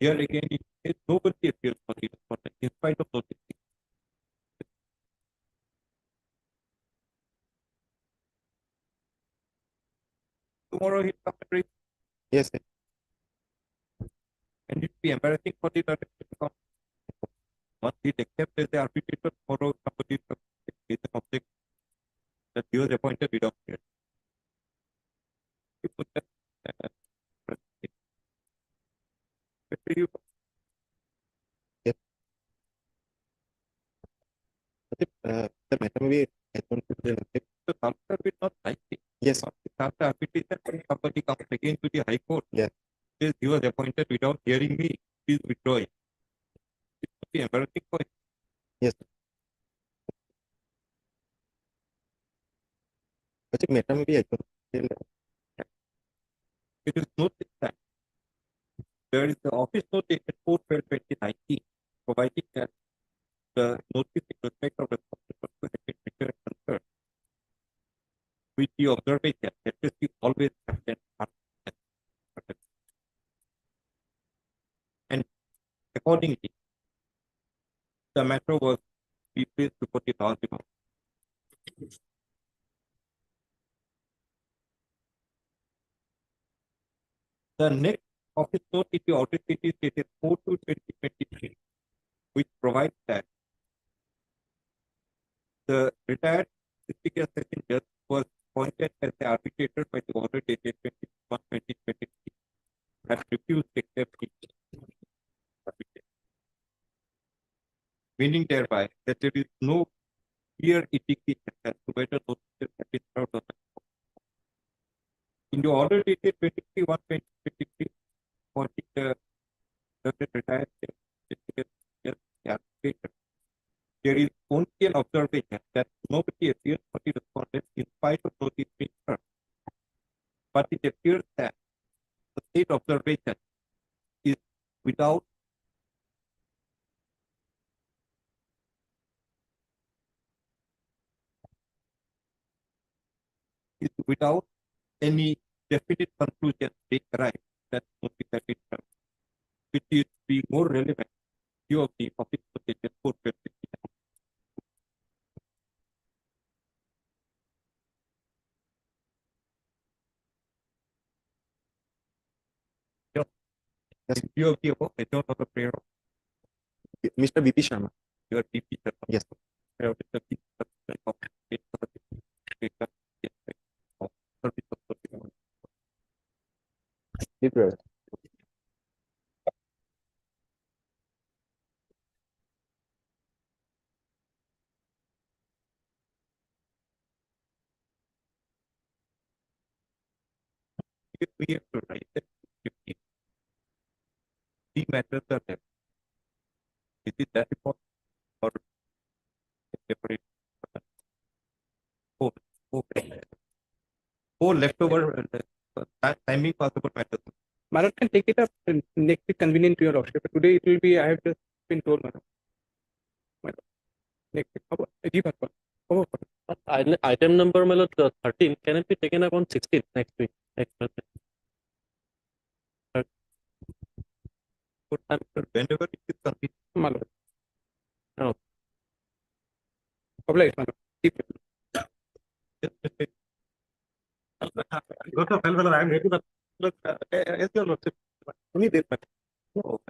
Here again, it says nobody appears for the respondent in spite of notice. Tomorrow he'll come and read, Yes, sir. and it will be embarrassing for the director to come. Once he accepts as the arbitrator, tomorrow somebody is an object that he was appointed without fear. You put that. You Yes. The matter may be, I don't put the the Salter will not like it. yes, After arbitration, when somebody comes again to the High Court, Yeah. says he was appointed without hearing me, please withdraw it. It would be embarrassing for him. yes. But the matter may be, I don't tell. It is not this time. There is the office note dated 4/12/2019, providing that the notice in respect of responsible to have been written and concerned with the observation that this is always absent. And accordingly, the matter was replaced before the law. The next office note is the audit is dated 4/2/2023, which provides that the retired district assessing judge was appointed as the arbitrator by the order dated 21/2023. meaning thereby that there is no clear indication as to whether notices have been served on the court. In the order dated 23/1/2023, for the retired there is only an observation that nobody appears for the respondent in spite of notice being served. But it appears that the state observation is without any definite conclusion being arrived that notice has been served, which is the more relevant view of the office position for 2059. Yes, view of the above, I don't know the prayer of Mr. VP Sharma. your DP. Yes. We have to write that 15. The matters are left. Is it that important or separate? Four leftover timing possible matters. My lord can take it up next week convenient to your lordship. But today it will be, I have just been told, my lord. My lord. Next week. How about? Item number, my lord, 13, can it be taken up on 16th next week? Whenever it is convenient. My lord. No. Obliged, my lord. Keep it. I am ready, but as your lordship, only this. No,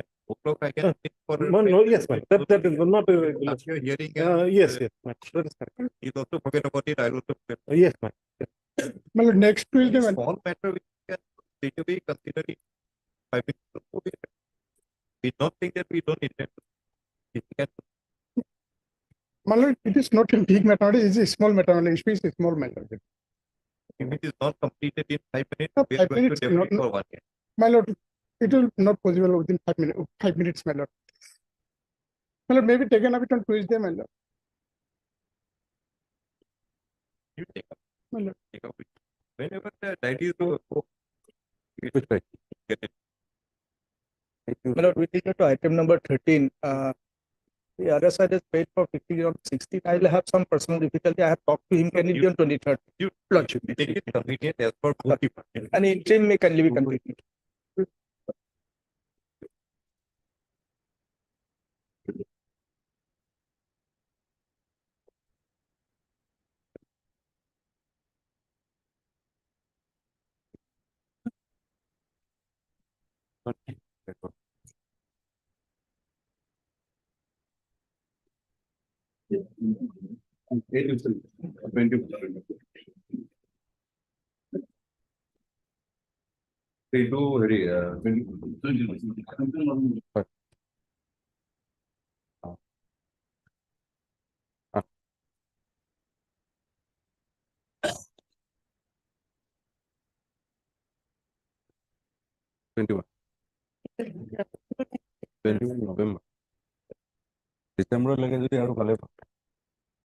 I can think for No, yes, ma'am. That is not you're hearing. yes, yes, ma'am. That is correct. You also forget about it. I also forget. Yes, ma'am. Well, next Tuesday, Small matter which can straight away consider it. I mean, we don't think that we don't intend to. It can my lord, it is not a big matter, it is a small matter, it is a small matter. If it is not completed in 5 minutes, No, we are 5 going minutes, to defer it not- for 1 year. My lord, it will not possible within 5 minutes, 5 minutes, my lord. My lord, maybe taken up it on Tuesday, my lord. You take up. My lord. Take up it. Whenever the diary is over, Which way? get it. My lord, we take it to item number 13. The other side is paid for 50 on 16. I will have some personal difficulty. I have talked to him. Can it be on 23rd? You Lordship. take it convenient as per both the parties. And interim may kindly be completed. They do very, November. December লাগে যদি আৰু ভালে